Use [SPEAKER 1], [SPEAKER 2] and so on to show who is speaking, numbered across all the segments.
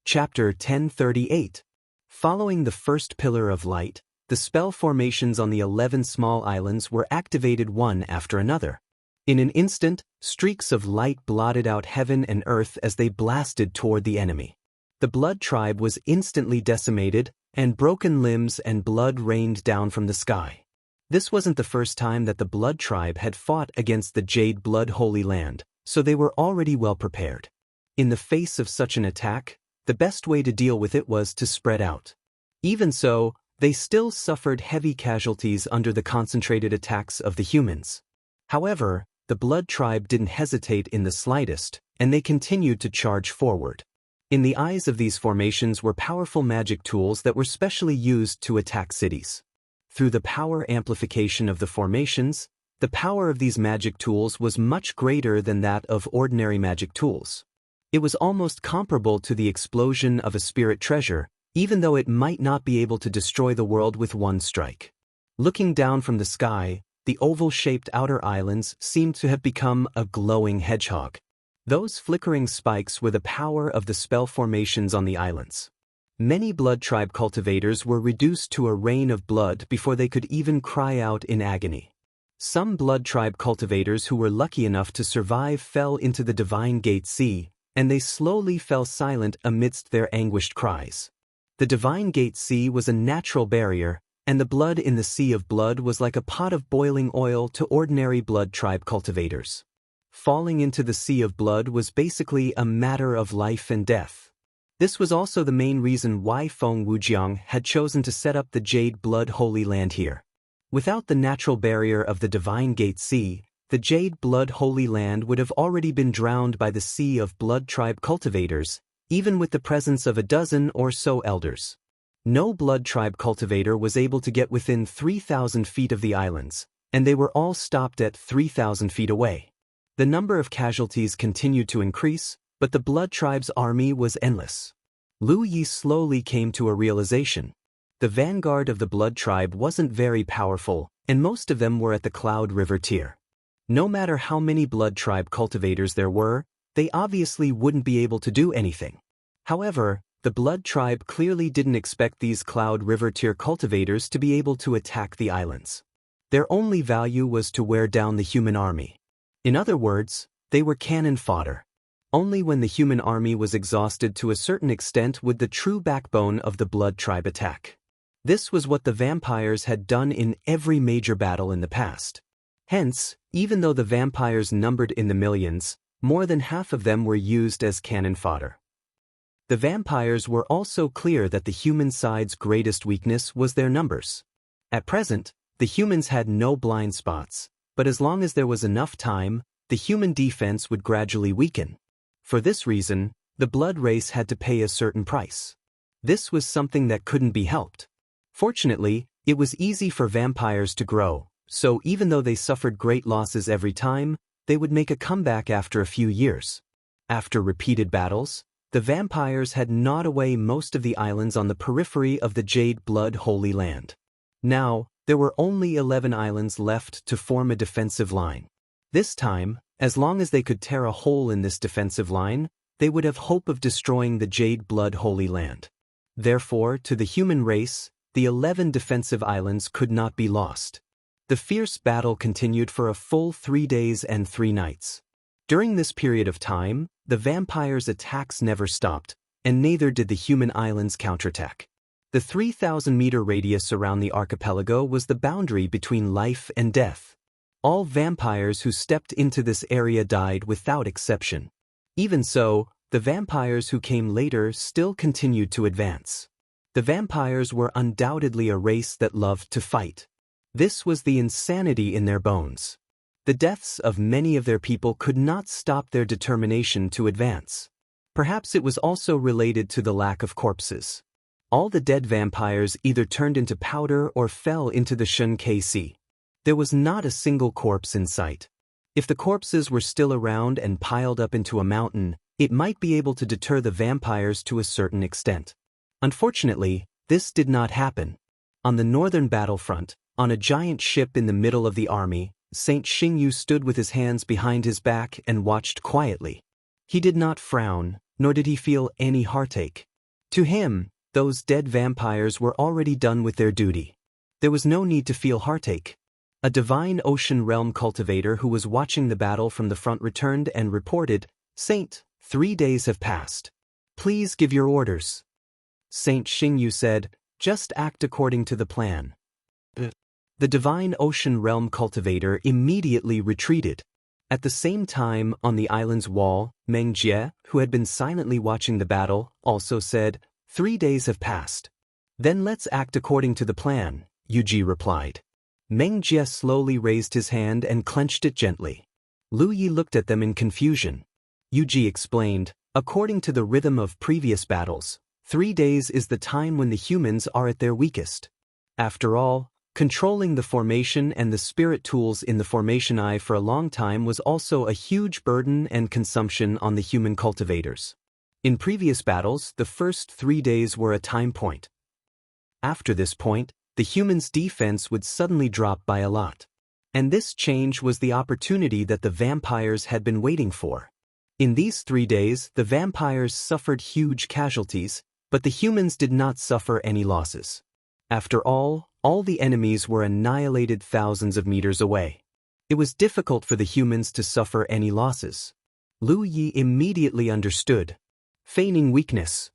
[SPEAKER 1] Chapter 1038. Following the first pillar of light, the spell formations on the 11 small islands were activated one after another. In an instant, streaks of light blotted out heaven and earth as they blasted toward the enemy. The Blood Tribe was instantly decimated, and broken limbs and blood rained down from the sky. This wasn't the first time that the Blood Tribe had fought against the Jade Blood Holy Land, so they were already well prepared. In the face of such an attack, the best way to deal with it was to spread out. Even so, they still suffered heavy casualties under the concentrated attacks of the humans. However, the Blood Tribe didn't hesitate in the slightest, and they continued to charge forward. In the eyes of these formations were powerful magic tools that were specially used to attack cities. Through the power amplification of the formations, the power of these magic tools was much greater than that of ordinary magic tools. It was almost comparable to the explosion of a spirit treasure, even though it might not be able to destroy the world with one strike. Looking down from the sky, the oval-shaped outer islands seemed to have become a glowing hedgehog. Those flickering spikes were the power of the spell formations on the islands. Many Blood Tribe cultivators were reduced to a rain of blood before they could even cry out in agony. Some Blood Tribe cultivators who were lucky enough to survive fell into the Divine Gate Sea, and they slowly fell silent amidst their anguished cries. The Divine Gate Sea was a natural barrier, and the blood in the Sea of Blood was like a pot of boiling oil to ordinary Blood Tribe cultivators. Falling into the Sea of Blood was basically a matter of life and death. This was also the main reason why Feng Wujiang had chosen to set up the Jade Blood Holy Land here. Without the natural barrier of the Divine Gate Sea, the Jade Blood Holy Land would have already been drowned by the Sea of Blood Tribe cultivators, even with the presence of a dozen or so elders. No Blood Tribe cultivator was able to get within 3,000 feet of the islands, and they were all stopped at 3,000 feet away. The number of casualties continued to increase, but the Blood Tribe's army was endless. Lu Yi slowly came to a realization. The vanguard of the Blood Tribe wasn't very powerful, and most of them were at the Cloud River tier. No matter how many Blood Tribe cultivators there were, they obviously wouldn't be able to do anything. However, the Blood Tribe clearly didn't expect these Cloud River tier cultivators to be able to attack the islands. Their only value was to wear down the human army. In other words, they were cannon fodder. Only when the human army was exhausted to a certain extent would the true backbone of the Blood Tribe attack. This was what the vampires had done in every major battle in the past. Hence, even though the vampires numbered in the millions, more than half of them were used as cannon fodder. The vampires were also clear that the human side's greatest weakness was their numbers. At present, the humans had no blind spots, but as long as there was enough time, the human defense would gradually weaken. For this reason, the blood race had to pay a certain price. This was something that couldn't be helped. Fortunately, it was easy for vampires to grow, so even though they suffered great losses every time, they would make a comeback after a few years. After repeated battles, the vampires had gnawed away most of the islands on the periphery of the Jade Blood Holy Land. Now, there were only 11 islands left to form a defensive line. This time, as long as they could tear a hole in this defensive line, they would have hope of destroying the Jade Blood Holy Land. Therefore, to the human race, the 11 defensive islands could not be lost. The fierce battle continued for a full 3 days and 3 nights. During this period of time, the vampires' attacks never stopped, and neither did the human islands counterattack. The 3,000-meter radius around the archipelago was the boundary between life and death. All vampires who stepped into this area died without exception. Even so, the vampires who came later still continued to advance. The vampires were undoubtedly a race that loved to fight. This was the insanity in their bones. The deaths of many of their people could not stop their determination to advance. Perhaps it was also related to the lack of corpses. All the dead vampires either turned into powder or fell into the Shun K Sea. There was not a single corpse in sight. If the corpses were still around and piled up into a mountain, it might be able to deter the vampires to a certain extent. Unfortunately, this did not happen. On the northern battlefront, on a giant ship in the middle of the army, Saint Xingyu stood with his hands behind his back and watched quietly. He did not frown, nor did he feel any heartache. To him, those dead vampires were already done with their duty. There was no need to feel heartache. A divine ocean realm cultivator who was watching the battle from the front returned and reported, "Saint, 3 days have passed. Please give your orders." Saint Xingyu said, "Just act according to the plan." The divine ocean realm cultivator immediately retreated. At the same time, on the island's wall, Meng Jie, who had been silently watching the battle, also said, "3 days have passed." "Then let's act according to the plan," Yuji replied. Meng Jie slowly raised his hand and clenched it gently. Lu Yi looked at them in confusion. Yuji explained, "According to the rhythm of previous battles, 3 days is the time when the humans are at their weakest. After all, controlling the formation and the spirit tools in the formation eye for a long time was also a huge burden and consumption on the human cultivators. In previous battles, the first 3 days were a time point. After this point, the humans' defense would suddenly drop by a lot. And this change was the opportunity that the vampires had been waiting for. In these 3 days, the vampires suffered huge casualties, but the humans did not suffer any losses. After all the enemies were annihilated thousands of meters away. It was difficult for the humans to suffer any losses. Lu Yi immediately understood. Feigning weakness.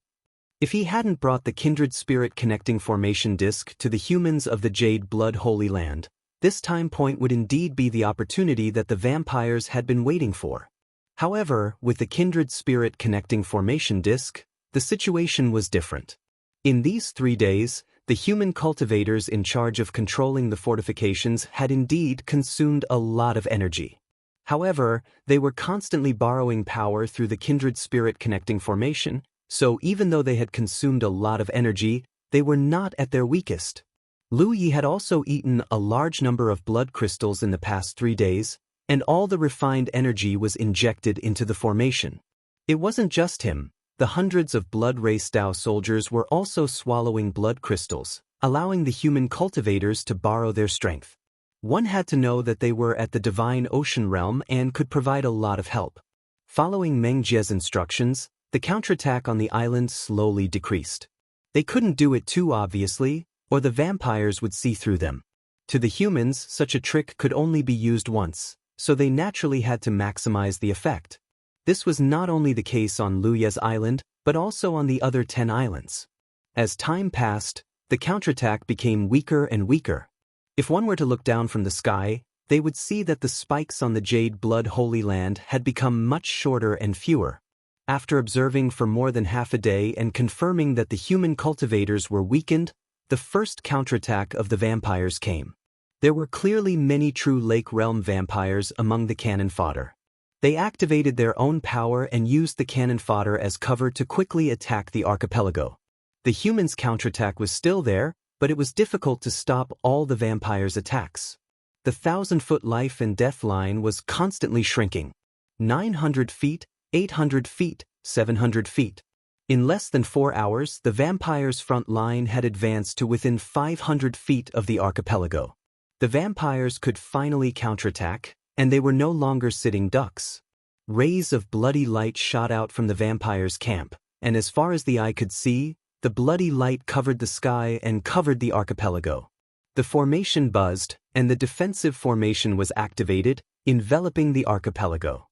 [SPEAKER 1] If he hadn't brought the kindred spirit connecting formation disc to the humans of the Jade Blood Holy Land, this time point would indeed be the opportunity that the vampires had been waiting for. However, with the kindred spirit connecting formation disc, the situation was different. In these 3 days, the human cultivators in charge of controlling the fortifications had indeed consumed a lot of energy. However, they were constantly borrowing power through the kindred spirit connecting formation, so even though they had consumed a lot of energy, they were not at their weakest. Lu Yi had also eaten a large number of blood crystals in the past 3 days, and all the refined energy was injected into the formation. It wasn't just him. The hundreds of Blood Race Dao soldiers were also swallowing blood crystals, allowing the human cultivators to borrow their strength. One had to know that they were at the divine ocean realm and could provide a lot of help. Following Meng Jie's instructions, the counterattack on the island slowly decreased. They couldn't do it too obviously, or the vampires would see through them. To the humans, such a trick could only be used once, so they naturally had to maximize the effect. This was not only the case on Luya's island, but also on the other 10 islands. As time passed, the counterattack became weaker and weaker. If one were to look down from the sky, they would see that the spikes on the Jade Blood Holy Land had become much shorter and fewer. After observing for more than half a day and confirming that the human cultivators were weakened, the first counterattack of the vampires came. There were clearly many true Lake Realm vampires among the cannon fodder. They activated their own power and used the cannon fodder as cover to quickly attack the archipelago. The humans' counterattack was still there, but it was difficult to stop all the vampires' attacks. The 1,000-foot life and death line was constantly shrinking. 900 feet, 800 feet, 700 feet. In less than 4 hours, the vampires' front line had advanced to within 500 feet of the archipelago. The vampires could finally counterattack, and they were no longer sitting ducks. Rays of bloody light shot out from the vampires' camp, and as far as the eye could see, the bloody light covered the sky and covered the archipelago. The formation buzzed, and the defensive formation was activated, enveloping the archipelago.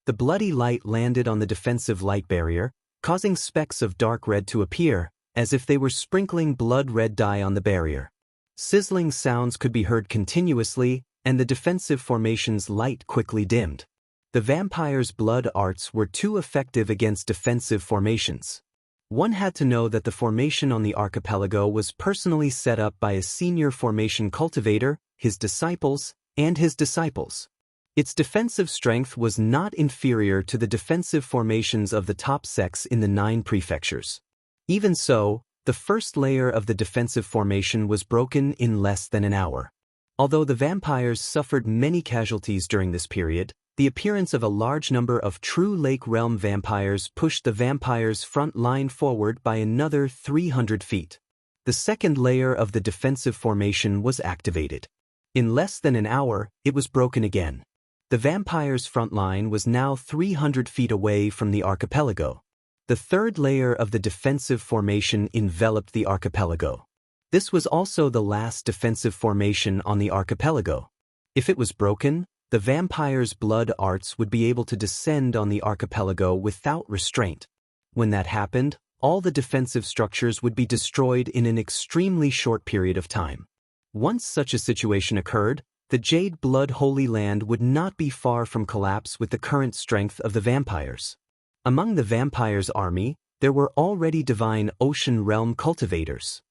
[SPEAKER 1] The bloody light landed on the defensive light barrier, causing specks of dark red to appear, as if they were sprinkling blood-red dye on the barrier. Sizzling sounds could be heard continuously, and the defensive formation's light quickly dimmed. The vampires' blood arts were too effective against defensive formations. One had to know that the formation on the archipelago was personally set up by a senior formation cultivator, his disciples, and his disciples. Its defensive strength was not inferior to the defensive formations of the top sects in the 9 prefectures. Even so, the first layer of the defensive formation was broken in less than an hour. Although the vampires suffered many casualties during this period, the appearance of a large number of true Lake Realm vampires pushed the vampires' front line forward by another 300 feet. The second layer of the defensive formation was activated. In less than an hour, it was broken again. The vampires' front line was now 300 feet away from the archipelago. The third layer of the defensive formation enveloped the archipelago. This was also the last defensive formation on the archipelago. If it was broken, the vampire's blood arts would be able to descend on the archipelago without restraint. When that happened, all the defensive structures would be destroyed in an extremely short period of time. Once such a situation occurred, the Jade Blood Holy Land would not be far from collapse with the current strength of the vampires. Among the vampires' army, there were already divine ocean realm cultivators.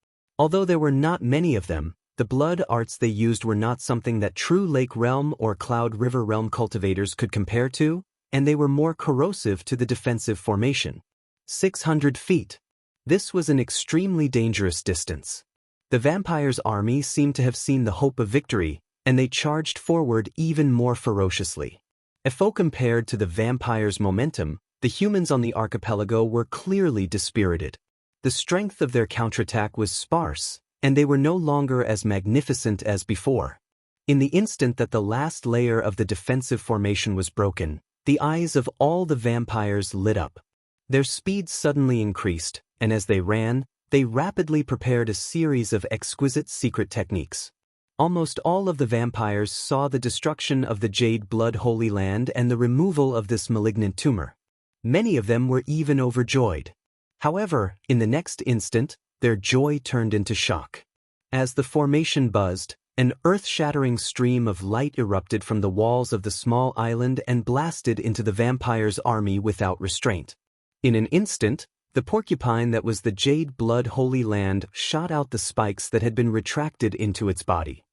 [SPEAKER 1] Although there were not many of them, the blood arts they used were not something that true lake realm or cloud river realm cultivators could compare to, and they were more corrosive to the defensive formation. 600 feet. This was an extremely dangerous distance. The vampires' army seemed to have seen the hope of victory, and they charged forward even more ferociously. If compared to the vampires' momentum, the humans on the archipelago were clearly dispirited. The strength of their counterattack was sparse, and they were no longer as magnificent as before. In the instant that the last layer of the defensive formation was broken, the eyes of all the vampires lit up. Their speed suddenly increased, and as they ran, they rapidly prepared a series of exquisite secret techniques. Almost all of the vampires saw the destruction of the Jade Blood Holy Land and the removal of this malignant tumor. Many of them were even overjoyed. However, in the next instant, their joy turned into shock. As the formation buzzed, an earth-shattering stream of light erupted from the walls of the small island and blasted into the vampire's army without restraint. In an instant, the porcupine that was the Jade Blood Holy Land shot out the spikes that had been retracted into its body.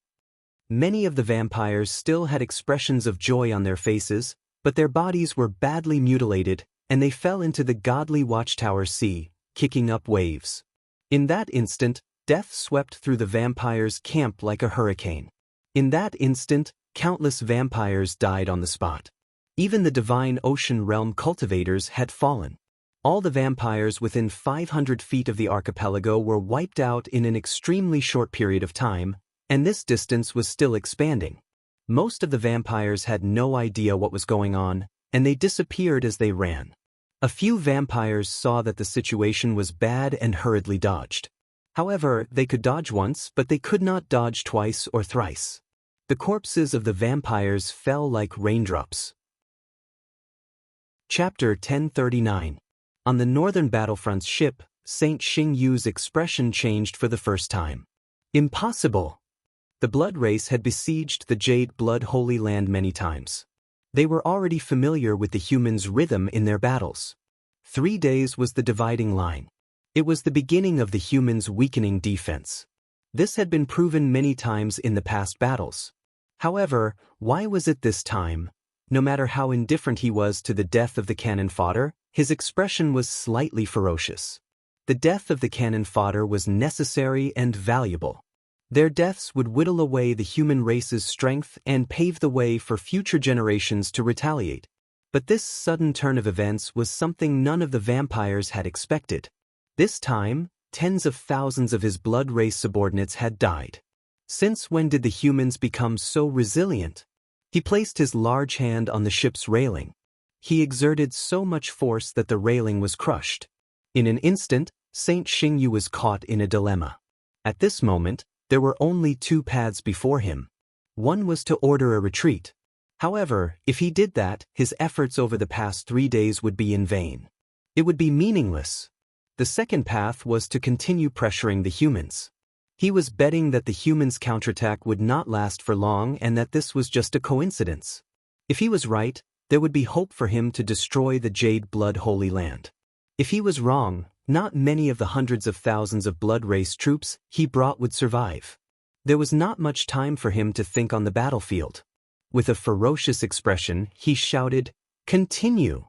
[SPEAKER 1] Many of the vampires still had expressions of joy on their faces, but their bodies were badly mutilated, and they fell into the godly watchtower sea, kicking up waves. In that instant, death swept through the vampires' camp like a hurricane. In that instant, countless vampires died on the spot. Even the divine ocean realm cultivators had fallen. All the vampires within 500 feet of the archipelago were wiped out in an extremely short period of time, and this distance was still expanding. Most of the vampires had no idea what was going on, and they disappeared as they ran. A few vampires saw that the situation was bad and hurriedly dodged. However, they could dodge once, but they could not dodge twice or thrice. The corpses of the vampires fell like raindrops. Chapter 1039. On the northern battlefront's ship, Saint Xingyu's expression changed for the first time. Impossible! The blood race had besieged the Jade Blood Holy Land many times. They were already familiar with the humans' rhythm in their battles. 3 days was the dividing line. It was the beginning of the humans' weakening defense. This had been proven many times in the past battles. However, why was it this time? No matter how indifferent he was to the death of the cannon fodder, his expression was slightly ferocious. The death of the cannon fodder was necessary and valuable. Their deaths would whittle away the human race's strength and pave the way for future generations to retaliate. But this sudden turn of events was something none of the vampires had expected. This time, tens of thousands of his blood race subordinates had died. Since when did the humans become so resilient? He placed his large hand on the ship's railing. He exerted so much force that the railing was crushed. In an instant, Saint Xingyu was caught in a dilemma. At this moment, there were only 2 paths before him. One was to order a retreat. However, if he did that, his efforts over the past 3 days would be in vain. It would be meaningless. The second path was to continue pressuring the humans. He was betting that the humans' counterattack would not last for long and that this was just a coincidence. If he was right, there would be hope for him to destroy the Jade Blood Holy Land. If he was wrong, not many of the hundreds of thousands of blood race troops he brought would survive. There was not much time for him to think on the battlefield. With a ferocious expression, he shouted, "Continue!"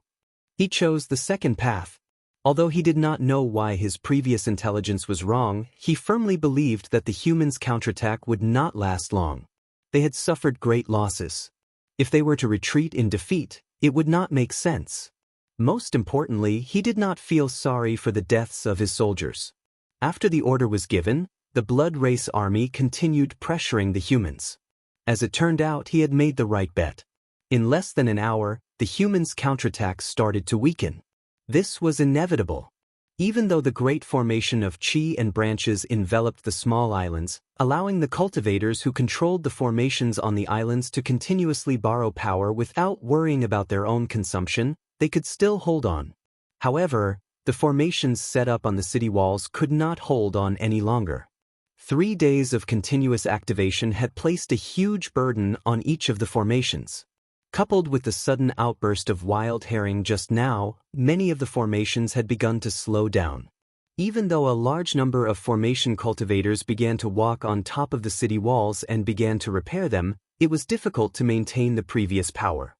[SPEAKER 1] He chose the second path. Although he did not know why his previous intelligence was wrong, he firmly believed that the humans' counterattack would not last long. They had suffered great losses. If they were to retreat in defeat, it would not make sense. Most importantly, he did not feel sorry for the deaths of his soldiers. After the order was given, the blood race army continued pressuring the humans. As it turned out, he had made the right bet. In less than an hour, the humans' counterattack started to weaken. This was inevitable. Even though the great formation of chi and branches enveloped the small islands, allowing the cultivators who controlled the formations on the islands to continuously borrow power without worrying about their own consumption, they could still hold on. However, the formations set up on the city walls could not hold on any longer. 3 days of continuous activation had placed a huge burden on each of the formations. Coupled with the sudden outburst of wild herring just now, many of the formations had begun to slow down. Even though a large number of formation cultivators began to walk on top of the city walls and began to repair them, it was difficult to maintain the previous power.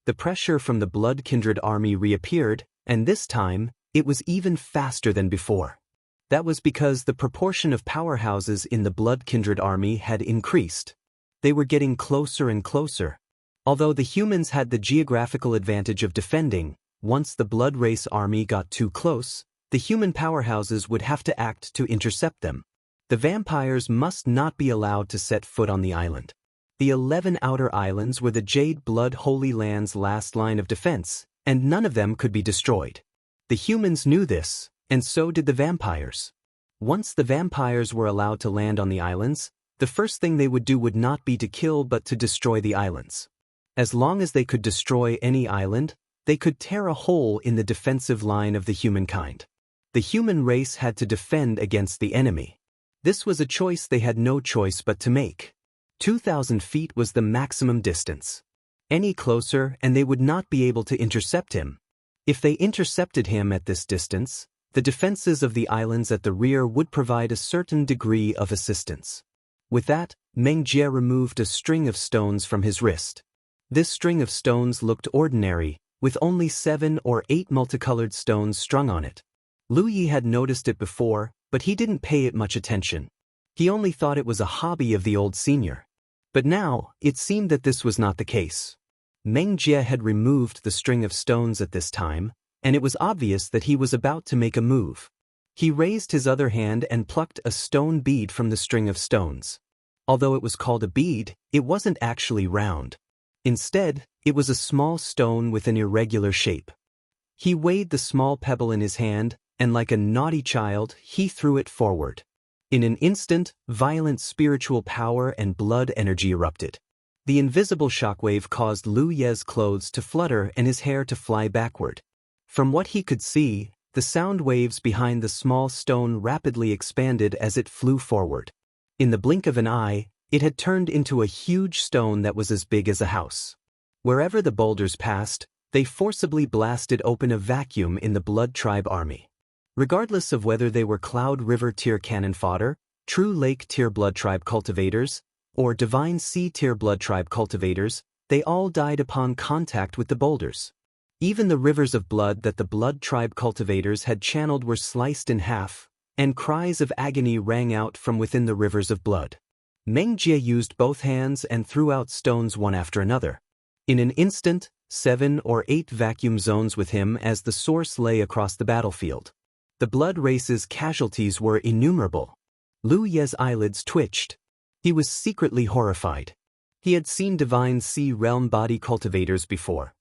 [SPEAKER 1] The pressure from the blood-kindred army reappeared, and this time, it was even faster than before. That was because the proportion of powerhouses in the blood-kindred army had increased. They were getting closer and closer. Although the humans had the geographical advantage of defending, once the blood race army got too close, the human powerhouses would have to act to intercept them. The vampires must not be allowed to set foot on the island. The 11 outer islands were the Jade Blood Holy Land's last line of defense, and none of them could be destroyed. The humans knew this, and so did the vampires. Once the vampires were allowed to land on the islands, the first thing they would do would not be to kill but to destroy the islands. As long as they could destroy any island, they could tear a hole in the defensive line of the humankind. The human race had to defend against the enemy. This was a choice they had no choice but to make. 2,000 feet was the maximum distance. Any closer and they would not be able to intercept him. If they intercepted him at this distance, the defenses of the islands at the rear would provide a certain degree of assistance. With that, Meng Jie removed a string of stones from his wrist. This string of stones looked ordinary, with only 7 or 8 multicolored stones strung on it. Lu Yi had noticed it before, but he didn't pay it much attention. He only thought it was a hobby of the old senior. But now, it seemed that this was not the case. Meng Jie had removed the string of stones at this time, and it was obvious that he was about to make a move. He raised his other hand and plucked a stone bead from the string of stones. Although it was called a bead, it wasn't actually round. Instead, it was a small stone with an irregular shape. He weighed the small pebble in his hand, and like a naughty child, he threw it forward. In an instant, violent spiritual power and blood energy erupted. The invisible shockwave caused Lu Ye's clothes to flutter and his hair to fly backward. From what he could see, the sound waves behind the small stone rapidly expanded as it flew forward. In the blink of an eye, it had turned into a huge stone that was as big as a house. Wherever the boulders passed, they forcibly blasted open a vacuum in the Blood Tribe army. Regardless of whether they were Cloud River tier cannon fodder, True Lake tier Blood Tribe cultivators, or Divine Sea tier Blood Tribe cultivators, they all died upon contact with the boulders. Even the rivers of blood that the Blood Tribe cultivators had channeled were sliced in half, and cries of agony rang out from within the rivers of blood. Meng Jie used both hands and threw out stones one after another. In an instant, 7 or 8 vacuum zones with him as the source lay across the battlefield. The blood race's casualties were innumerable. Lu Ye's eyelids twitched. He was secretly horrified. He had seen Divine Sea Realm body cultivators before.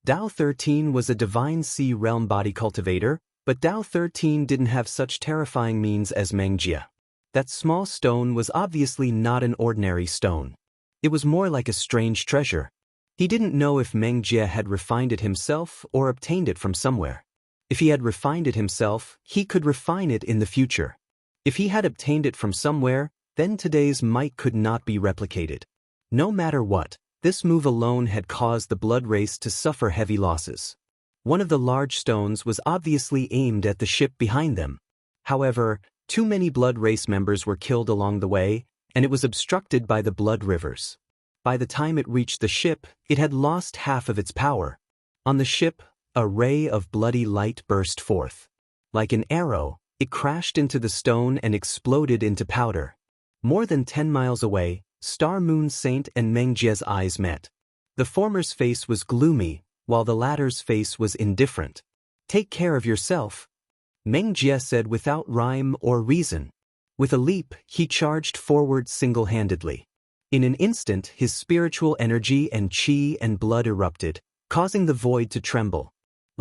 [SPEAKER 1] Dao 13 was a Divine Sea Realm body cultivator, but Dao 13 didn't have such terrifying means as Meng Jie. That small stone was obviously not an ordinary stone. It was more like a strange treasure. He didn't know if Meng Jie had refined it himself or obtained it from somewhere. If he had refined it himself, he could refine it in the future. If he had obtained it from somewhere, then today's might could not be replicated. No matter what, this move alone had caused the blood race to suffer heavy losses. One of the large stones was obviously aimed at the ship behind them. However, too many blood race members were killed along the way, and it was obstructed by the blood rivers. By the time it reached the ship, it had lost half of its power. On the ship, a ray of bloody light burst forth. Like an arrow, it crashed into the stone and exploded into powder. More than 10 miles away, Star Moon Saint and Meng Jie's eyes met. The former's face was gloomy, while the latter's face was indifferent. "Take care of yourself," Meng Jie said without rhyme or reason. With a leap, he charged forward single-handedly. In an instant, his spiritual energy and chi and blood erupted, causing the void to tremble.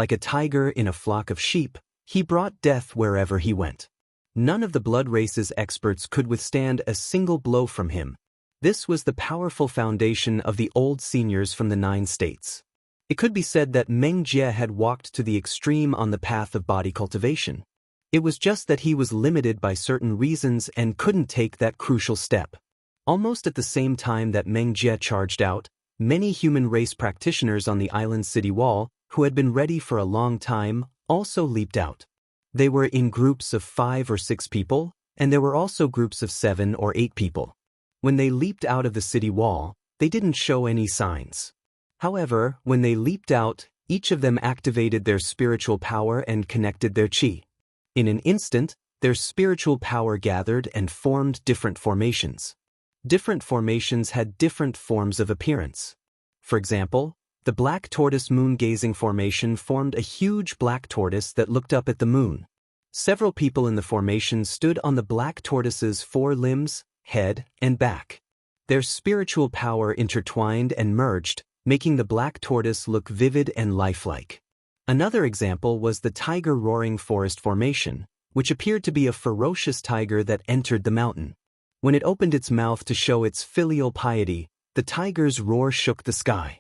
[SPEAKER 1] Like a tiger in a flock of sheep, he brought death wherever he went. None of the blood race's experts could withstand a single blow from him. This was the powerful foundation of the old seniors from the 9 states. It could be said that Meng Jie had walked to the extreme on the path of body cultivation. It was just that he was limited by certain reasons and couldn't take that crucial step. Almost at the same time that Meng Jie charged out, many human race practitioners on the island's city wall, who had been ready for a long time, also leaped out. They were in groups of 5 or 6 people, and there were also groups of 7 or 8 people. When they leaped out of the city wall, they didn't show any signs. However, when they leaped out, each of them activated their spiritual power and connected their qi. In an instant, their spiritual power gathered and formed different formations. Different formations had different forms of appearance. For example, the black tortoise moon-gazing formation formed a huge black tortoise that looked up at the moon. Several people in the formation stood on the black tortoise's 4 limbs, head, and back. Their spiritual power intertwined and merged, making the black tortoise look vivid and lifelike. Another example was the tiger roaring forest formation, which appeared to be a ferocious tiger that entered the mountain. When it opened its mouth to show its filial piety, the tiger's roar shook the sky.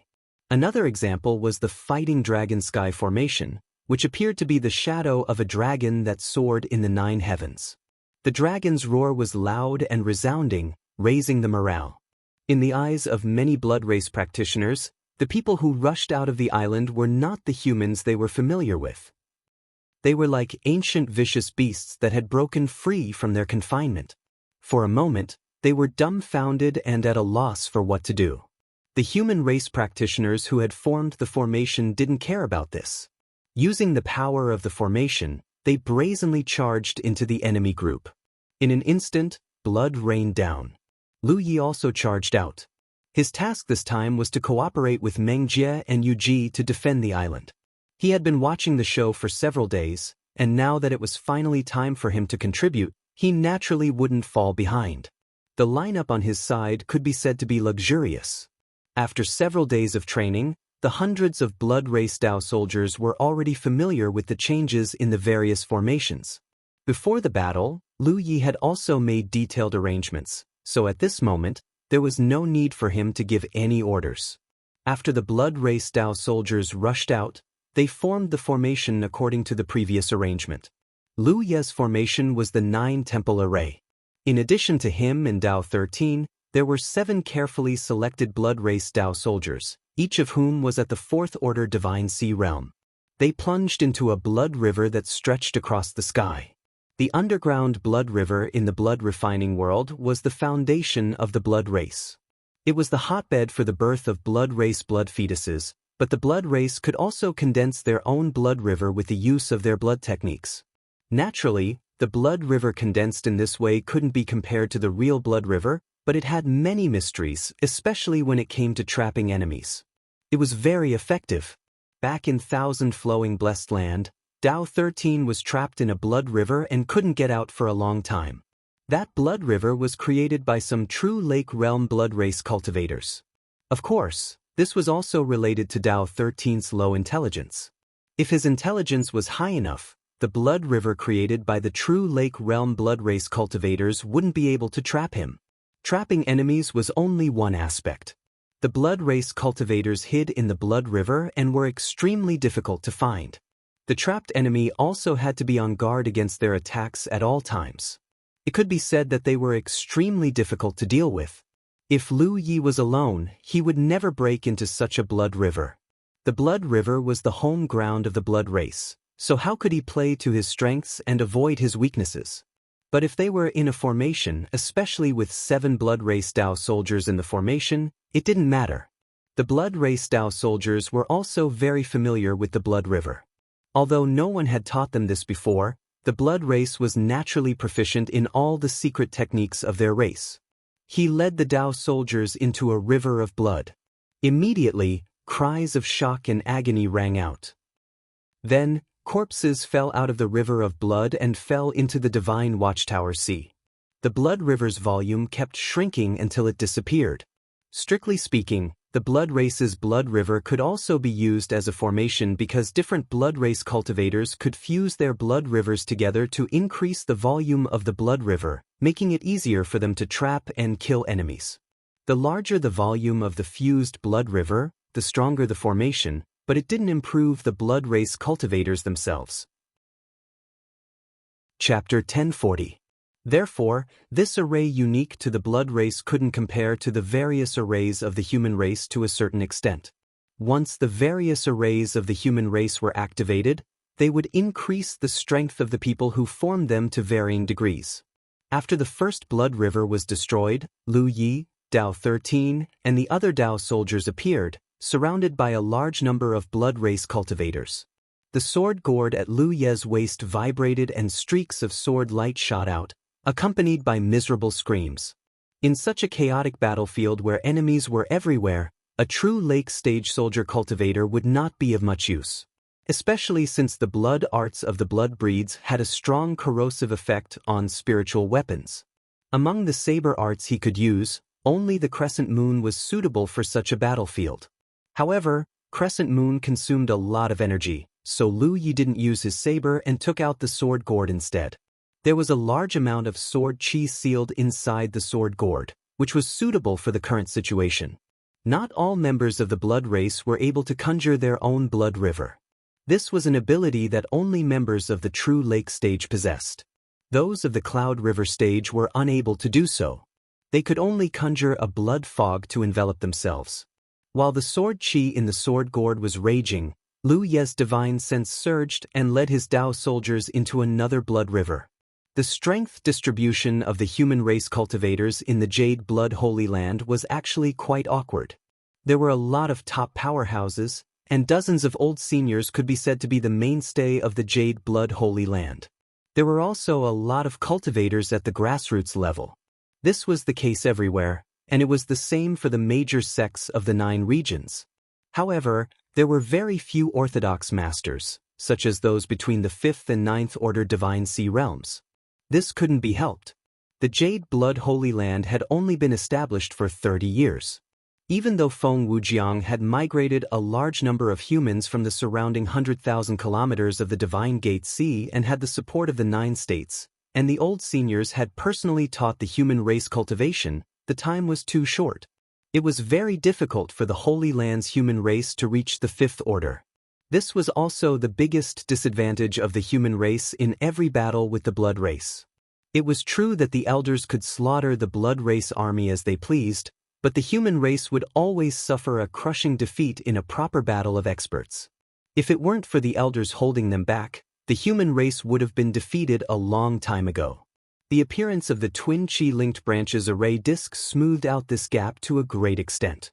[SPEAKER 1] Another example was the fighting dragon sky formation, which appeared to be the shadow of a dragon that soared in the 9 heavens. The dragon's roar was loud and resounding, raising the morale. In the eyes of many blood race practitioners, the people who rushed out of the island were not the humans they were familiar with. They were like ancient vicious beasts that had broken free from their confinement. For a moment, they were dumbfounded and at a loss for what to do. The human race practitioners who had formed the formation didn't care about this. Using the power of the formation, they brazenly charged into the enemy group. In an instant, blood rained down. Lu Yi also charged out. His task this time was to cooperate with Meng Jie and Yu Ji to defend the island. He had been watching the show for several days, and now that it was finally time for him to contribute, he naturally wouldn't fall behind. The lineup on his side could be said to be luxurious. After several days of training, the hundreds of blood race Dao soldiers were already familiar with the changes in the various formations. Before the battle, Lu Yi had also made detailed arrangements, so at this moment, there was no need for him to give any orders. After the blood race Dao soldiers rushed out, they formed the formation according to the previous arrangement. Lu Ye's formation was the 9 temple array. In addition to him and Dao 13, there were 7 carefully selected blood race Dao soldiers, each of whom was at the 4th order divine sea realm. They plunged into a blood river that stretched across the sky. The underground blood river in the blood refining world was the foundation of the blood race. It was the hotbed for the birth of blood race blood fetuses, but the blood race could also condense their own blood river with the use of their blood techniques. Naturally, the blood river condensed in this way couldn't be compared to the real blood river, but it had many mysteries, especially when it came to trapping enemies. It was very effective. Back in Thousand Flowing Blessed Land, Dao 13 was trapped in a blood river and couldn't get out for a long time. That blood river was created by some true Lake Realm blood race cultivators. Of course, this was also related to Dao 13's low intelligence. If his intelligence was high enough, the blood river created by the true Lake Realm blood race cultivators wouldn't be able to trap him. Trapping enemies was only one aspect. The blood race cultivators hid in the blood river and were extremely difficult to find. The trapped enemy also had to be on guard against their attacks at all times. It could be said that they were extremely difficult to deal with. If Lu Yi was alone, he would never break into such a blood river. The blood river was the home ground of the blood race, so how could he play to his strengths and avoid his weaknesses? But if they were in a formation, especially with 7 blood race Dao soldiers in the formation, it didn't matter. The blood race Dao soldiers were also very familiar with the blood river. Although no one had taught them this before, the blood race was naturally proficient in all the secret techniques of their race. He led the Dao soldiers into a river of blood. Immediately, cries of shock and agony rang out. Then, corpses fell out of the river of blood and fell into the divine watchtower sea. The blood river's volume kept shrinking until it disappeared. Strictly speaking, The blood race's blood river could also be used as a formation because different blood race cultivators could fuse their blood rivers together to increase the volume of the blood river, making it easier for them to trap and kill enemies. The larger the volume of the fused blood river, the stronger the formation, but it didn't improve the blood race cultivators themselves. Chapter 1040. Therefore, this array unique to the blood race couldn't compare to the various arrays of the human race to a certain extent. Once the various arrays of the human race were activated, they would increase the strength of the people who formed them to varying degrees. After the first blood river was destroyed, Lu Yi, Dao 13, and the other Dao soldiers appeared, surrounded by a large number of blood race cultivators. The sword gourd at Lu Ye's waist vibrated and streaks of sword light shot out, accompanied by miserable screams. In such a chaotic battlefield where enemies were everywhere, a true lake stage soldier cultivator would not be of much use. Especially since the blood arts of the blood breeds had a strong corrosive effect on spiritual weapons. Among the saber arts he could use, only the crescent moon was suitable for such a battlefield. However, crescent moon consumed a lot of energy, so Lu Yi didn't use his saber and took out the sword gourd instead. There was a large amount of sword chi sealed inside the sword gourd, which was suitable for the current situation. Not all members of the blood race were able to conjure their own blood river. This was an ability that only members of the true lake stage possessed. Those of the cloud river stage were unable to do so. They could only conjure a blood fog to envelop themselves. While the sword chi in the sword gourd was raging, Lu Ye's divine sense surged and led his Dao soldiers into another blood river. The strength distribution of the human race cultivators in the Jade Blood Holy Land was actually quite awkward. There were a lot of top powerhouses, and dozens of old seniors could be said to be the mainstay of the Jade Blood Holy Land. There were also a lot of cultivators at the grassroots level. This was the case everywhere, and it was the same for the major sects of the 9 regions. However, there were very few orthodox masters, such as those between the 5th and 9th order Divine Sea realms. This couldn't be helped. The Jade Blood Holy Land had only been established for 30 years. Even though Feng Wujiang had migrated a large number of humans from the surrounding 100,000 kilometers of the Divine Gate Sea and had the support of the 9 states, and the old seniors had personally taught the human race cultivation, the time was too short. It was very difficult for the Holy Land's human race to reach the 5th order. This was also the biggest disadvantage of the human race in every battle with the blood race. It was true that the elders could slaughter the blood race army as they pleased, but the human race would always suffer a crushing defeat in a proper battle of experts. If it weren't for the elders holding them back, the human race would have been defeated a long time ago. The appearance of the twin chi-linked branches array discs smoothed out this gap to a great extent.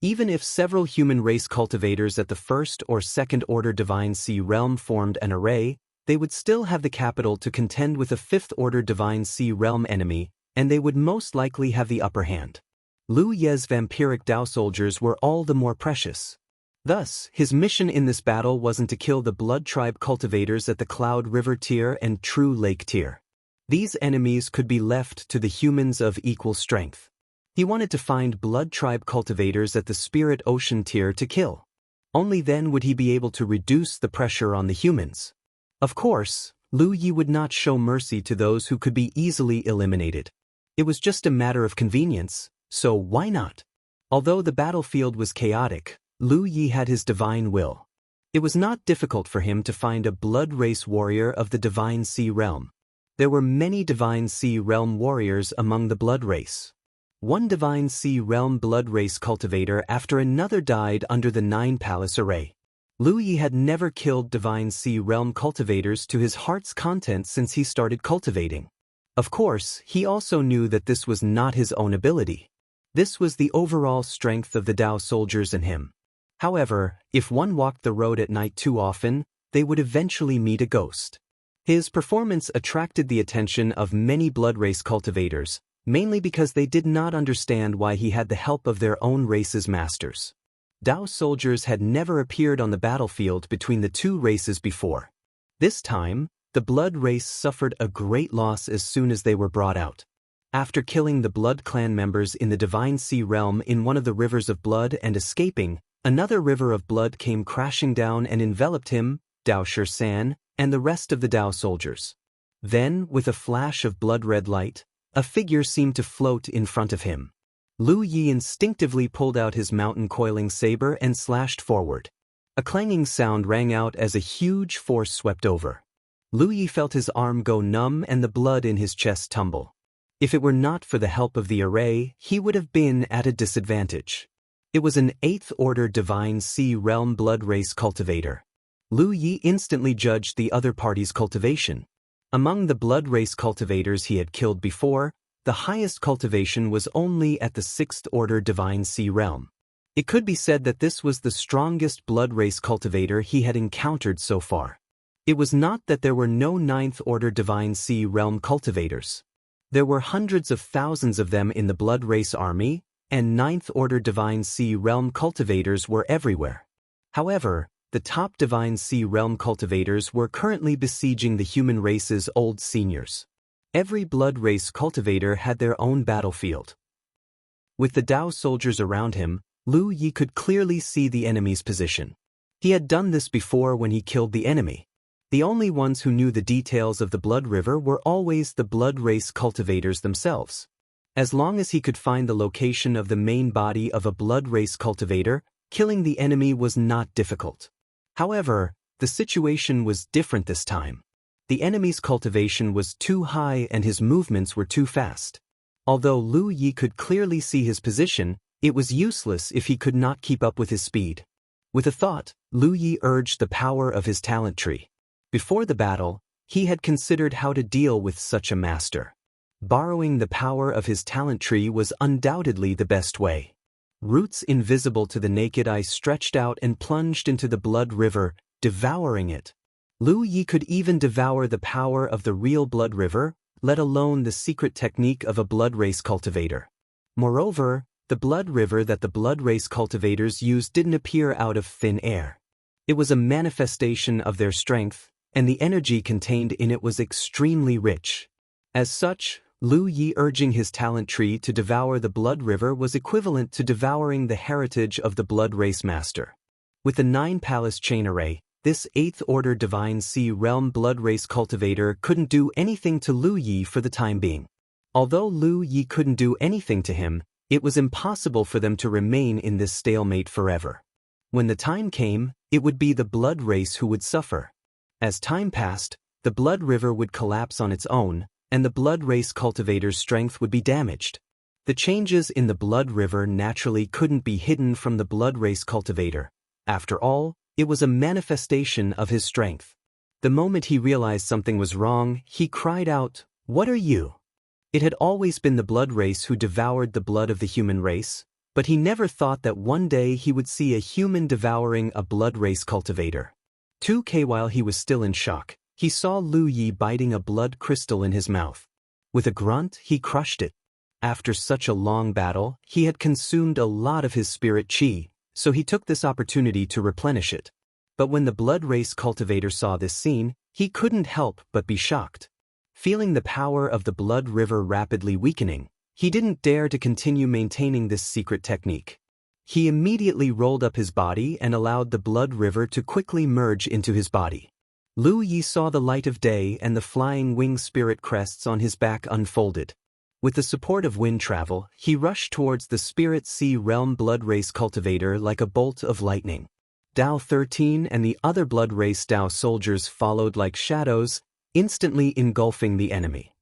[SPEAKER 1] Even if several human race cultivators at the 1st or 2nd order Divine Sea realm formed an array, they would still have the capital to contend with a 5th order Divine Sea realm enemy, and they would most likely have the upper hand. Lu Ye's vampiric Dao soldiers were all the more precious. Thus, his mission in this battle wasn't to kill the blood tribe cultivators at the Cloud River tier and True Lake tier. These enemies could be left to the humans of equal strength. He wanted to find blood tribe cultivators at the Spirit Ocean tier to kill. Only then would he be able to reduce the pressure on the humans. Of course, Lu Yi would not show mercy to those who could be easily eliminated. It was just a matter of convenience, so why not? Although the battlefield was chaotic, Lu Yi had his divine will. It was not difficult for him to find a blood race warrior of the Divine Sea realm. There were many Divine Sea realm warriors among the blood race. One Divine Sea realm blood race cultivator after another died under the 9 palace array. Lu Yi had never killed Divine Sea realm cultivators to his heart's content since he started cultivating. Of course, he also knew that this was not his own ability. This was the overall strength of the Dao soldiers in him. However, if one walked the road at night too often, they would eventually meet a ghost. His performance attracted the attention of many blood race cultivators, mainly because they did not understand why he had the help of their own race's masters. Dao soldiers had never appeared on the battlefield between the 2 races before. This time, the blood race suffered a great loss as soon as they were brought out. After killing the Blood Clan members in the Divine Sea realm in one of the rivers of blood and escaping, another river of blood came crashing down and enveloped him, Dao San, and the rest of the Dao soldiers. Then, with a flash of blood-red light, a figure seemed to float in front of him. Lu Yi instinctively pulled out his mountain-coiling saber and slashed forward. A clanging sound rang out as a huge force swept over. Lu Yi felt his arm go numb and the blood in his chest tumble. If it were not for the help of the array, he would have been at a disadvantage. It was an 8th Order Divine Sea Realm Blood Race cultivator. Lu Yi instantly judged the other party's cultivation. Among the Blood Race cultivators he had killed before, the highest cultivation was only at the 6th Order Divine Sea Realm. It could be said that this was the strongest Blood Race cultivator he had encountered so far. It was not that there were no 9th Order Divine Sea Realm cultivators. There were hundreds of thousands of them in the Blood Race army, and 9th Order Divine Sea Realm cultivators were everywhere. However, the top Divine Sea Realm cultivators were currently besieging the human race's old seniors. Every Blood Race cultivator had their own battlefield. With the Dao soldiers around him, Lu Yi could clearly see the enemy's position. He had done this before when he killed the enemy. The only ones who knew the details of the Blood River were always the Blood Race cultivators themselves. As long as he could find the location of the main body of a Blood Race cultivator, killing the enemy was not difficult. However, the situation was different this time. The enemy's cultivation was too high and his movements were too fast. Although Lu Yi could clearly see his position, it was useless if he could not keep up with his speed. With a thought, Lu Yi urged the power of his talent tree. Before the battle, he had considered how to deal with such a master. Borrowing the power of his talent tree was undoubtedly the best way. Roots invisible to the naked eye stretched out and plunged into the Blood River, devouring it. Lu Yi could even devour the power of the real Blood River, let alone the secret technique of a Blood Race cultivator. Moreover, the Blood River that the Blood Race cultivators used didn't appear out of thin air. It was a manifestation of their strength, and the energy contained in it was extremely rich. As such, Lu Yi urging his talent tree to devour the Blood River was equivalent to devouring the heritage of the Blood Race master. With the 9-palace chain array, this 8th Order Divine Sea Realm Blood Race cultivator couldn't do anything to Lu Yi for the time being. Although Lu Yi couldn't do anything to him, it was impossible for them to remain in this stalemate forever. When the time came, it would be the Blood Race who would suffer. As time passed, the Blood River would collapse on its own, and the Blood Race cultivator's strength would be damaged. The changes in the Blood River naturally couldn't be hidden from the Blood Race cultivator. After all, it was a manifestation of his strength. The moment he realized something was wrong, he cried out, "What are you?" It had always been the Blood Race who devoured the blood of the human race, but he never thought that one day he would see a human devouring a Blood Race cultivator. 2K While he was still in shock, he saw Lu Yi biting a blood crystal in his mouth. With a grunt, he crushed it. After such a long battle, he had consumed a lot of his spirit chi, so he took this opportunity to replenish it. But when the Blood Race cultivator saw this scene, he couldn't help but be shocked. Feeling the power of the Blood River rapidly weakening, he didn't dare to continue maintaining this secret technique. He immediately rolled up his body and allowed the Blood River to quickly merge into his body. Lu Yi saw the light of day and the flying wing spirit crests on his back unfolded. With the support of wind travel, he rushed towards the Spirit Sea Realm Blood Race cultivator like a bolt of lightning. Dao 13 and the other Blood Race Dao soldiers followed like shadows, instantly engulfing the enemy.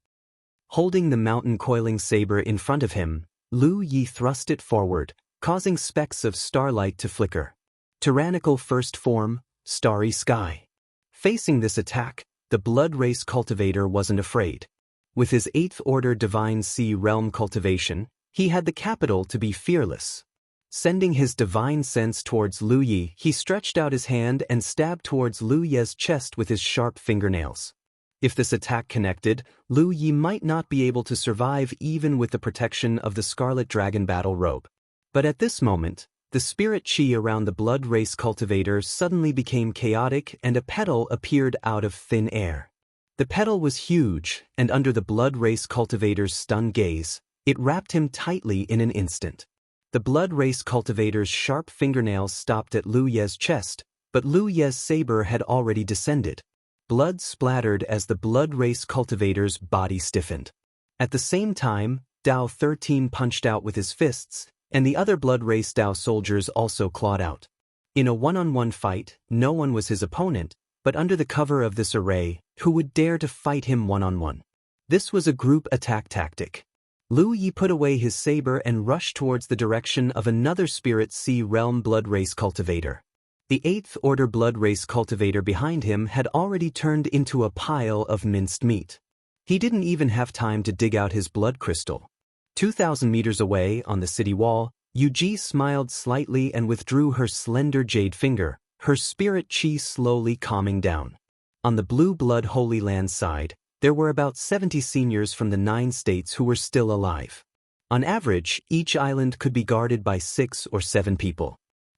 [SPEAKER 1] Holding the mountain-coiling saber in front of him, Lu Yi thrust it forward, causing specks of starlight to flicker. Tyrannical first form, starry sky. Facing this attack, the Blood Race cultivator wasn't afraid. With his 8th Order Divine Sea Realm cultivation, he had the capital to be fearless. Sending his divine sense towards Lu Yi, he stretched out his hand and stabbed towards Lu Yi's chest with his sharp fingernails. If this attack connected, Lu Yi might not be able to survive even with the protection of the Scarlet Dragon battle robe. But at this moment, the spirit chi around the Blood Race cultivator suddenly became chaotic and a petal appeared out of thin air. The petal was huge, and under the blood race cultivator's stunned gaze, it wrapped him tightly in an instant. The blood race cultivator's sharp fingernails stopped at Lu Ye's chest, but Lu Ye's saber had already descended. Blood splattered as the blood race cultivator's body stiffened. At the same time, Dao 13 punched out with his fists, and the other blood race Dao soldiers also clawed out. In a one-on-one fight, no one was his opponent, but under the cover of this array, who would dare to fight him one-on-one? This was a group attack tactic. Lu Yi put away his saber and rushed towards the direction of another Spirit Sea Realm blood race cultivator. The 8th Order blood race cultivator behind him had already turned into a pile of minced meat. He didn't even have time to dig out his blood crystal. 2,000 meters away, on the city wall, Yuji smiled slightly and withdrew her slender jade finger, her spirit chi slowly calming down. On the Blue Blood Holy Land side, there were about 70 seniors from the 9 states who were still alive. On average, each island could be guarded by 6 or 7 people.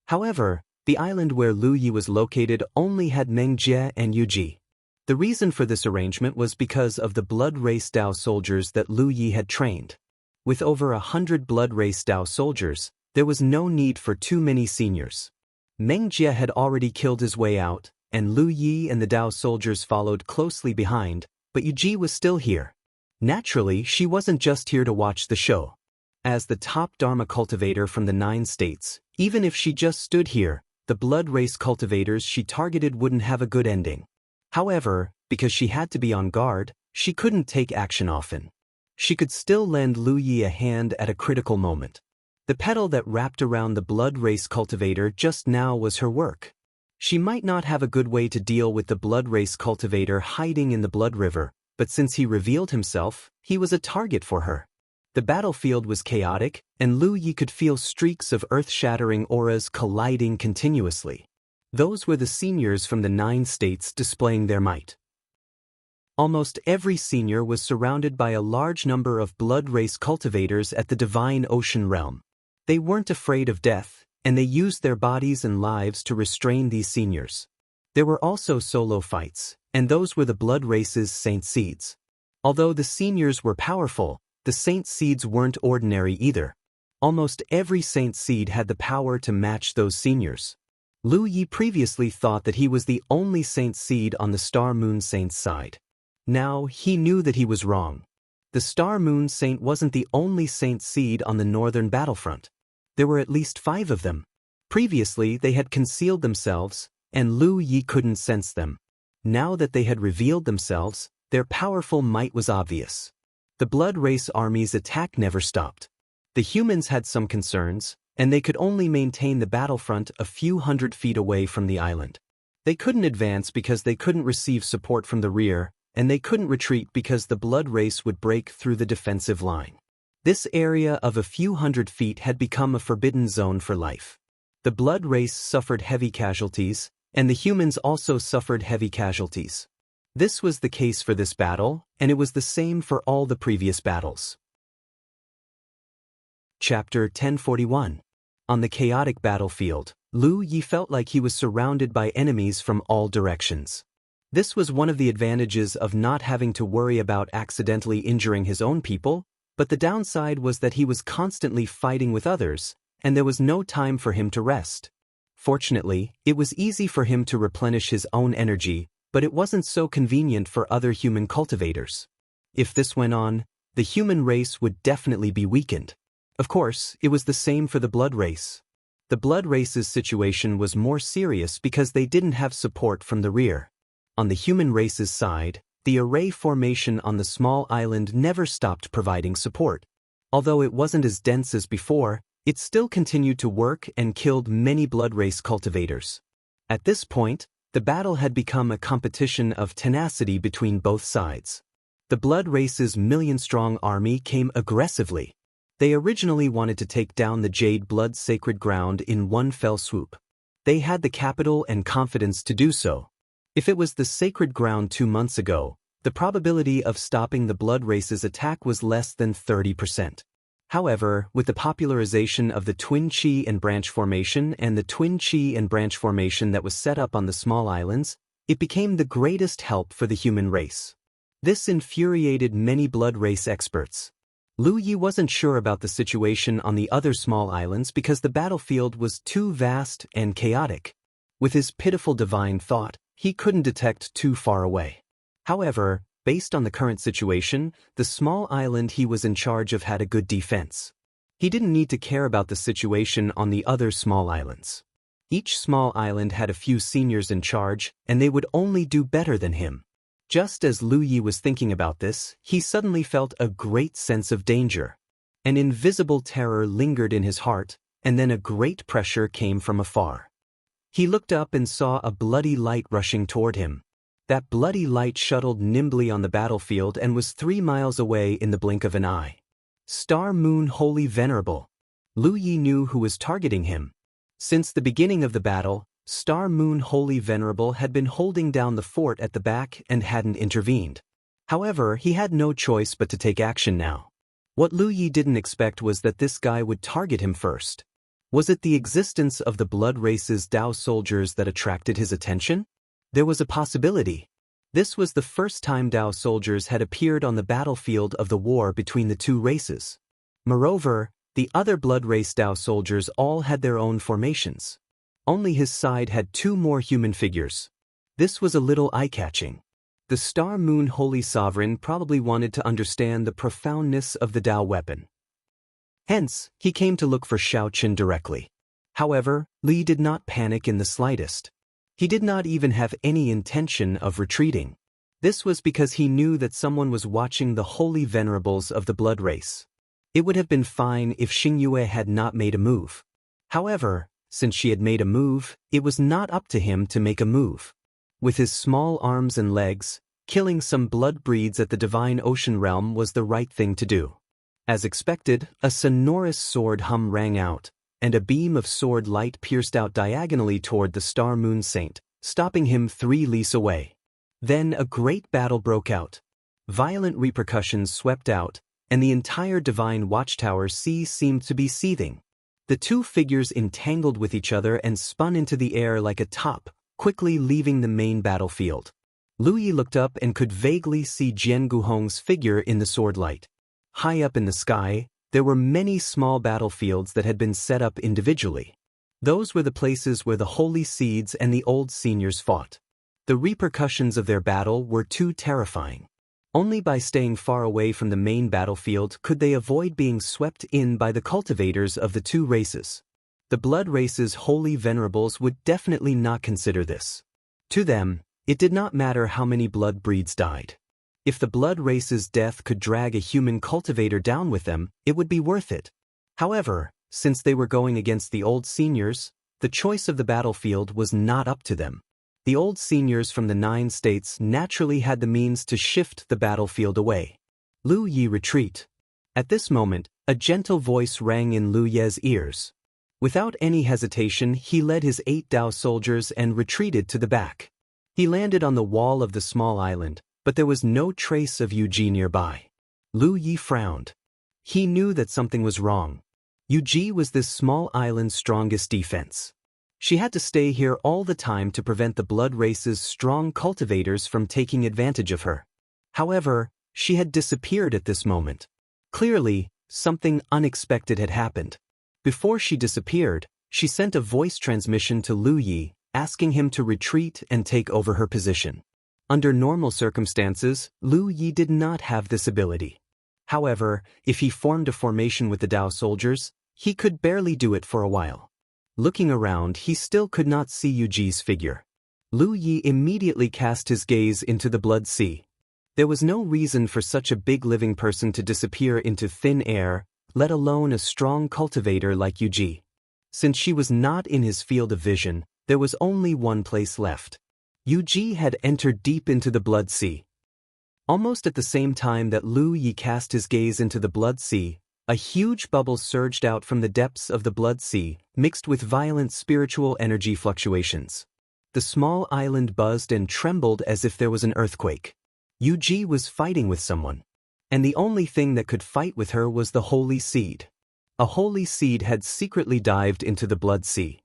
[SPEAKER 1] However, the island where Lu Yi was located only had Meng Jie and Yuji. The reason for this arrangement was because of the blood race Dao soldiers that Lu Yi had trained. With over 100 blood race Dao soldiers, there was no need for too many seniors. Meng Jie had already killed his way out, and Lu Yi and the Dao soldiers followed closely behind, but Yuji was still here. Naturally, she wasn't just here to watch the show. As the top Dharma cultivator from the 9 states, even if she just stood here, the blood race cultivators she targeted wouldn't have a good ending. However, because she had to be on guard, she couldn't take action often. She could still lend Lu Yi a hand at a critical moment. The petal that wrapped around the blood race cultivator just now was her work. She might not have a good way to deal with the blood race cultivator hiding in the blood river, but since he revealed himself, he was a target for her. The battlefield was chaotic, and Lu Yi could feel streaks of earth-shattering auras colliding continuously. Those were the seniors from the 9 states displaying their might. Almost every senior was surrounded by a large number of blood race cultivators at the Divine Ocean Realm. They weren't afraid of death, and they used their bodies and lives to restrain these seniors. There were also solo fights, and those were the blood race's Saint Seeds. Although the seniors were powerful, the Saint Seeds weren't ordinary either. Almost every Saint Seed had the power to match those seniors. Lu Yi previously thought that he was the only Saint Seed on the Star Moon Saint's side. Now, he knew that he was wrong. The Star Moon Saint wasn't the only Saint Seed on the northern battlefront. There were at least 5 of them. Previously, they had concealed themselves, and Lu Yi couldn't sense them. Now that they had revealed themselves, their powerful might was obvious. The blood race army's attack never stopped. The humans had some concerns, and they could only maintain the battlefront a few hundred feet away from the island. They couldn't advance because they couldn't receive support from the rear, and they couldn't retreat because the blood race would break through the defensive line. This area of a few hundred feet had become a forbidden zone for life. The blood race suffered heavy casualties, and the humans also suffered heavy casualties. This was the case for this battle, and it was the same for all the previous battles. Chapter 1041. On the chaotic battlefield, Lu Yi felt like he was surrounded by enemies from all directions. This was one of the advantages of not having to worry about accidentally injuring his own people, but the downside was that he was constantly fighting with others, and there was no time for him to rest. Fortunately, it was easy for him to replenish his own energy, but it wasn't so convenient for other human cultivators. If this went on, the human race would definitely be weakened. Of course, it was the same for the blood race. The blood race's situation was more serious because they didn't have support from the rear. On the human race's side, the array formation on the small island never stopped providing support. Although it wasn't as dense as before, it still continued to work and killed many blood race cultivators. At this point, the battle had become a competition of tenacity between both sides. The blood race's million-strong army came aggressively. They originally wanted to take down the Jade Blood Sacred Ground in one fell swoop. They had the capital and confidence to do so. If it was the Sacred Ground 2 months ago, the probability of stopping the blood race's attack was less than 30%. However, with the popularization of the Twin Chi and Branch Formation and the Twin Chi and Branch Formation that was set up on the small islands, it became the greatest help for the human race. This infuriated many blood race experts. Lu Yi wasn't sure about the situation on the other small islands because the battlefield was too vast and chaotic. With his pitiful divine thought, he couldn't detect too far away. However, based on the current situation, the small island he was in charge of had a good defense. He didn't need to care about the situation on the other small islands. Each small island had a few seniors in charge, and they would only do better than him. Just as Lu Yi was thinking about this, he suddenly felt a great sense of danger. An invisible terror lingered in his heart, and then a great pressure came from afar. He looked up and saw a bloody light rushing toward him. That bloody light shuttled nimbly on the battlefield and was 3 miles away in the blink of an eye. Star Moon Holy Venerable. Lu Yi knew who was targeting him. Since the beginning of the battle, Star Moon Holy Venerable had been holding down the fort at the back and hadn't intervened. However, he had no choice but to take action now. What Lu Yi didn't expect was that this guy would target him first. Was it the existence of the blood race's Dao soldiers that attracted his attention? There was a possibility. This was the first time Dao soldiers had appeared on the battlefield of the war between the two races. Moreover, the other blood race Dao soldiers all had their own formations. Only his side had 2 more human figures. This was a little eye-catching. The Star Moon Holy Sovereign probably wanted to understand the profoundness of the Dao weapon. Hence, he came to look for Xiao Qin directly. However, Li did not panic in the slightest. He did not even have any intention of retreating. This was because he knew that someone was watching the holy venerables of the blood race. It would have been fine if Xingyue had not made a move. However, since she had made a move, it was not up to him to make a move. With his small arms and legs, killing some blood breeds at the divine ocean realm was the right thing to do. As expected, a sonorous sword hum rang out, and a beam of sword light pierced out diagonally toward the Star Moon Saint, stopping him 3 lis away. Then a great battle broke out. Violent repercussions swept out, and the entire divine watchtower sea seemed to be seething. The 2 figures entangled with each other and spun into the air like a top, quickly leaving the main battlefield. Lu Yi looked up and could vaguely see Jian Guhong's figure in the sword light. High up in the sky, there were many small battlefields that had been set up individually. Those were the places where the holy seeds and the old seniors fought. The repercussions of their battle were too terrifying. Only by staying far away from the main battlefield could they avoid being swept in by the cultivators of the 2 races. The blood race's holy venerables would definitely not consider this. To them, it did not matter how many blood breeds died. If the blood race's death could drag a human cultivator down with them, it would be worth it. However, since they were going against the old seniors, the choice of the battlefield was not up to them. The old seniors from the 9 states naturally had the means to shift the battlefield away. Lu Yi retreat. At this moment, a gentle voice rang in Lu Ye's ears. Without any hesitation, he led his 8 Dao soldiers and retreated to the back. He landed on the wall of the small island, but there was no trace of Yuji nearby. Lu Yi frowned. He knew that something was wrong. Yuji was this small island's strongest defense. She had to stay here all the time to prevent the blood race's strong cultivators from taking advantage of her. However, she had disappeared at this moment. Clearly, something unexpected had happened. Before she disappeared, she sent a voice transmission to Lu Yi, asking him to retreat and take over her position. Under normal circumstances, Lu Yi did not have this ability. However, if he formed a formation with the Dao soldiers, he could barely do it for a while. Looking around, he still could not see Yuji's figure. Lu Yi immediately cast his gaze into the blood sea. There was no reason for such a big living person to disappear into thin air, let alone a strong cultivator like Yuji. Since she was not in his field of vision, there was only one place left. Yuji had entered deep into the blood sea. Almost at the same time that Lu Yi cast his gaze into the blood sea, a huge bubble surged out from the depths of the blood sea, mixed with violent spiritual energy fluctuations. The small island buzzed and trembled as if there was an earthquake. Yuji was fighting with someone. And the only thing that could fight with her was the holy seed. A holy seed had secretly dived into the blood sea.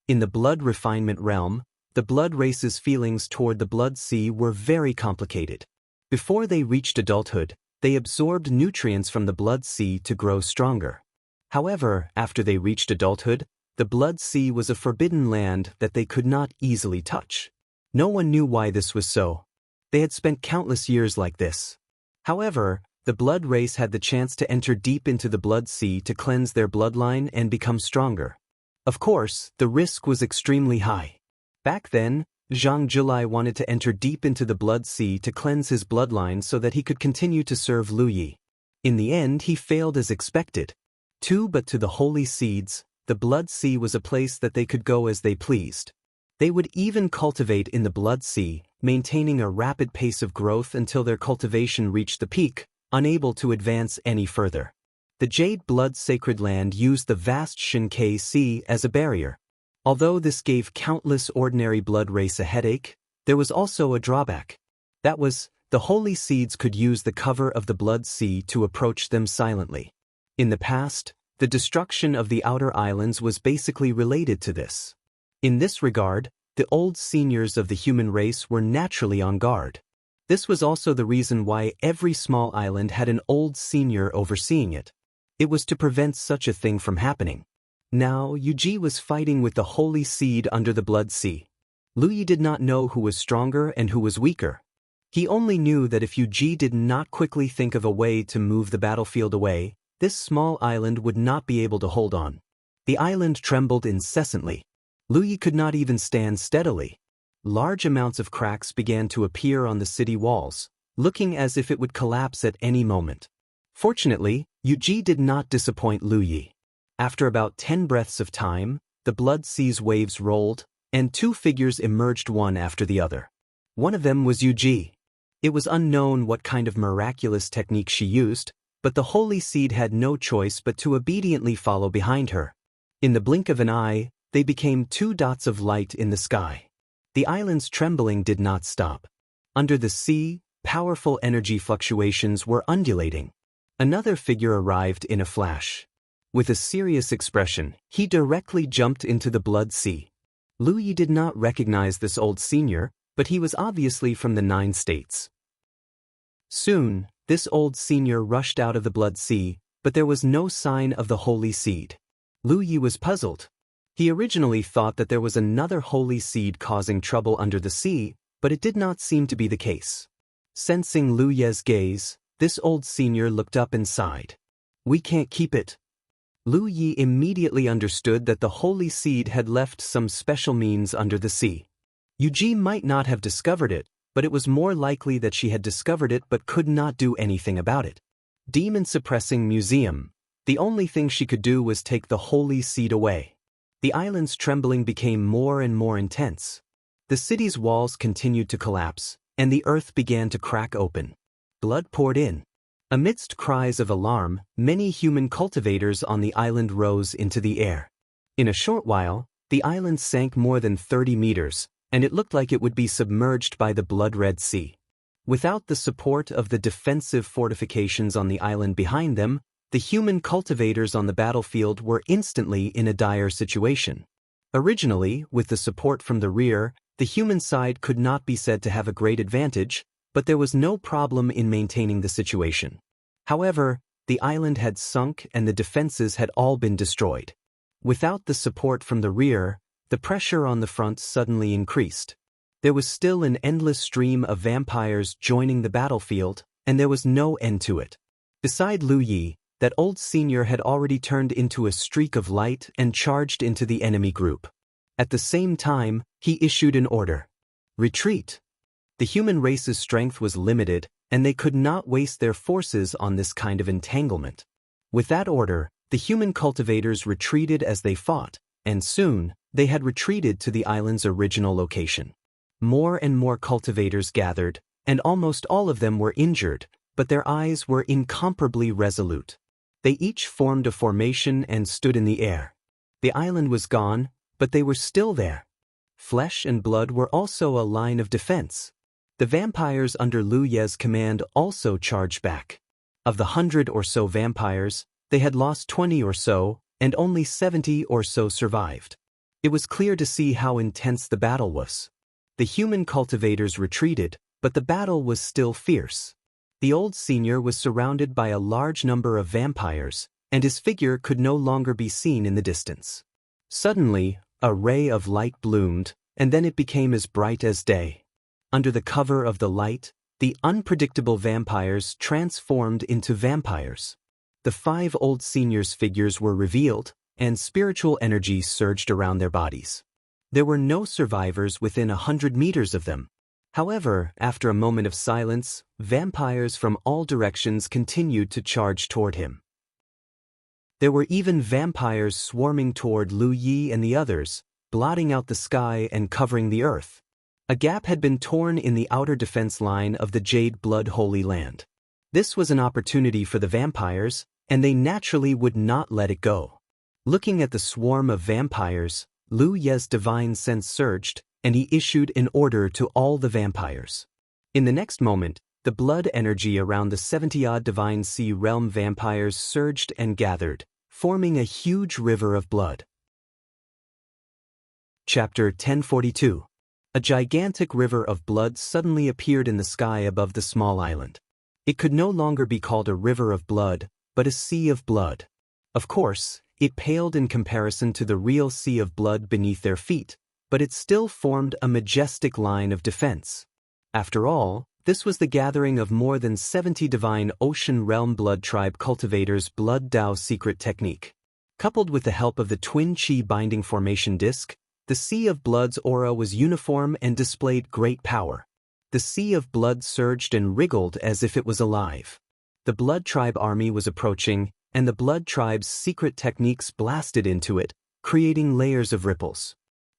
[SPEAKER 1] In the blood refinement realm, the blood race's feelings toward the blood sea were very complicated. Before they reached adulthood, they absorbed nutrients from the Blood Sea to grow stronger. However, after they reached adulthood, the Blood Sea was a forbidden land that they could not easily touch. No one knew why this was so. They had spent countless years like this. However, the Blood race had the chance to enter deep into the Blood Sea to cleanse their bloodline and become stronger. Of course, the risk was extremely high. Back then, Zhang Julai wanted to enter deep into the Blood Sea to cleanse his bloodline so that he could continue to serve Lu Yi. In the end, he failed as expected. But to the holy seeds, the Blood Sea was a place that they could go as they pleased. They would even cultivate in the Blood Sea, maintaining a rapid pace of growth until their cultivation reached the peak, unable to advance any further. The Jade Blood Sacred Land used the vast Shinkei Sea as a barrier. Although this gave countless ordinary blood race a headache, there was also a drawback. That was, the holy seeds could use the cover of the Blood Sea to approach them silently. In the past, the destruction of the outer islands was basically related to this. In this regard, the old seniors of the human race were naturally on guard. This was also the reason why every small island had an old senior overseeing it. It was to prevent such a thing from happening. Now, Yuji was fighting with the holy seed under the Blood Sea. Lu Yi did not know who was stronger and who was weaker. He only knew that if Yuji did not quickly think of a way to move the battlefield away, this small island would not be able to hold on. The island trembled incessantly. Lu Yi could not even stand steadily. Large amounts of cracks began to appear on the city walls, looking as if it would collapse at any moment. Fortunately, Yuji did not disappoint Lu Yi. After about 10 breaths of time, the Blood Sea's waves rolled, and two figures emerged one after the other. One of them was Yuji. It was unknown what kind of miraculous technique she used, but the holy seed had no choice but to obediently follow behind her. In the blink of an eye, they became two dots of light in the sky. The island's trembling did not stop. Under the sea, powerful energy fluctuations were undulating. Another figure arrived in a flash. With a serious expression, he directly jumped into the Blood Sea. Lu Yi did not recognize this old senior, but he was obviously from the 9 states. Soon, this old senior rushed out of the Blood Sea, but there was no sign of the holy seed. Lu Yi was puzzled. He originally thought that there was another holy seed causing trouble under the sea, but it did not seem to be the case. Sensing Lu Ye's gaze, this old senior looked up and sighed. "We can't keep it." Lu Yi immediately understood that the holy seed had left some special means under the sea. Yuji might not have discovered it, but it was more likely that she had discovered it but could not do anything about it. Demon-suppressing museum. The only thing she could do was take the holy seed away. The island's trembling became more and more intense. The city's walls continued to collapse, and the earth began to crack open. Blood poured in. Amidst cries of alarm, many human cultivators on the island rose into the air. In a short while, the island sank more than 30 meters, and it looked like it would be submerged by the blood-red sea. Without the support of the defensive fortifications on the island behind them, the human cultivators on the battlefield were instantly in a dire situation. Originally, with the support from the rear, the human side could not be said to have a great advantage, but there was no problem in maintaining the situation. However, the island had sunk and the defenses had all been destroyed. Without the support from the rear, the pressure on the front suddenly increased. There was still an endless stream of vampires joining the battlefield, and there was no end to it. Beside Lu Yi, that old senior had already turned into a streak of light and charged into the enemy group. At the same time, he issued an order. Retreat. The human race's strength was limited, and they could not waste their forces on this kind of entanglement. With that order, the human cultivators retreated as they fought, and soon, they had retreated to the island's original location. More and more cultivators gathered, and almost all of them were injured, but their eyes were incomparably resolute. They each formed a formation and stood in the air. The island was gone, but they were still there. Flesh and blood were also a line of defense. The vampires under Lu Ye's command also charged back. Of the 100 or so vampires, they had lost 20 or so, and only 70 or so survived. It was clear to see how intense the battle was. The human cultivators retreated, but the battle was still fierce. The old senior was surrounded by a large number of vampires, and his figure could no longer be seen in the distance. Suddenly, a ray of light bloomed, and then it became as bright as day. Under the cover of the light, the unpredictable vampires transformed into vampires. The 5 old seniors' figures were revealed, and spiritual energy surged around their bodies. There were no survivors within 100 meters of them. However, after a moment of silence, vampires from all directions continued to charge toward him. There were even vampires swarming toward Lu Yi and the others, blotting out the sky and covering the earth. A gap had been torn in the outer defense line of the Jade Blood Holy Land. This was an opportunity for the vampires, and they naturally would not let it go. Looking at the swarm of vampires, Lu Ye's divine sense surged, and he issued an order to all the vampires. In the next moment, the blood energy around the 70-odd Divine Sea Realm vampires surged and gathered, forming a huge river of blood. Chapter 1042. A gigantic river of blood suddenly appeared in the sky above the small island. It could no longer be called a river of blood, but a sea of blood. Of course, it paled in comparison to the real sea of blood beneath their feet, but it still formed a majestic line of defense. After all, this was the gathering of more than 70 divine ocean realm blood tribe cultivators' blood Dao secret technique. Coupled with the help of the twin chi binding formation disc, the Sea of Blood's aura was uniform and displayed great power. The Sea of Blood surged and wriggled as if it was alive. The Blood Tribe army was approaching, and the Blood Tribe's secret techniques blasted into it, creating layers of ripples.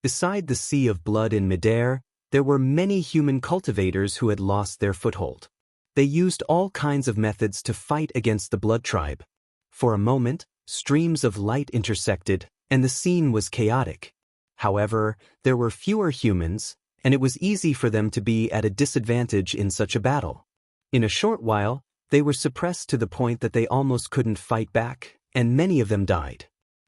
[SPEAKER 1] Beside the Sea of Blood in midair, there were many human cultivators who had lost their foothold. They used all kinds of methods to fight against the Blood Tribe. For a moment, streams of light intersected, and the scene was chaotic. However, there were fewer humans, and it was easy for them to be at a disadvantage in such a battle. In a short while, they were suppressed to the point that they almost couldn't fight back, and many of them died.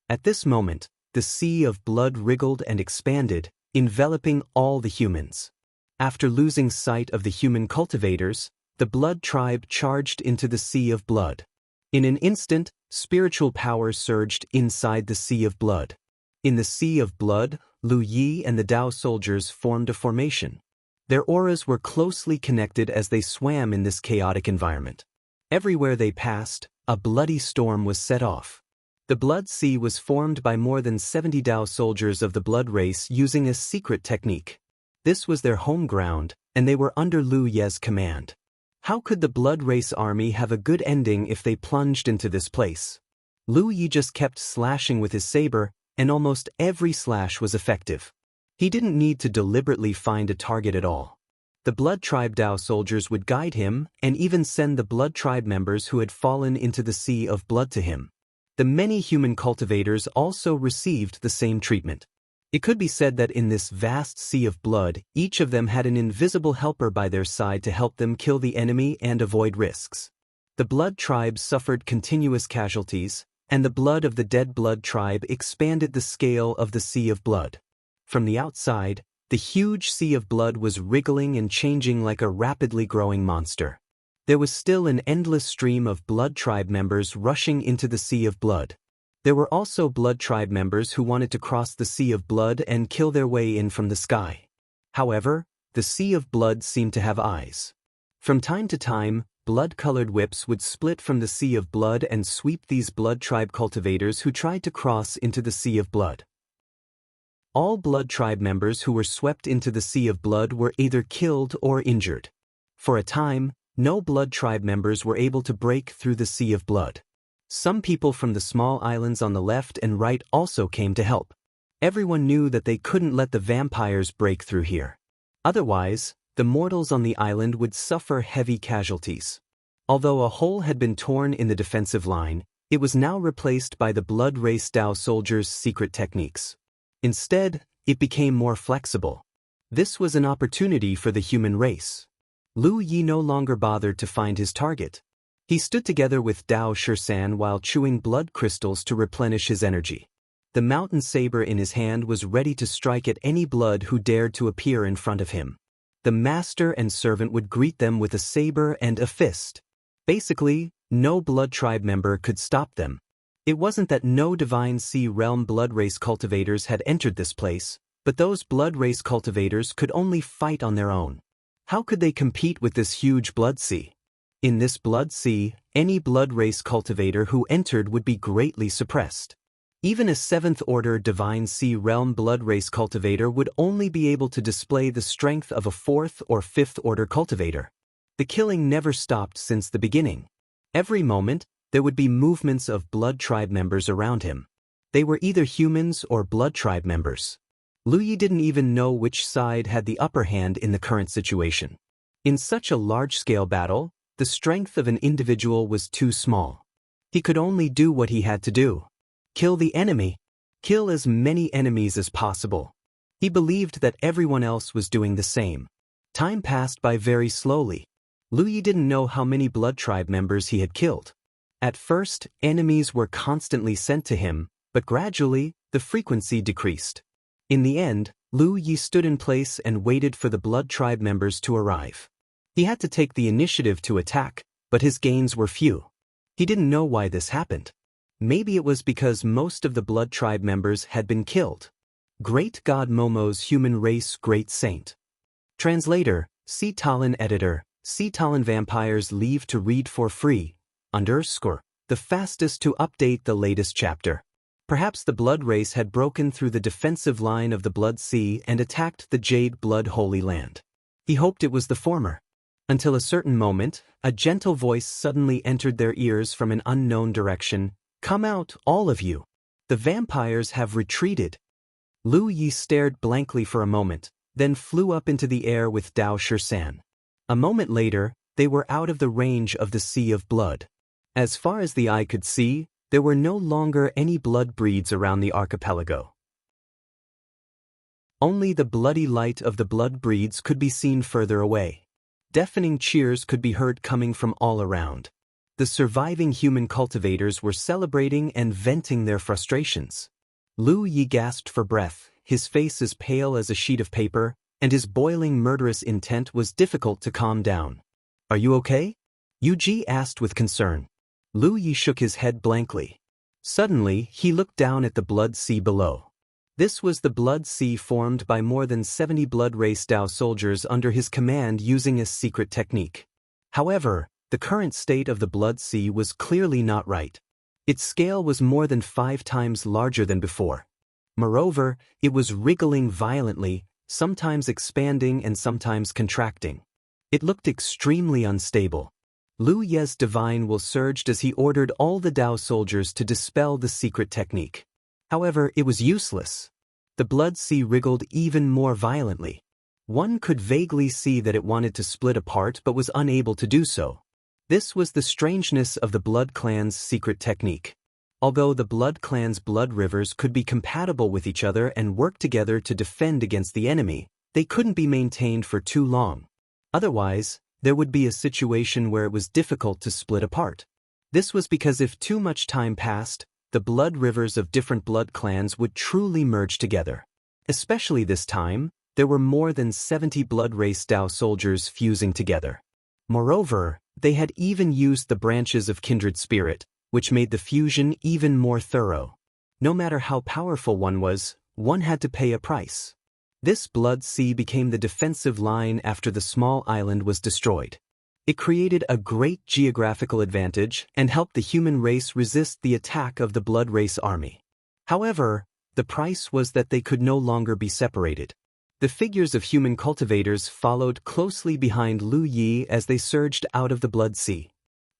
[SPEAKER 1] At this moment, the Sea of Blood wriggled and expanded, enveloping all the humans. After losing sight of the human cultivators, the Blood Tribe charged into the Sea of Blood. In an instant, spiritual power surged inside the Sea of Blood. In the Sea of Blood, Lu Yi and the Dao soldiers formed a formation. Their auras were closely connected as they swam in this chaotic environment. Everywhere they passed, a bloody storm was set off. The Blood Sea was formed by more than 70 Dao soldiers of the Blood race using a secret technique. This was their home ground, and they were under Lu Ye's command. How could the Blood race army have a good ending if they plunged into this place? Lu Yi just kept slashing with his saber, and almost every slash was effective. He didn't need to deliberately find a target at all. The Blood Tribe Dao soldiers would guide him and even send the Blood Tribe members who had fallen into the Sea of Blood to him. The many human cultivators also received the same treatment. It could be said that in this vast sea of blood, each of them had an invisible helper by their side to help them kill the enemy and avoid risks. The Blood Tribe suffered continuous casualties, and the blood of the dead Blood Tribe expanded the scale of the Sea of Blood. From the outside, the huge Sea of Blood was wriggling and changing like a rapidly growing monster. There was still an endless stream of Blood Tribe members rushing into the Sea of Blood. There were also Blood Tribe members who wanted to cross the Sea of Blood and kill their way in from the sky. However, the Sea of Blood seemed to have eyes. From time to time, blood-colored whips would split from the Sea of Blood and sweep these Blood Tribe cultivators who tried to cross into the Sea of Blood. All Blood Tribe members who were swept into the Sea of Blood were either killed or injured. For a time, no Blood Tribe members were able to break through the Sea of Blood. Some people from the small islands on the left and right also came to help. Everyone knew that they couldn't let the vampires break through here. Otherwise, the mortals on the island would suffer heavy casualties. Although a hole had been torn in the defensive line, it was now replaced by the Blood Race Dao soldiers' secret techniques. Instead, it became more flexible. This was an opportunity for the human race. Lu Yi no longer bothered to find his target. He stood together with Dao Shirsan while chewing blood crystals to replenish his energy. The mountain saber in his hand was ready to strike at any blood who dared to appear in front of him. The master and servant would greet them with a saber and a fist. Basically, no blood tribe member could stop them. It wasn't that no Divine Sea Realm blood race cultivators had entered this place, but those blood race cultivators could only fight on their own. How could they compete with this huge blood sea? In this blood sea, any blood race cultivator who entered would be greatly suppressed. Even a 7th Order Divine Sea Realm blood race cultivator would only be able to display the strength of a 4th or 5th Order cultivator. The killing never stopped since the beginning. Every moment, there would be movements of blood tribe members around him. They were either humans or blood tribe members. Lu Yi didn't even know which side had the upper hand in the current situation. In such a large-scale battle, the strength of an individual was too small. He could only do what he had to do. Kill the enemy. Kill as many enemies as possible. He believed that everyone else was doing the same. Time passed by very slowly. Lu Yi didn't know how many blood tribe members he had killed. At first, enemies were constantly sent to him, but gradually, the frequency decreased. In the end, Lu Yi stood in place and waited for the blood tribe members to arrive. He had to take the initiative to attack, but his gains were few. He didn't know why this happened. Maybe it was because most of the blood tribe members had been killed. Great God Momo's Human Race Great Saint. Translator, C. Talon Editor, C. Talon Vampires Leave to Read for Free, _ the fastest to update the latest chapter. Perhaps the blood race had broken through the defensive line of the Blood Sea and attacked the Jade Blood Holy Land. He hoped it was the former. Until a certain moment, a gentle voice suddenly entered their ears from an unknown direction. "Come out, all of you. The vampires have retreated." Lu Yi stared blankly for a moment, then flew up into the air with Dao Shirsan. A moment later, they were out of the range of the Sea of Blood. As far as the eye could see, there were no longer any blood breeds around the archipelago. Only the bloody light of the blood breeds could be seen further away. Deafening cheers could be heard coming from all around. The surviving human cultivators were celebrating and venting their frustrations. Lu Yi gasped for breath, his face as pale as a sheet of paper, and his boiling murderous intent was difficult to calm down. "Are you okay?" Yu Ji asked with concern. Lu Yi shook his head blankly. Suddenly, he looked down at the blood sea below. This was the blood sea formed by more than 70 blood race Dao soldiers under his command using a secret technique. However, the current state of the blood sea was clearly not right. Its scale was more than 5 times larger than before. Moreover, it was wriggling violently, sometimes expanding and sometimes contracting. It looked extremely unstable. Lu Ye's divine will surged as he ordered all the Dao soldiers to dispel the secret technique. However, it was useless. The blood sea wriggled even more violently. One could vaguely see that it wanted to split apart but was unable to do so. This was the strangeness of the Blood Clan's secret technique. Although the Blood Clan's blood rivers could be compatible with each other and work together to defend against the enemy, they couldn't be maintained for too long. Otherwise, there would be a situation where it was difficult to split apart. This was because if too much time passed, the blood rivers of different blood clans would truly merge together. Especially this time, there were more than 70 blood race Dao soldiers fusing together. Moreover, they had even used the branches of kindred spirit, which made the fusion even more thorough. No matter how powerful one was, one had to pay a price. This blood sea became the defensive line after the small island was destroyed. It created a great geographical advantage and helped the human race resist the attack of the blood race army. However, the price was that they could no longer be separated. The figures of human cultivators followed closely behind Lu Yi as they surged out of the blood sea.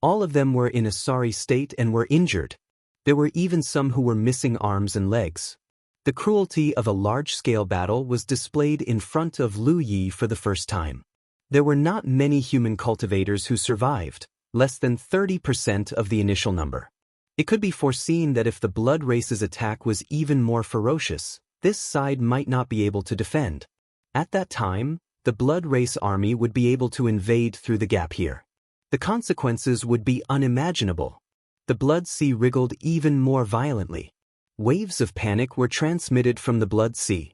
[SPEAKER 1] All of them were in a sorry state and were injured. There were even some who were missing arms and legs. The cruelty of a large-scale battle was displayed in front of Lu Yi for the first time. There were not many human cultivators who survived, less than 30% of the initial number. It could be foreseen that if the blood race's attack was even more ferocious, this side might not be able to defend. At that time, the blood race army would be able to invade through the gap here. The consequences would be unimaginable. The blood sea wriggled even more violently. Waves of panic were transmitted from the blood sea.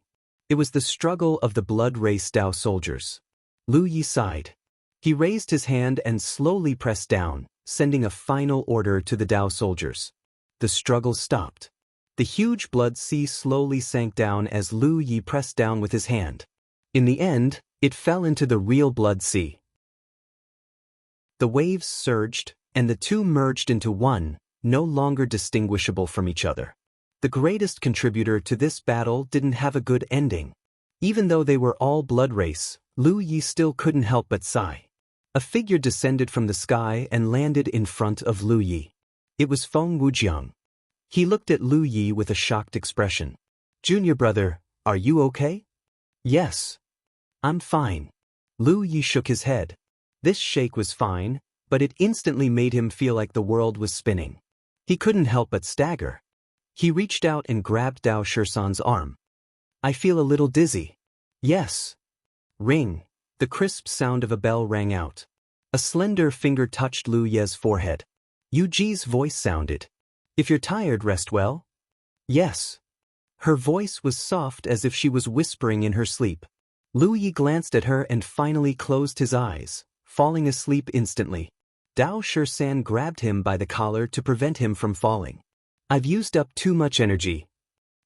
[SPEAKER 1] It was the struggle of the blood race Dao soldiers. Lu Yi sighed. He raised his hand and slowly pressed down, sending a final order to the Dao soldiers. The struggle stopped. The huge blood sea slowly sank down as Lu Yi pressed down with his hand. In the end, it fell into the real blood sea. The waves surged, and the two merged into one, no longer distinguishable from each other. The greatest contributor to this battle didn't have a good ending. Even though they were all blood race, Lu Yi still couldn't help but sigh. A figure descended from the sky and landed in front of Lu Yi. It was Feng Wujiang. He looked at Lu Yi with a shocked expression. "Junior brother, are you okay?" "Yes. I'm fine." Lu Yi shook his head. This shake was fine, but it instantly made him feel like the world was spinning. He couldn't help but stagger. He reached out and grabbed Dao Shisan's arm. "I feel a little dizzy." "Yes." Ring. The crisp sound of a bell rang out. A slender finger touched Lu Ye's forehead. Yu Ji's voice sounded. "If you're tired, rest well." "Yes." Her voice was soft as if she was whispering in her sleep. Lu Yi glanced at her and finally closed his eyes, falling asleep instantly. Dao Shisan grabbed him by the collar to prevent him from falling. "I've used up too much energy."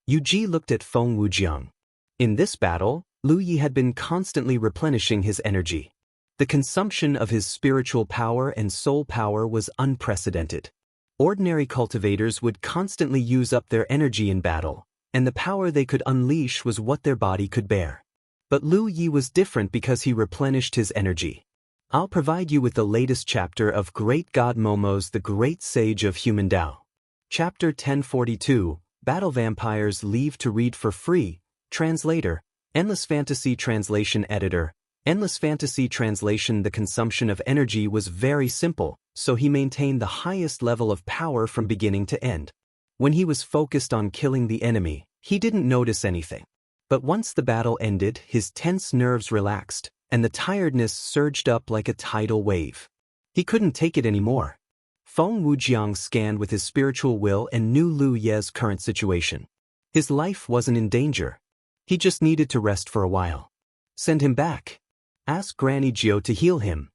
[SPEAKER 1] Yu Ji looked at Feng Wujiang. In this battle, Lu Yi had been constantly replenishing his energy. The consumption of his spiritual power and soul power was unprecedented. Ordinary cultivators would constantly use up their energy in battle, and the power they could unleash was what their body could bear. But Lu Yi was different because he replenished his energy. I'll provide you with the latest chapter of Great God Momo's The Great Sage of Human Tao. Chapter 1042, Battle Vampires Leave to Read for Free. Translator, Endless Fantasy Translation Editor. Endless Fantasy Translation. The consumption of energy was very simple, so he maintained the highest level of power from beginning to end. When he was focused on killing the enemy, he didn't notice anything. But once the battle ended, his tense nerves relaxed, and the tiredness surged up like a tidal wave. He couldn't take it anymore. Feng Wujiang scanned with his spiritual will and knew Lu Ye's current situation. His life wasn't in danger. He just needed to rest for a while. "Send him back. Ask Granny Jiao to heal him."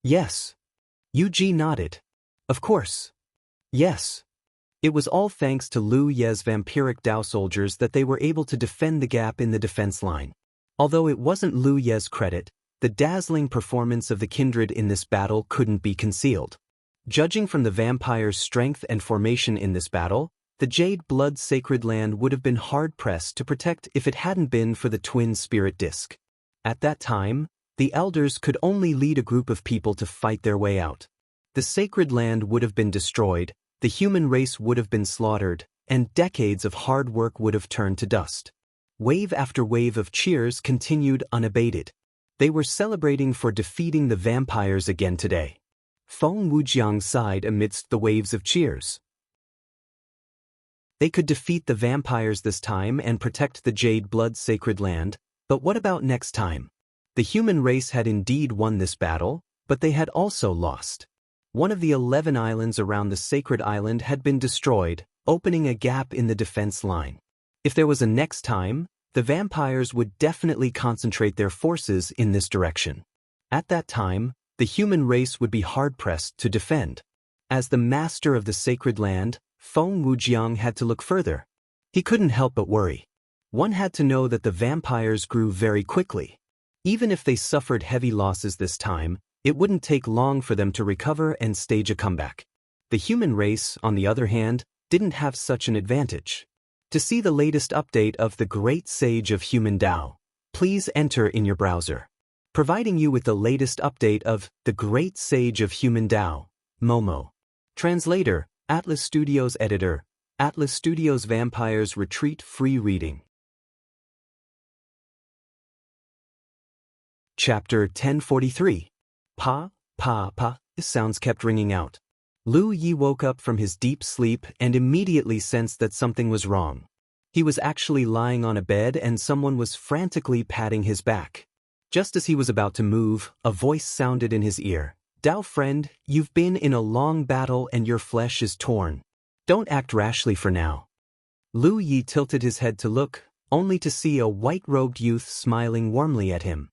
[SPEAKER 1] "Yes." Yu Ji nodded. "Of course." "Yes." It was all thanks to Lu Ye's vampiric Dao soldiers that they were able to defend the gap in the defense line. Although it wasn't Lu Ye's credit, the dazzling performance of the kindred in this battle couldn't be concealed. Judging from the vampires' strength and formation in this battle, the Jade Blood Sacred Land would have been hard-pressed to protect if it hadn't been for the twin spirit disc. At that time, the elders could only lead a group of people to fight their way out. The sacred land would have been destroyed, the human race would have been slaughtered, and decades of hard work would have turned to dust. Wave after wave of cheers continued unabated. They were celebrating for defeating the vampires again today. Feng Wujiang sighed amidst the waves of cheers. They could defeat the vampires this time and protect the Jade Blood Sacred Land, but what about next time? The human race had indeed won this battle, but they had also lost. One of the 11 islands around the sacred island had been destroyed, opening a gap in the defense line. If there was a next time, the vampires would definitely concentrate their forces in this direction. At that time, the human race would be hard-pressed to defend. As the master of the sacred land, Feng Wujiang had to look further. He couldn't help but worry. One had to know that the vampires grew very quickly. Even if they suffered heavy losses this time, it wouldn't take long for them to recover and stage a comeback. The human race, on the other hand, didn't have such an advantage. To see the latest update of the Great Sage of Human Tao, please enter in your browser. Providing you with the latest update of the Great Sage of Human Tao, Momo. Translator, Atlas Studios Editor, Atlas Studios Vampires Retreat Free Reading. Chapter 1043. Pa, pa, pa, sounds kept ringing out. Lu Yi woke up from his deep sleep and immediately sensed that something was wrong. He was actually lying on a bed and someone was frantically patting his back. Just as he was about to move, a voice sounded in his ear. "Dao friend, you've been in a long battle and your flesh is torn. Don't act rashly for now." Lu Yi tilted his head to look, only to see a white-robed youth smiling warmly at him.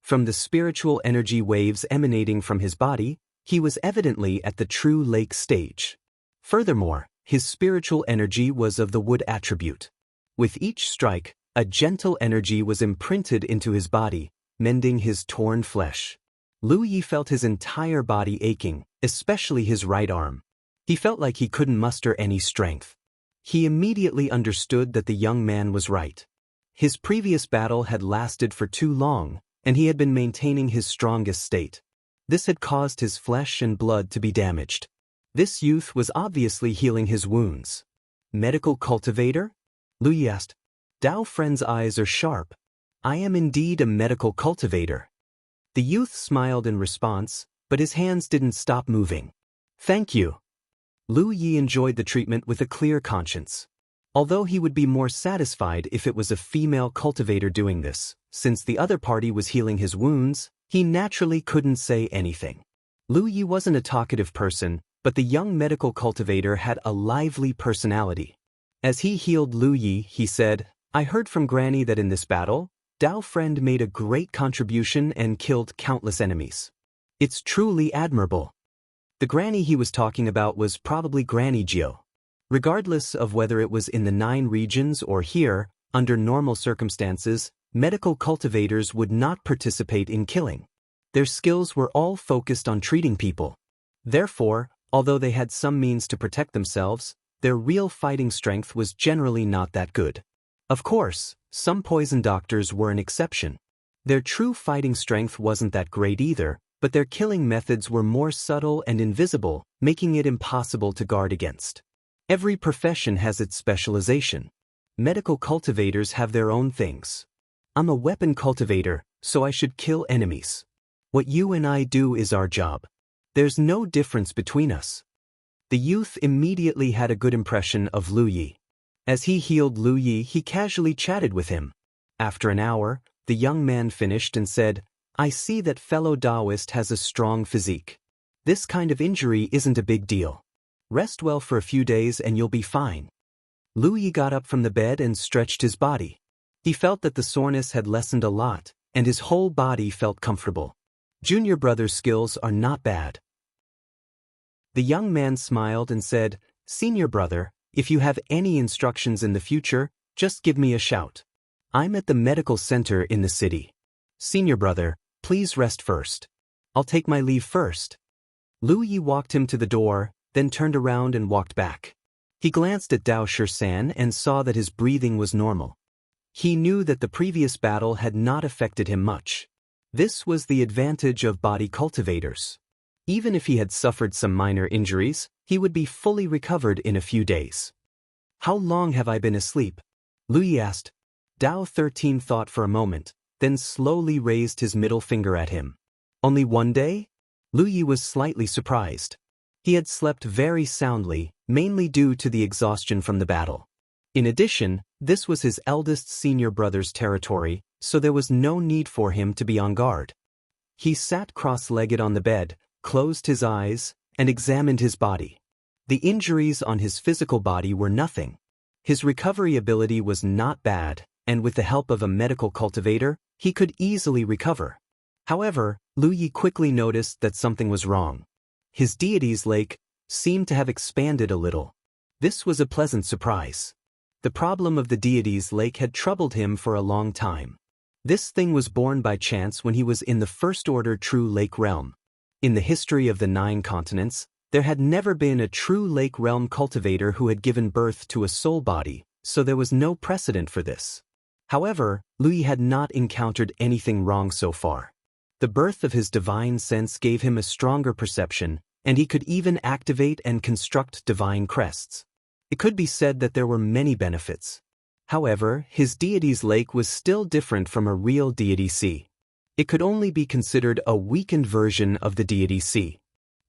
[SPEAKER 1] From the spiritual energy waves emanating from his body, he was evidently at the true lake stage. Furthermore, his spiritual energy was of the wood attribute. With each strike, a gentle energy was imprinted into his body, mending his torn flesh. Lu Yi felt his entire body aching, especially his right arm. He felt like he couldn't muster any strength. He immediately understood that the young man was right. His previous battle had lasted for too long, and he had been maintaining his strongest state. This had caused his flesh and blood to be damaged. This youth was obviously healing his wounds. Medical cultivator? Lu Yi asked. Dao friend's eyes are sharp. I am indeed a medical cultivator. The youth smiled in response, but his hands didn't stop moving. Thank you. Lu Yi enjoyed the treatment with a clear conscience. Although he would be more satisfied if it was a female cultivator doing this, since the other party was healing his wounds, he naturally couldn't say anything. Lu Yi wasn't a talkative person, but the young medical cultivator had a lively personality. As he healed Lu Yi, he said, I heard from Granny that in this battle, Dao friend made a great contribution and killed countless enemies. It's truly admirable. The Granny he was talking about was probably Granny Jiu. Regardless of whether it was in the 9 regions or here, under normal circumstances, medical cultivators would not participate in killing. Their skills were all focused on treating people. Therefore, although they had some means to protect themselves, their real fighting strength was generally not that good. Of course, some poison doctors were an exception. Their true fighting strength wasn't that great either, but their killing methods were more subtle and invisible, making it impossible to guard against. Every profession has its specialization. Medical cultivators have their own things. I'm a weapon cultivator, so I should kill enemies. What you and I do is our job. There's no difference between us. The youth immediately had a good impression of Lu Yi. As he healed Lu Yi, he casually chatted with him. After an hour, the young man finished and said, I see that fellow Taoist has a strong physique. This kind of injury isn't a big deal. Rest well for a few days and you'll be fine. Lu Yi got up from the bed and stretched his body. He felt that the soreness had lessened a lot, and his whole body felt comfortable. Junior brother's skills are not bad. The young man smiled and said, Senior brother, if you have any instructions in the future, just give me a shout. I'm at the medical center in the city. Senior brother, please rest first. I'll take my leave first. Lu Yi walked him to the door, then turned around and walked back. He glanced at Dao Shisan and saw that his breathing was normal. He knew that the previous battle had not affected him much. This was the advantage of body cultivators. Even if he had suffered some minor injuries, he would be fully recovered in a few days. How long have I been asleep? Lu Yi asked. Dao 13 thought for a moment, then slowly raised his middle finger at him. Only 1 day? Lu Yi was slightly surprised. He had slept very soundly, mainly due to the exhaustion from the battle. In addition, this was his eldest senior brother's territory, so there was no need for him to be on guard. He sat cross-legged on the bed, closed his eyes, and examined his body. The injuries on his physical body were nothing. His recovery ability was not bad, and with the help of a medical cultivator, he could easily recover. However, Lu Yi quickly noticed that something was wrong. His deity's lake seemed to have expanded a little. This was a pleasant surprise. The problem of the deity's lake had troubled him for a long time. This thing was born by chance when he was in the first-order true lake realm. In the history of the 9 continents, there had never been a true lake realm cultivator who had given birth to a soul body, so there was no precedent for this. However, Lu Yi had not encountered anything wrong so far. The birth of his divine sense gave him a stronger perception, and he could even activate and construct divine crests. It could be said that there were many benefits. However, his deity's lake was still different from a real deity sea. It could only be considered a weakened version of the deity sea.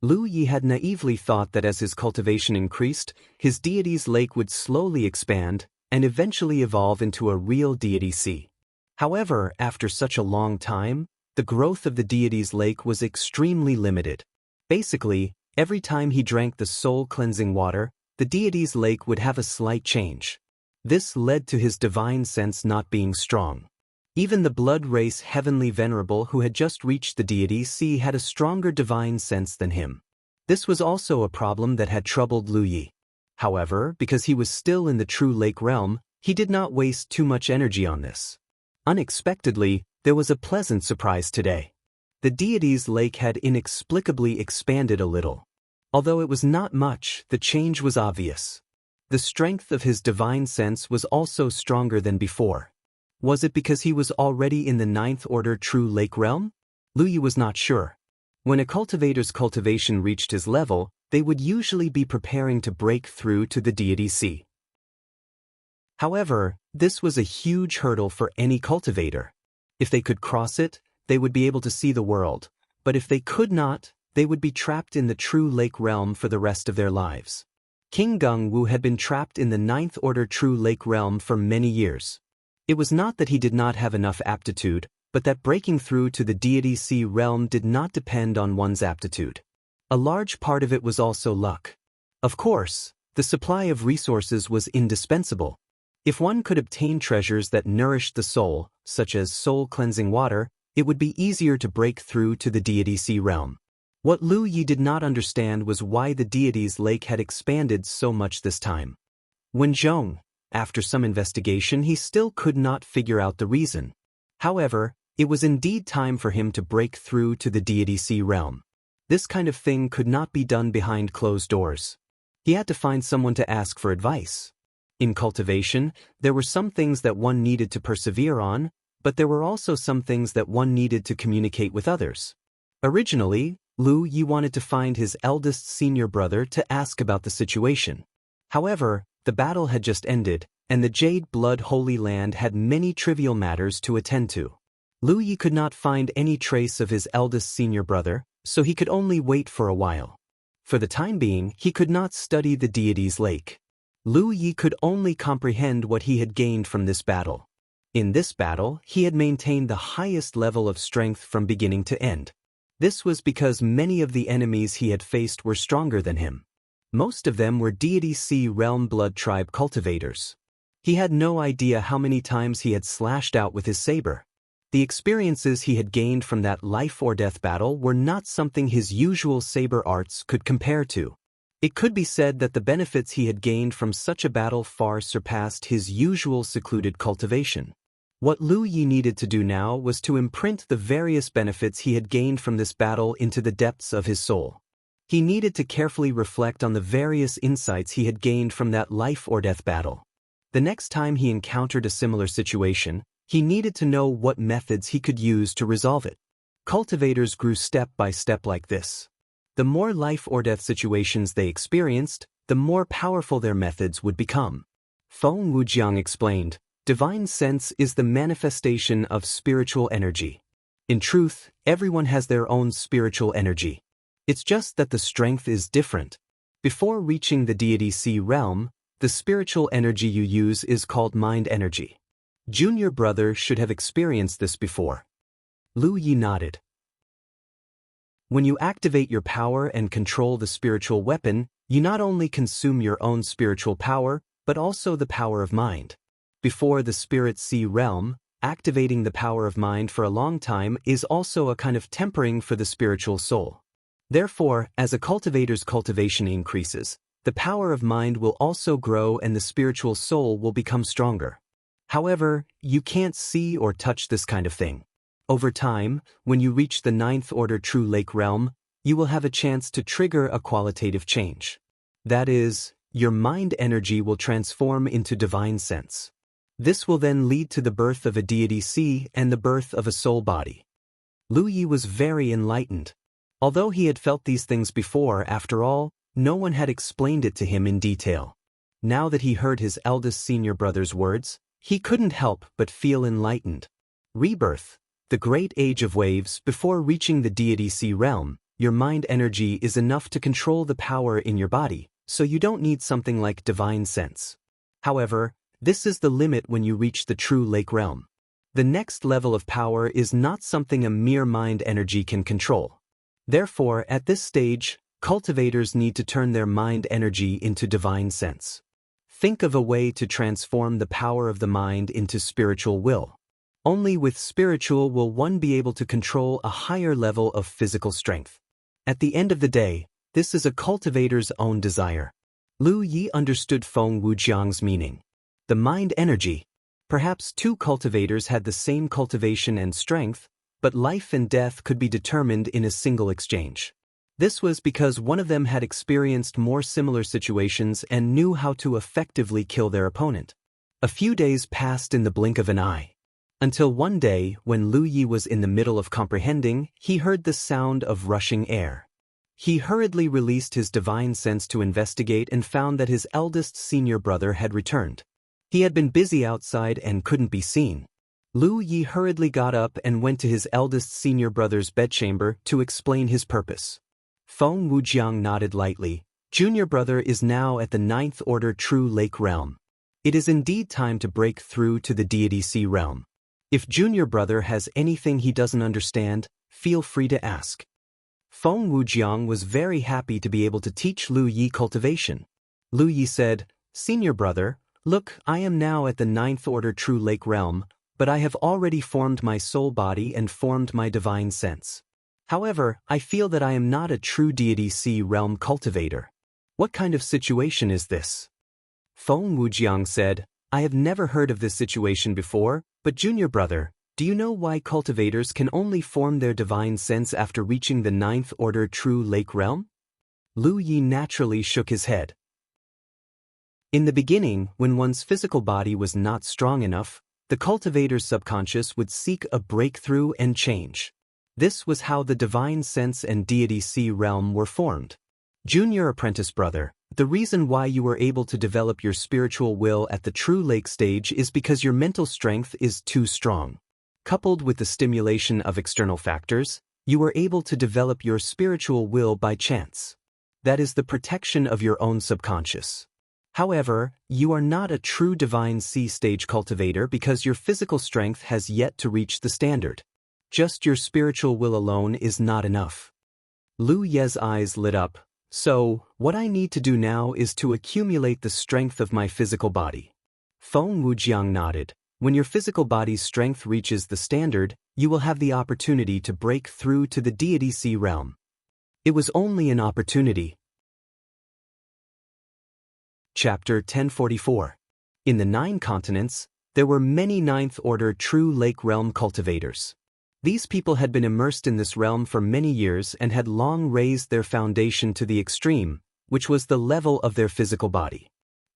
[SPEAKER 1] Lu Yi had naively thought that as his cultivation increased, his deity's lake would slowly expand and eventually evolve into a real deity sea. However, after such a long time, the growth of the deity's lake was extremely limited. Basically, every time he drank the soul-cleansing water, the deity's lake would have a slight change. This led to his divine sense not being strong. Even the blood race heavenly venerable who had just reached the deity sea had a stronger divine sense than him. This was also a problem that had troubled Lu Yi. However, because he was still in the true lake realm, he did not waste too much energy on this. Unexpectedly, there was a pleasant surprise today. The deity's lake had inexplicably expanded a little. Although it was not much, the change was obvious. The strength of his divine sense was also stronger than before. Was it because he was already in the 9th order true lake realm? Lu Yi was not sure. When a cultivator's cultivation reached his level, they would usually be preparing to break through to the deity sea. However, this was a huge hurdle for any cultivator. If they could cross it, they would be able to see the world, but if they could not, they would be trapped in the true lake realm for the rest of their lives. King Gengwu had been trapped in the 9th order true lake realm for many years. It was not that he did not have enough aptitude, but that breaking through to the deity sea realm did not depend on one's aptitude. A large part of it was also luck. Of course, the supply of resources was indispensable. If one could obtain treasures that nourished the soul, such as soul-cleansing water, it would be easier to break through to the deity sea realm. What Lu Yi did not understand was why the deity's lake had expanded so much this time. When Zhong, after some investigation, he still could not figure out the reason. However, it was indeed time for him to break through to the deity sea realm. This kind of thing could not be done behind closed doors. He had to find someone to ask for advice. In cultivation, there were some things that one needed to persevere on, but there were also some things that one needed to communicate with others. Originally, Lu Yi wanted to find his eldest senior brother to ask about the situation. However, the battle had just ended, and the Jade Blood Holy Land had many trivial matters to attend to. Lu Yi could not find any trace of his eldest senior brother, so he could only wait for a while. For the time being, he could not study the deity's lake. Lu Yi could only comprehend what he had gained from this battle. In this battle, he had maintained the highest level of strength from beginning to end. This was because many of the enemies he had faced were stronger than him. Most of them were deity sea realm blood tribe cultivators. He had no idea how many times he had slashed out with his saber. The experiences he had gained from that life or death battle were not something his usual saber arts could compare to. It could be said that the benefits he had gained from such a battle far surpassed his usual secluded cultivation. What Lu Yi needed to do now was to imprint the various benefits he had gained from this battle into the depths of his soul. He needed to carefully reflect on the various insights he had gained from that life or death battle. The next time he encountered a similar situation, he needed to know what methods he could use to resolve it. Cultivators grew step by step like this. The more life or death situations they experienced, the more powerful their methods would become. Feng Wujiang explained, "Divine sense is the manifestation of spiritual energy. In truth, everyone has their own spiritual energy. It's just that the strength is different. Before reaching the deity sea realm, the spiritual energy you use is called mind energy. Junior brother should have experienced this before." Lu Yi nodded. When you activate your power and control the spiritual weapon, you not only consume your own spiritual power, but also the power of mind. Before the spirit sea realm, activating the power of mind for a long time is also a kind of tempering for the spiritual soul. Therefore, as a cultivator's cultivation increases, the power of mind will also grow and the spiritual soul will become stronger. However, you can't see or touch this kind of thing. Over time, when you reach the 9th order true lake realm, you will have a chance to trigger a qualitative change. That is, your mind energy will transform into divine sense. This will then lead to the birth of a deity sea and the birth of a soul body. Lu Yi was very enlightened. Although he had felt these things before, after all, no one had explained it to him in detail. Now that he heard his eldest senior brother's words, he couldn't help but feel enlightened. Rebirth, the great age of waves. Before reaching the deity sea realm, your mind energy is enough to control the power in your body, so you don't need something like divine sense. However, this is the limit when you reach the true lake realm. The next level of power is not something a mere mind energy can control. Therefore, at this stage, cultivators need to turn their mind energy into divine sense. Think of a way to transform the power of the mind into spiritual will. Only with spiritual will one be able to control a higher level of physical strength. At the end of the day, this is a cultivator's own desire. Lu Yi understood Feng Wujiang's meaning. The mind energy. Perhaps two cultivators had the same cultivation and strength, but life and death could be determined in a single exchange. This was because one of them had experienced more similar situations and knew how to effectively kill their opponent. A few days passed in the blink of an eye. Until one day, when Lu Yi was in the middle of comprehending, he heard the sound of rushing air. He hurriedly released his divine sense to investigate and found that his eldest senior brother had returned. He had been busy outside and couldn't be seen. Lu Yi hurriedly got up and went to his eldest senior brother's bedchamber to explain his purpose. Feng Wujiang nodded lightly. Junior brother is now at the 9th order true lake realm. It is indeed time to break through to the deity sea realm. If junior brother has anything he doesn't understand, feel free to ask. Feng Wujiang was very happy to be able to teach Lu Yi cultivation. Lu Yi said, "Senior brother, look, I am now at the 9th order true lake realm, but I have already formed my soul body and formed my divine sense. However, I feel that I am not a true deity sea realm cultivator. What kind of situation is this?" Feng Wujiang said, "I have never heard of this situation before, but junior brother, do you know why cultivators can only form their divine sense after reaching the 9th order true lake realm?" Lu Yi naturally shook his head. In the beginning, when one's physical body was not strong enough, the cultivator's subconscious would seek a breakthrough and change. This was how the divine sense and deity sea realm were formed. Junior apprentice brother, the reason why you were able to develop your spiritual will at the true lake stage is because your mental strength is too strong. Coupled with the stimulation of external factors, you were able to develop your spiritual will by chance. That is the protection of your own subconscious. However, you are not a true divine sea stage cultivator because your physical strength has yet to reach the standard. Just your spiritual will alone is not enough. Lu Ye's eyes lit up. So, what I need to do now is to accumulate the strength of my physical body. Feng Wujiang nodded. When your physical body's strength reaches the standard, you will have the opportunity to break through to the deity sea realm. It was only an opportunity. Chapter 1044. In the 9 continents, there were many 9th order true lake realm cultivators. These people had been immersed in this realm for many years and had long raised their foundation to the extreme, which was the level of their physical body.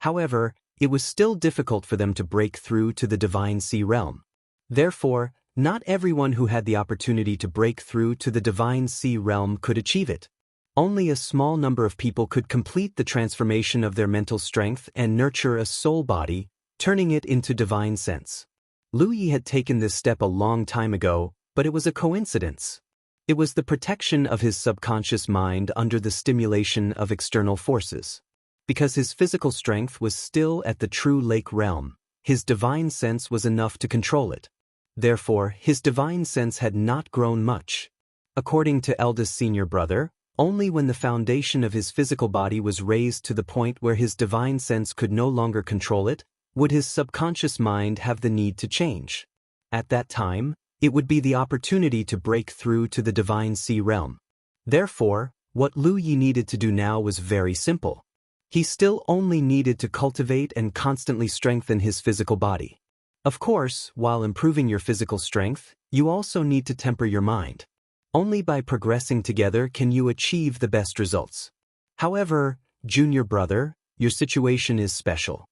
[SPEAKER 1] However, it was still difficult for them to break through to the divine sea realm. Therefore, not everyone who had the opportunity to break through to the divine sea realm could achieve it. Only a small number of people could complete the transformation of their mental strength and nurture a soul body, turning it into divine sense. Lu Yi had taken this step a long time ago, but it was a coincidence. It was the protection of his subconscious mind under the stimulation of external forces. Because his physical strength was still at the true lake realm, his divine sense was enough to control it. Therefore, his divine sense had not grown much. According to eldest senior brother, only when the foundation of his physical body was raised to the point where his divine sense could no longer control it, would his subconscious mind have the need to change. At that time, it would be the opportunity to break through to the divine sea realm. Therefore, what Lu Yi needed to do now was very simple. He still only needed to cultivate and constantly strengthen his physical body. Of course, while improving your physical strength, you also need to temper your mind. Only by progressing together can you achieve the best results. However, junior brother, your situation is special.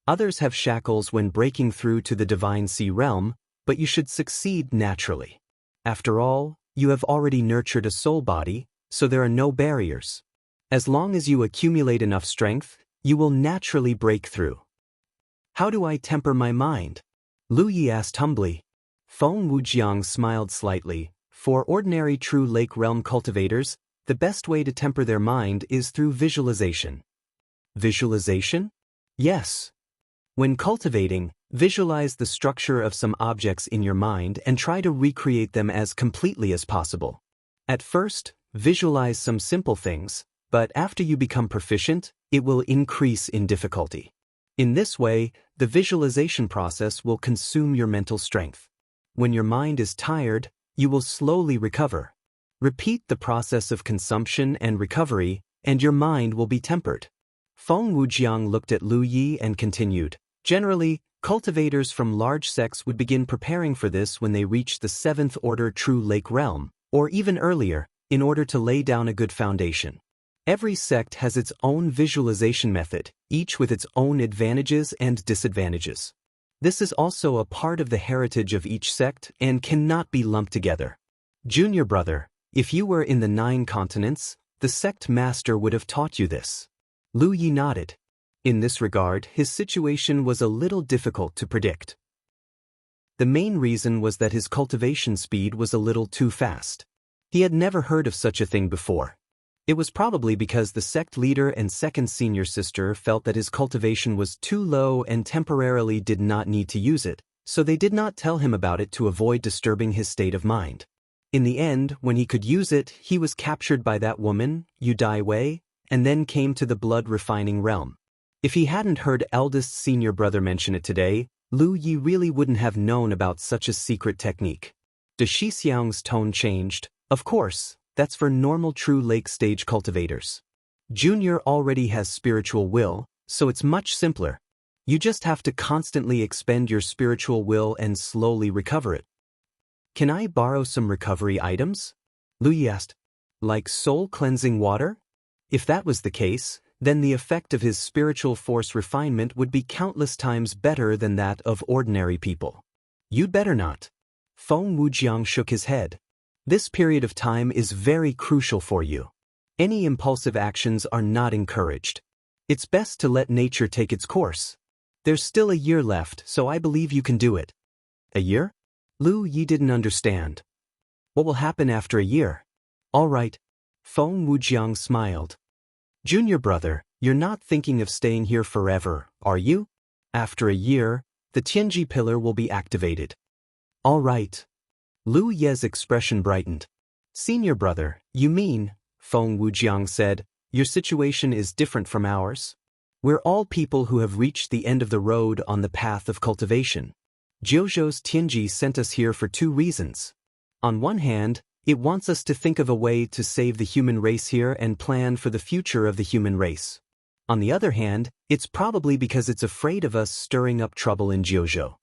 [SPEAKER 1] Others have shackles when breaking through to the divine sea realm, but you should succeed naturally. After all, you have already nurtured a soul body, so there are no barriers. As long as you accumulate enough strength, you will naturally break through. How do I temper my mind? Lu Yi asked humbly. Feng Wujiang smiled slightly. For ordinary true lake realm cultivators, the best way to temper their mind is through visualization. Visualization? Yes. When cultivating, visualize the structure of some objects in your mind and try to recreate them as completely as possible. At first, visualize some simple things, but after you become proficient, it will increase in difficulty. In this way, the visualization process will consume your mental strength. When your mind is tired, you will slowly recover. Repeat the process of consumption and recovery, and your mind will be tempered. Feng Wujiang looked at Lu Yi and continued. Generally, cultivators from large sects would begin preparing for this when they reached the 7th order True Lake realm, or even earlier, in order to lay down a good foundation. Every sect has its own visualization method, each with its own advantages and disadvantages. This is also a part of the heritage of each sect and cannot be lumped together. Junior brother, if you were in the 9 continents, the sect master would have taught you this. Lu Yi nodded. In this regard, his situation was a little difficult to predict. The main reason was that his cultivation speed was a little too fast. He had never heard of such a thing before. It was probably because the sect leader and second senior sister felt that his cultivation was too low and temporarily did not need to use it, so they did not tell him about it to avoid disturbing his state of mind. In the end, when he could use it, he was captured by that woman, Yu Dai Wei, and then came to the blood refining realm. If he hadn't heard eldest senior brother mention it today, Lu Yi really wouldn't have known about such a secret technique. De Shixiang's tone changed. Of course, that's for normal True Lake stage cultivators. Junior already has spiritual will, so it's much simpler. You just have to constantly expend your spiritual will and slowly recover it. Can I borrow some recovery items? Lu Yi asked. Like soul-cleansing water? If that was the case, then the effect of his spiritual force refinement would be countless times better than that of ordinary people. You'd better not. Feng Wujiang shook his head. This period of time is very crucial for you. Any impulsive actions are not encouraged. It's best to let nature take its course. There's still a year left, so I believe you can do it. A year? Lu Yi didn't understand. What will happen after a year? All right. Feng Wujiang smiled. Junior brother, you're not thinking of staying here forever, are you? After a year, the Tianji pillar will be activated. All right. Lu Ye's expression brightened. Senior brother, you mean, Feng Wujiang said, your situation is different from ours? We're all people who have reached the end of the road on the path of cultivation. Jiuzhou's Tianji sent us here for 2 reasons. On one hand, it wants us to think of a way to save the human race here and plan for the future of the human race. On the other hand, it's probably because it's afraid of us stirring up trouble in Jiuzhou.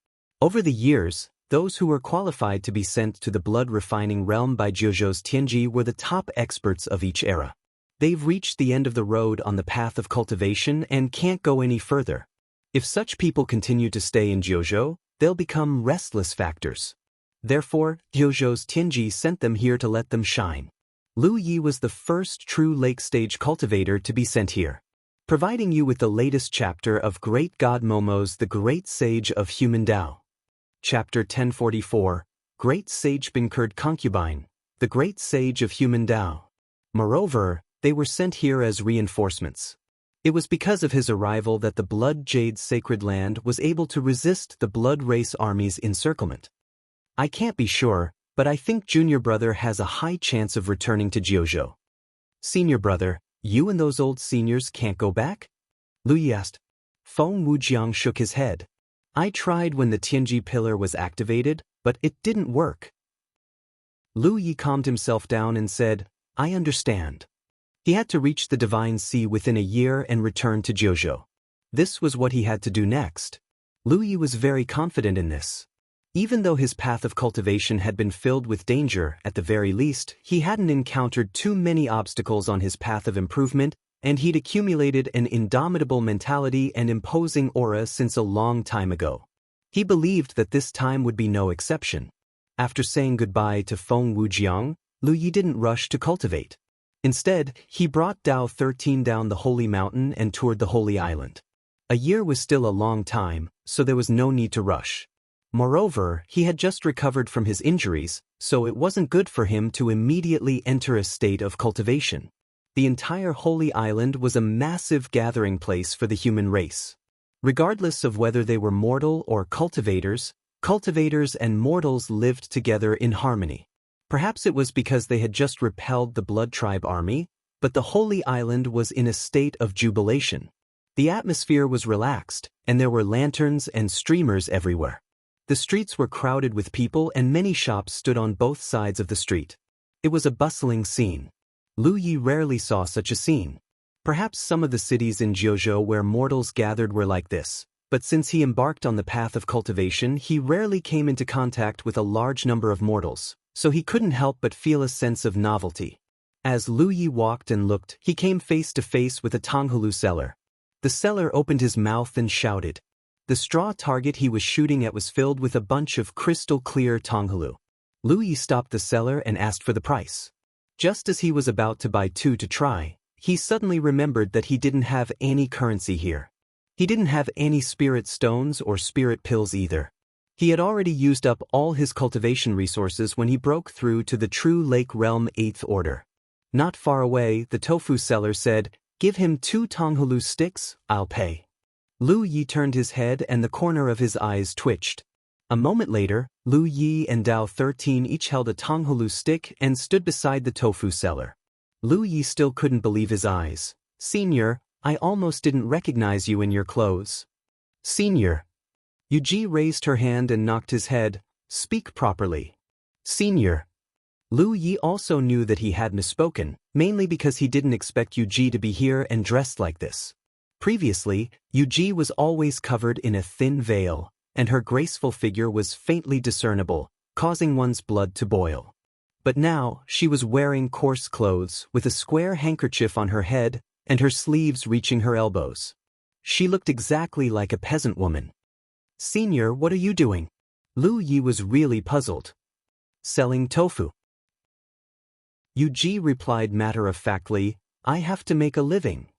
[SPEAKER 1] Over the years, those who were qualified to be sent to the blood refining realm by Jiuzhou's Tianji were the top experts of each era. They've reached the end of the road on the path of cultivation and can't go any further. If such people continue to stay in Jiuzhou, they'll become restless factors. Therefore, Jiuzhou's Tianji sent them here to let them shine. Lu Yi was the first true lake stage cultivator to be sent here. Providing you with the latest chapter of Great God Momo's The Great Sage of Human Tao. Chapter 1044, Great Sage Bincured Concubine, The Great Sage of Human Tao. Moreover, they were sent here as reinforcements. It was because of his arrival that the Blood Jade Sacred Land was able to resist the Blood Race Army's encirclement. I can't be sure, but I think Junior brother has a high chance of returning to Jiuzhou. Senior brother, you and those old seniors can't go back? Lu Yi asked. Feng Wujiang shook his head. I tried when the Tianji pillar was activated, but it didn't work. Lu Yi calmed himself down and said, I understand. He had to reach the Divine Sea within a year and return to Jiuzhou. This was what he had to do next. Lu Yi was very confident in this. Even though his path of cultivation had been filled with danger, at the very least, he hadn't encountered too many obstacles on his path of improvement, and he'd accumulated an indomitable mentality and imposing aura since a long time ago. He believed that this time would be no exception. After saying goodbye to Feng Wujiang, Lu Yi didn't rush to cultivate. Instead, he brought Dao 13 down the holy mountain and toured the holy island. A year was still a long time, so there was no need to rush. Moreover, he had just recovered from his injuries, so it wasn't good for him to immediately enter a state of cultivation. The entire holy island was a massive gathering place for the human race. Regardless of whether they were mortal or cultivators, cultivators and mortals lived together in harmony. Perhaps it was because they had just repelled the Blood Tribe army, but the holy island was in a state of jubilation. The atmosphere was relaxed, and there were lanterns and streamers everywhere. The streets were crowded with people and many shops stood on both sides of the street. It was a bustling scene. Lu Yi rarely saw such a scene. Perhaps some of the cities in Jiuzhou where mortals gathered were like this, but since he embarked on the path of cultivation he rarely came into contact with a large number of mortals, so he couldn't help but feel a sense of novelty. As Lu Yi walked and looked, he came face to face with a Tonghalu seller. The seller opened his mouth and shouted. The straw target he was shooting at was filled with a bunch of crystal-clear Tonghalu. Lu Yi stopped the seller and asked for the price. Just as he was about to buy 2 to try, he suddenly remembered that he didn't have any currency here. He didn't have any spirit stones or spirit pills either. He had already used up all his cultivation resources when he broke through to the True Lake Realm 8th Order. Not far away, the tofu seller said, "Give him 2 Tonghalu sticks, I'll pay." Lu Yi turned his head and the corner of his eyes twitched. A moment later, Lu Yi and Dao 13 each held a Tonghalu stick and stood beside the tofu seller. Lu Yi still couldn't believe his eyes. "Senior, I almost didn't recognize you in your clothes." "Senior." Yuji raised her hand and knocked his head. "Speak properly." "Senior." Lu Yi also knew that he had misspoken, mainly because he didn't expect Yuji to be here and dressed like this. Previously, Yuji was always covered in a thin veil, and her graceful figure was faintly discernible, causing one's blood to boil. But now, she was wearing coarse clothes, with a square handkerchief on her head, and her sleeves reaching her elbows. She looked exactly like a peasant woman. "Senior, what are you doing?" Lu Yi was really puzzled. "Selling tofu." Yuji replied matter-of-factly, "I have to make a living."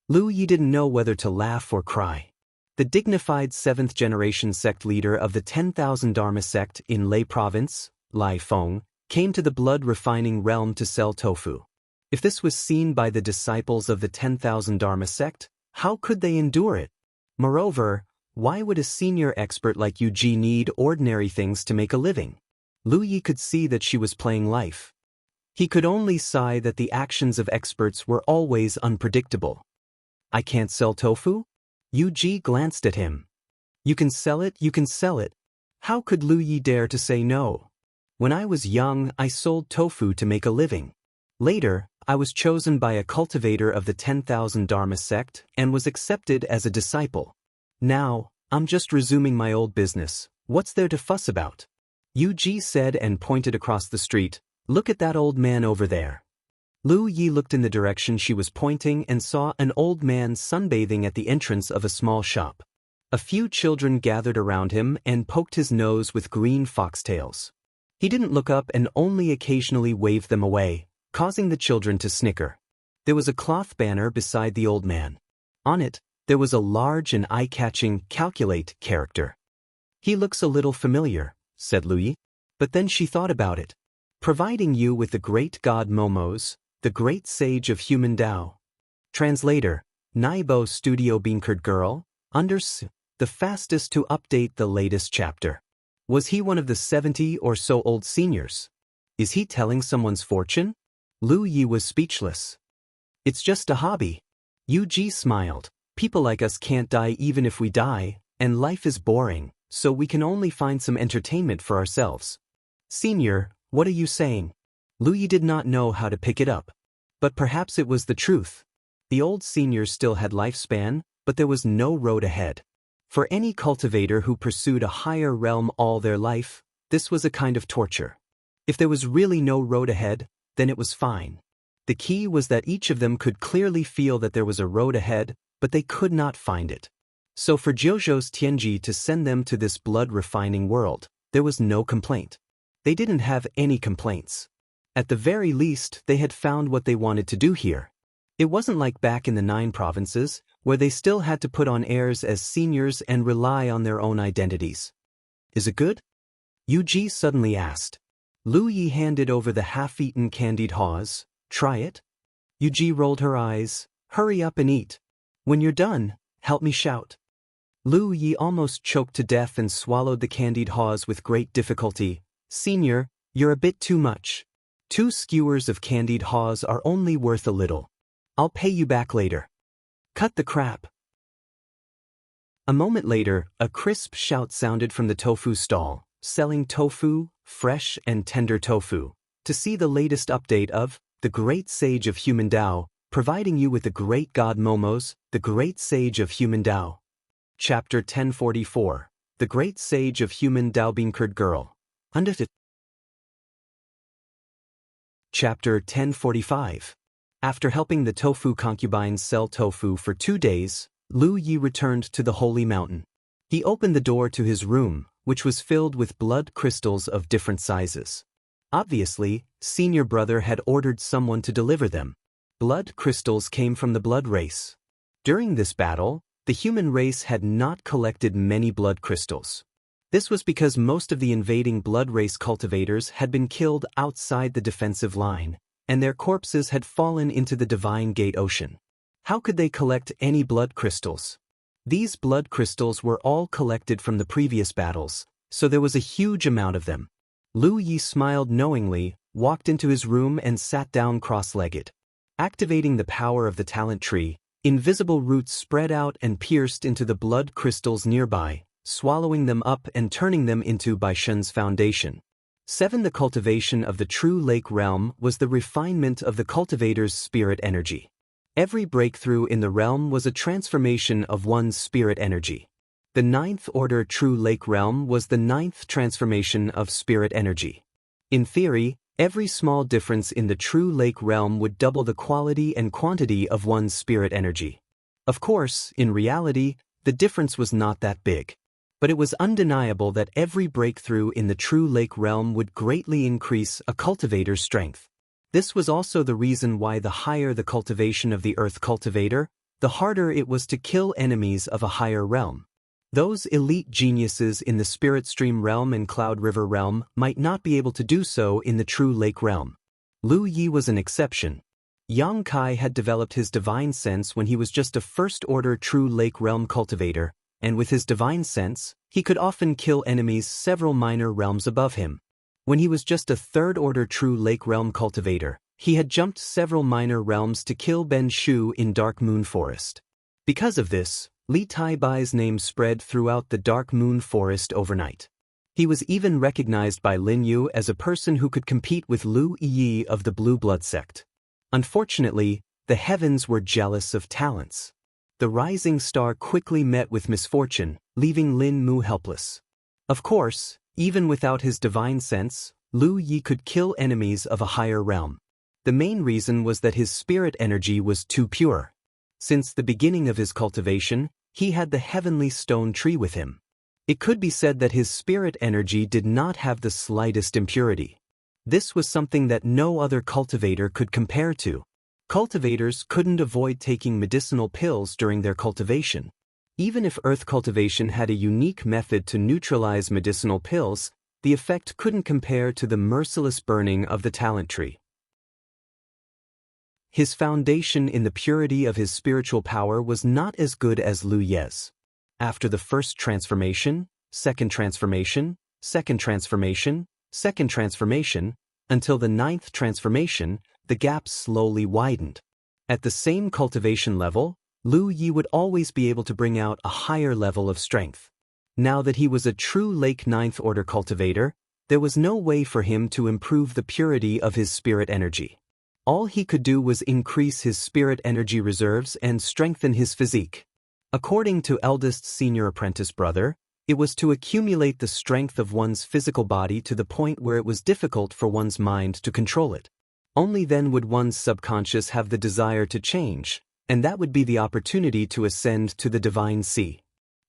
[SPEAKER 1] Lu Yi didn't know whether to laugh or cry. The dignified 7th-generation sect leader of the 10,000 Dharma sect in Lei Province, Lai Feng, came to the blood-refining realm to sell tofu. If this was seen by the disciples of the 10,000 Dharma sect, how could they endure it? Moreover, why would a senior expert like Yuji need ordinary things to make a living? Lu Yi could see that she was playing life. He could only sigh that the actions of experts were always unpredictable. "I can't sell tofu?" Yuji glanced at him. "You can sell it, you can sell it." How could Lu Yi dare to say no? "When I was young, I sold tofu to make a living. Later, I was chosen by a cultivator of the 10,000 Dharma sect and was accepted as a disciple. Now, I'm just resuming my old business. What's there to fuss about?" Yuji said and pointed across the street. "Look at that old man over there." Lu Yi looked in the direction she was pointing and saw an old man sunbathing at the entrance of a small shop. A few children gathered around him and poked his nose with green foxtails. He didn't look up and only occasionally waved them away, causing the children to snicker. There was a cloth banner beside the old man. On it, there was a large and eye-catching "Calculate" character. "He looks a little familiar," said Lu Yi. But then she thought about it. "Providing you with the great god Momos, the great sage of human Tao." Translator, Naibo Studio Beankerd Girl, the fastest to update the latest chapter. Was he one of the 70 or so old seniors? Is he telling someone's fortune? Lu Yi was speechless. "It's just a hobby." Yuji smiled. "People like us can't die even if we die, and life is boring, so we can only find some entertainment for ourselves." "Senior, what are you saying?" Lu Yi did not know how to pick it up. But perhaps it was the truth. The old seniors still had lifespan, but there was no road ahead. For any cultivator who pursued a higher realm all their life, this was a kind of torture. If there was really no road ahead, then it was fine. The key was that each of them could clearly feel that there was a road ahead, but they could not find it. So for Jiuzhou's Tianji to send them to this blood-refining world, there was no complaint. They didn't have any complaints. At the very least, they had found what they wanted to do here. It wasn't like back in the 9 provinces, where they still had to put on airs as seniors and rely on their own identities. "Is it good?" Yuji suddenly asked. Lu Yi handed over the half-eaten candied haws. "Try it?" Yuji rolled her eyes. "Hurry up and eat. When you're done, help me shout." Lu Yi almost choked to death and swallowed the candied haws with great difficulty. "Senior, you're a bit too much. 2 skewers of candied haws are only worth a little. I'll pay you back later." "Cut the crap." A moment later, a crisp shout sounded from the tofu stall, selling tofu, fresh and tender tofu. To see the latest update of the Great Sage of Human Tao, providing you with the Great God Momos, the Great Sage of Human Tao. Chapter 1044. The Great Sage of Human Tao Beancurd Girl. Chapter 1045. After helping the tofu concubines sell tofu for 2 days, Lu Yi returned to the holy mountain. He opened the door to his room, which was filled with blood crystals of different sizes. Obviously, senior brother had ordered someone to deliver them. Blood crystals came from the blood race. During this battle, the human race had not collected many blood crystals. This was because most of the invading blood race cultivators had been killed outside the defensive line, and their corpses had fallen into the Divine Gate Ocean. How could they collect any blood crystals? These blood crystals were all collected from the previous battles, so there was a huge amount of them. Lu Yi smiled knowingly, walked into his room and sat down cross-legged. Activating the power of the talent tree, invisible roots spread out and pierced into the blood crystals nearby, swallowing them up and turning them into Baishen's foundation. 7. The cultivation of the true lake realm was the refinement of the cultivator's spirit energy. Every breakthrough in the realm was a transformation of one's spirit energy. The 9th order true lake realm was the 9th transformation of spirit energy. In theory, every small difference in the true lake realm would double the quality and quantity of one's spirit energy. Of course, in reality, the difference was not that big. But it was undeniable that every breakthrough in the true lake realm would greatly increase a cultivator's strength. This was also the reason why the higher the cultivation of the earth cultivator, the harder it was to kill enemies of a higher realm. Those elite geniuses in the Spirit Stream realm and Cloud River realm might not be able to do so in the true lake realm. Lu Yi was an exception. Yang Kai had developed his divine sense when he was just a first-order true lake realm cultivator, and with his divine sense, he could often kill enemies several minor realms above him. When he was just a third-order true lake realm cultivator, he had jumped several minor realms to kill Ben Shu in Dark Moon Forest. Because of this, Li Taibai's name spread throughout the Dark Moon Forest overnight. He was even recognized by Lin Yu as a person who could compete with Lu Yi of the Blue Blood sect. Unfortunately, the heavens were jealous of talents. The rising star quickly met with misfortune, leaving Lin Mu helpless. Of course, even without his divine sense, Lu Yi could kill enemies of a higher realm. The main reason was that his spirit energy was too pure. Since the beginning of his cultivation, he had the heavenly stone tree with him. It could be said that his spirit energy did not have the slightest impurity. This was something that no other cultivator could compare to. Cultivators couldn't avoid taking medicinal pills during their cultivation. Even if earth cultivation had a unique method to neutralize medicinal pills, the effect couldn't compare to the merciless burning of the talent tree. His foundation in the purity of his spiritual power was not as good as Lu Ye's. After the first transformation, second transformation, second transformation, second transformation, until the 9th transformation, the gap slowly widened. At the same cultivation level, Lu Yi would always be able to bring out a higher level of strength. Now that he was a true lake 9th order cultivator, there was no way for him to improve the purity of his spirit energy. All he could do was increase his spirit energy reserves and strengthen his physique. According to eldest senior apprentice brother, it was to accumulate the strength of one's physical body to the point where it was difficult for one's mind to control it. Only then would one's subconscious have the desire to change, and that would be the opportunity to ascend to the divine sea.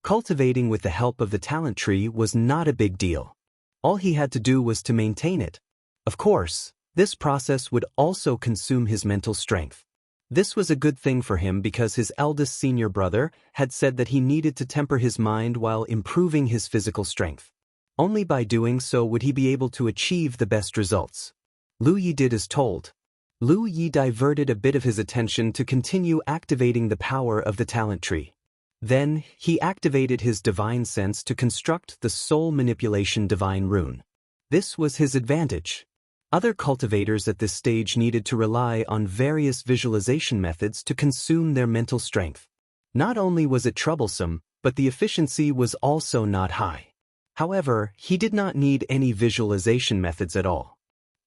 [SPEAKER 1] Cultivating with the help of the talent tree was not a big deal. All he had to do was to maintain it. Of course, this process would also consume his mental strength. This was a good thing for him because his eldest senior brother had said that he needed to temper his mind while improving his physical strength. Only by doing so would he be able to achieve the best results. Lu Yi did as told. Lu Yi diverted a bit of his attention to continue activating the power of the talent tree. Then, he activated his divine sense to construct the soul manipulation divine rune. This was his advantage. Other cultivators at this stage needed to rely on various visualization methods to consume their mental strength. Not only was it troublesome, but the efficiency was also not high. However, he did not need any visualization methods at all.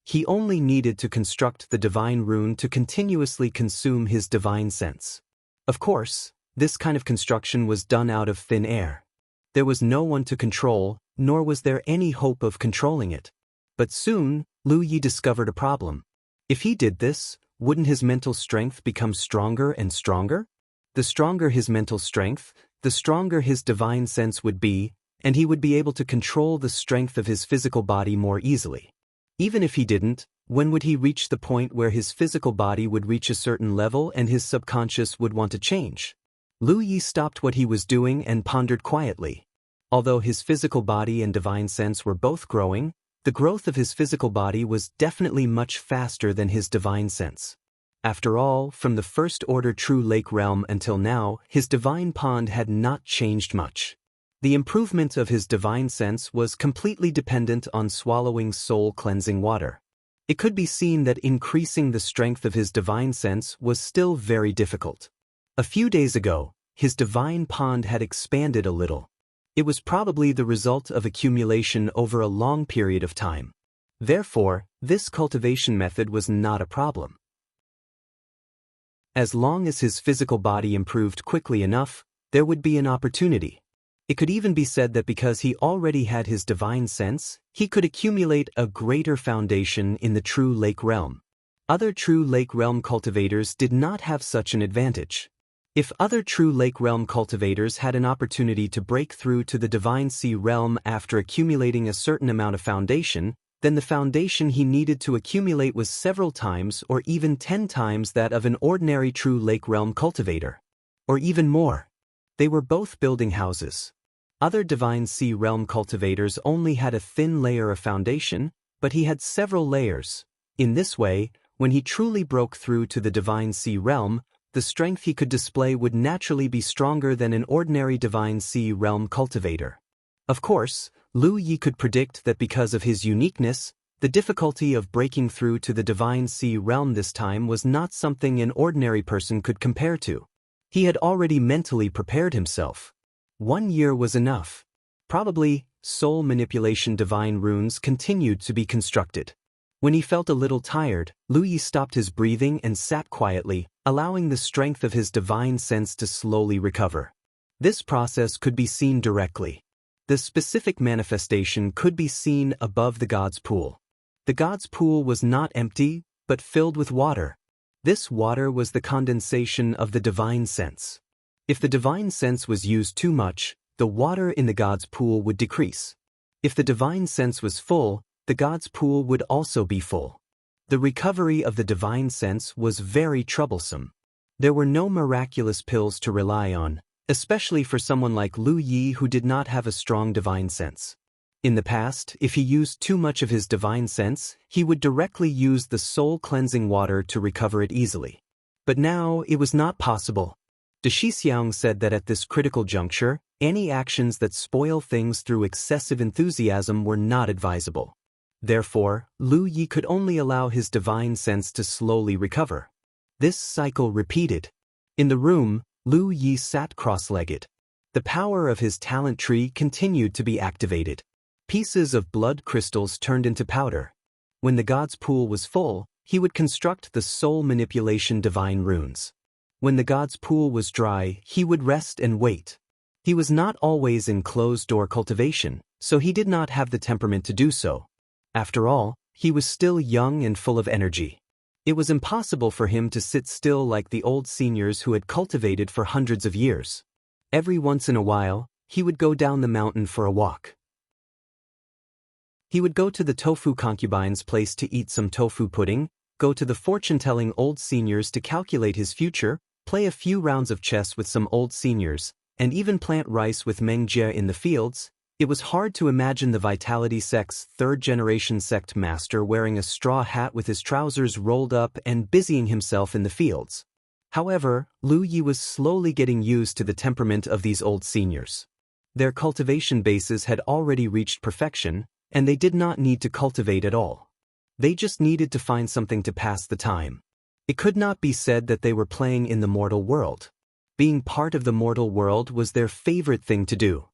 [SPEAKER 1] He only needed to construct the divine rune to continuously consume his divine sense. Of course, this kind of construction was done out of thin air. There was no one to control, nor was there any hope of controlling it. But soon, Lu Yi discovered a problem. If he did this, wouldn't his mental strength become stronger and stronger? The stronger his mental strength, the stronger his divine sense would be, and he would be able to control the strength of his physical body more easily. Even if he didn't, when would he reach the point where his physical body would reach a certain level and his subconscious would want to change? Lu Yi stopped what he was doing and pondered quietly. Although his physical body and divine sense were both growing, the growth of his physical body was definitely much faster than his divine sense. After all, from the first order True Lake realm until now, his divine pond had not changed much. The improvement of his divine sense was completely dependent on swallowing soul-cleansing water. It could be seen that increasing the strength of his divine sense was still very difficult. A few days ago, his divine pond had expanded a little. It was probably the result of accumulation over a long period of time. Therefore, this cultivation method was not a problem. As long as his physical body improved quickly enough, there would be an opportunity. It could even be said that because he already had his divine sense, he could accumulate a greater foundation in the True Lake realm. Other True Lake realm cultivators did not have such an advantage. If other True Lake realm cultivators had an opportunity to break through to the Divine Sea realm after accumulating a certain amount of foundation, then the foundation he needed to accumulate was several times or even 10 times that of an ordinary True Lake realm cultivator. Or even more. They were both building houses. Other Divine Sea realm cultivators only had a thin layer of foundation, but he had several layers. In this way, when he truly broke through to the Divine Sea realm, the strength he could display would naturally be stronger than an ordinary Divine Sea realm cultivator. Of course, Lu Yi could predict that because of his uniqueness, the difficulty of breaking through to the Divine Sea realm this time was not something an ordinary person could compare to. He had already mentally prepared himself. 1 year was enough. Probably, soul manipulation divine runes continued to be constructed. When he felt a little tired, Lu Yi stopped his breathing and sat quietly, allowing the strength of his divine sense to slowly recover. This process could be seen directly. The specific manifestation could be seen above the god's pool. The god's pool was not empty, but filled with water. This water was the condensation of the divine sense. If the divine sense was used too much, the water in the god's pool would decrease. If the divine sense was full, the god's pool would also be full. The recovery of the divine sense was very troublesome. There were no miraculous pills to rely on, especially for someone like Lu Yi who did not have a strong divine sense. In the past, if he used too much of his divine sense, he would directly use the soul-cleansing water to recover it easily. But now, it was not possible. De Shixiang said that at this critical juncture, any actions that spoil things through excessive enthusiasm were not advisable. Therefore, Lu Yi could only allow his divine sense to slowly recover. This cycle repeated. In the room, Lu Yi sat cross-legged. The power of his talent tree continued to be activated. Pieces of blood crystals turned into powder. When the god's pool was full, he would construct the soul manipulation divine runes. When the god's pool was dry, he would rest and wait. He was not always in closed-door cultivation, so he did not have the temperament to do so. After all, he was still young and full of energy. It was impossible for him to sit still like the old seniors who had cultivated for hundreds of years. Every once in a while, he would go down the mountain for a walk. He would go to the tofu concubine's place to eat some tofu pudding, go to the fortune-telling old seniors to calculate his future, play a few rounds of chess with some old seniors, and even plant rice with Meng Jie in the fields. It was hard to imagine the Vitality sect's third-generation sect master wearing a straw hat with his trousers rolled up and busying himself in the fields. However, Lu Yi was slowly getting used to the temperament of these old seniors. Their cultivation bases had already reached perfection, and they did not need to cultivate at all. They just needed to find something to pass the time. It could not be said that they were playing in the mortal world. Being part of the mortal world was their favorite thing to do.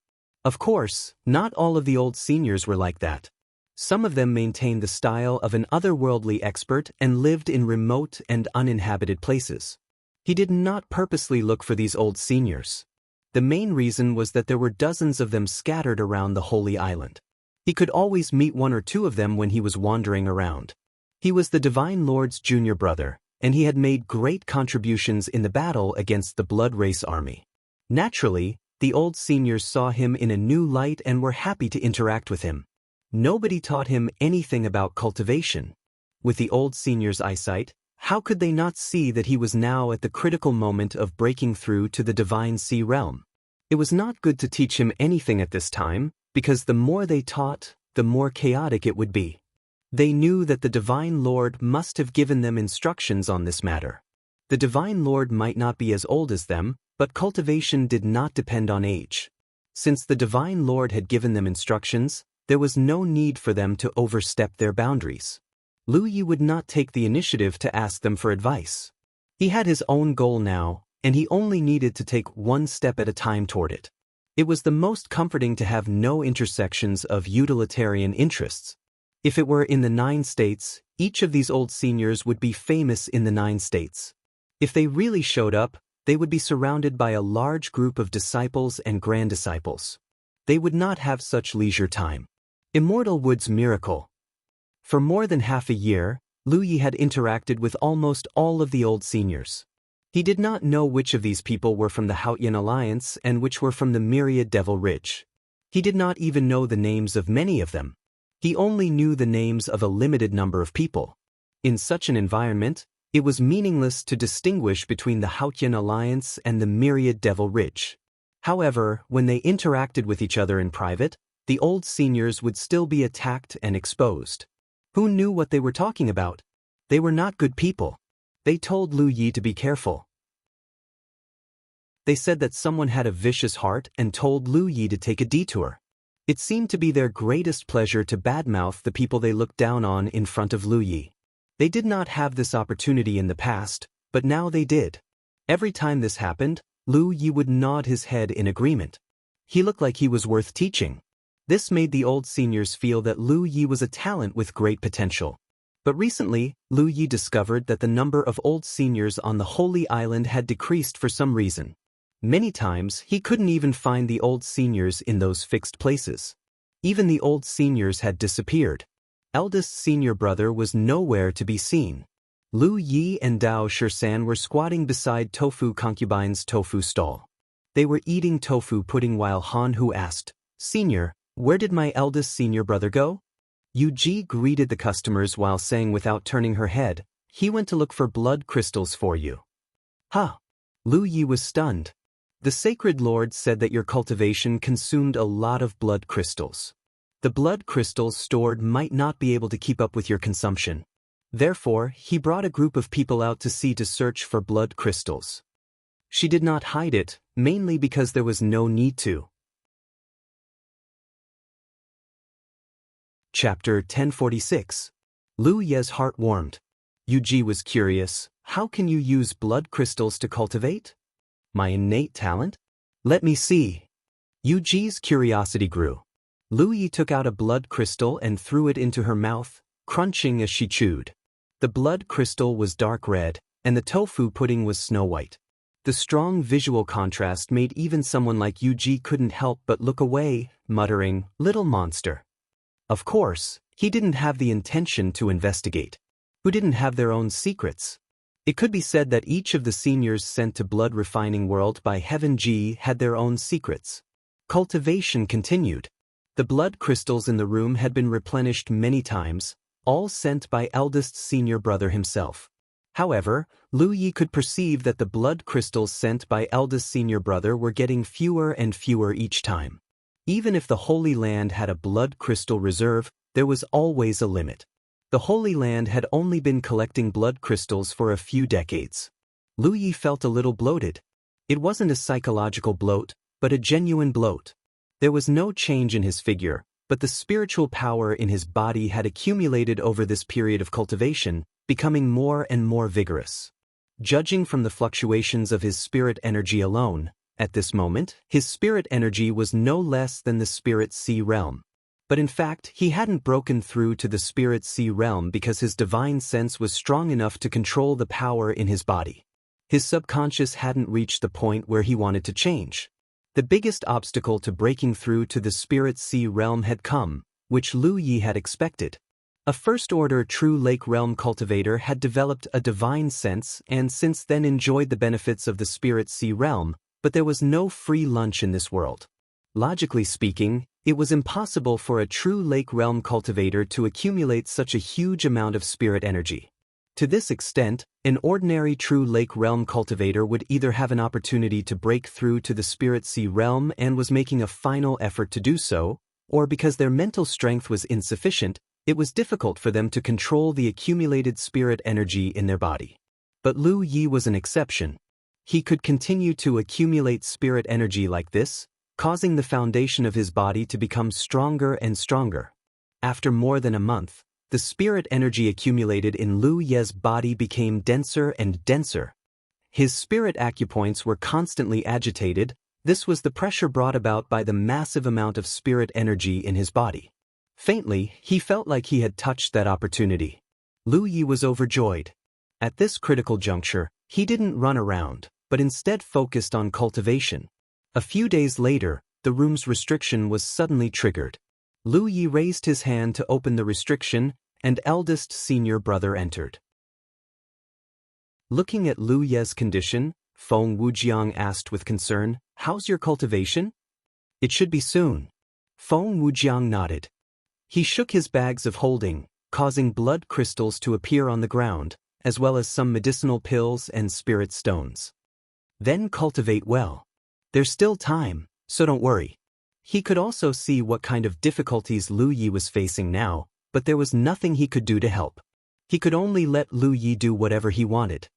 [SPEAKER 1] Of course, not all of the old seniors were like that. Some of them maintained the style of an otherworldly expert and lived in remote and uninhabited places. He did not purposely look for these old seniors. The main reason was that there were dozens of them scattered around the Holy Island. He could always meet one or two of them when he was wandering around. He was the Divine Lord's junior brother, and he had made great contributions in the battle against the Blood Race army. Naturally, the old seniors saw him in a new light and were happy to interact with him. Nobody taught him anything about cultivation. With the old senior's eyesight, how could they not see that he was now at the critical moment of breaking through to the divine sea realm? It was not good to teach him anything at this time, because the more they taught, the more chaotic it would be. They knew that the Divine Lord must have given them instructions on this matter. The Divine Lord might not be as old as them, but cultivation did not depend on age. Since the Divine Lord had given them instructions, there was no need for them to overstep their boundaries. Lu Yi would not take the initiative to ask them for advice. He had his own goal now, and he only needed to take one step at a time toward it. It was the most comforting to have no intersections of utilitarian interests. If it were in the 9 states, each of these old seniors would be famous in the 9 states. If they really showed up, they would be surrounded by a large group of disciples and grand-disciples. They would not have such leisure time. Immortal Wood's miracle. For more than half a year, Lu Yi had interacted with almost all of the old seniors. He did not know which of these people were from the Haotian Alliance and which were from the Myriad Devil Ridge. He did not even know the names of many of them. He only knew the names of a limited number of people. In such an environment, it was meaningless to distinguish between the Haotian Alliance and the Myriad Devil Ridge. However, when they interacted with each other in private, the old seniors would still be attacked and exposed. Who knew what they were talking about? They were not good people. They told Lu Yi to be careful. They said that someone had a vicious heart and told Lu Yi to take a detour. It seemed to be their greatest pleasure to badmouth the people they looked down on in front of Lu Yi. They did not have this opportunity in the past, but now they did. Every time this happened, Lu Yi would nod his head in agreement. He looked like he was worth teaching. This made the old seniors feel that Lu Yi was a talent with great potential. But recently, Lu Yi discovered that the number of old seniors on the Holy Island had decreased for some reason. Many times, he couldn't even find the old seniors in those fixed places. Even the old seniors had disappeared. Eldest senior brother was nowhere to be seen. Lu Yi and Dao Shirsan were squatting beside Tofu Concubine's tofu stall. They were eating tofu pudding while Han Hu asked, "Senior, where did my eldest senior brother go?" Yu Ji greeted the customers while saying without turning her head, "He went to look for blood crystals for you." Huh! Lu Yi was stunned. The Sacred Lord said that your cultivation consumed a lot of blood crystals. The blood crystals stored might not be able to keep up with your consumption. Therefore, he brought a group of people out to sea to search for blood crystals. She did not hide it, mainly because there was no need to. Chapter 1046. Lu Ye's heart warmed. Yu Ji was curious, how can you use blood crystals to cultivate? My innate talent? Let me see. Yu Ji's curiosity grew. Lu Yi took out a blood crystal and threw it into her mouth, crunching as she chewed. The blood crystal was dark red, and the tofu pudding was snow white. The strong visual contrast made even someone like Yu Ji couldn't help but look away, muttering, "Little monster." Of course, he didn't have the intention to investigate. Who didn't have their own secrets? It could be said that each of the seniors sent to Blood Refining World by Heaven Ji had their own secrets. Cultivation continued. The blood crystals in the room had been replenished many times, all sent by eldest senior brother himself. However, Lu Yi could perceive that the blood crystals sent by eldest senior brother were getting fewer and fewer each time. Even if the Holy Land had a blood crystal reserve, there was always a limit. The Holy Land had only been collecting blood crystals for a few decades. Lu Yi felt a little bloated. It wasn't a psychological bloat, but a genuine bloat. There was no change in his figure, but the spiritual power in his body had accumulated over this period of cultivation, becoming more and more vigorous. Judging from the fluctuations of his spirit energy alone, at this moment, his spirit energy was no less than the spirit sea realm. But in fact, he hadn't broken through to the spirit sea realm because his divine sense was strong enough to control the power in his body. His subconscious hadn't reached the point where he wanted to change. The biggest obstacle to breaking through to the spirit sea realm had come, which Lu Yi had expected. A first-order true lake realm cultivator had developed a divine sense and since then enjoyed the benefits of the spirit sea realm, but there was no free lunch in this world. Logically speaking, it was impossible for a true lake realm cultivator to accumulate such a huge amount of spirit energy. To this extent, an ordinary true lake realm cultivator would either have an opportunity to break through to the spirit sea realm and was making a final effort to do so, or because their mental strength was insufficient, it was difficult for them to control the accumulated spirit energy in their body. But Lu Yi was an exception. He could continue to accumulate spirit energy like this, causing the foundation of his body to become stronger and stronger. After more than a month, the spirit energy accumulated in Lu Ye's body became denser and denser. His spirit acupoints were constantly agitated. This was the pressure brought about by the massive amount of spirit energy in his body. Faintly, he felt like he had touched that opportunity. Lu Yi was overjoyed. At this critical juncture, he didn't run around, but instead focused on cultivation. A few days later, the room's restriction was suddenly triggered. Lu Yi raised his hand to open the restriction, and eldest senior brother entered. Looking at Lu Ye's condition, Feng Wujiang asked with concern, "How's your cultivation?" "It should be soon." Feng Wujiang nodded. He shook his bags of holding, causing blood crystals to appear on the ground, as well as some medicinal pills and spirit stones. "Then cultivate well. There's still time, so don't worry." He could also see what kind of difficulties Lu Yi was facing now, but there was nothing he could do to help. He could only let Lu Yi do whatever he wanted.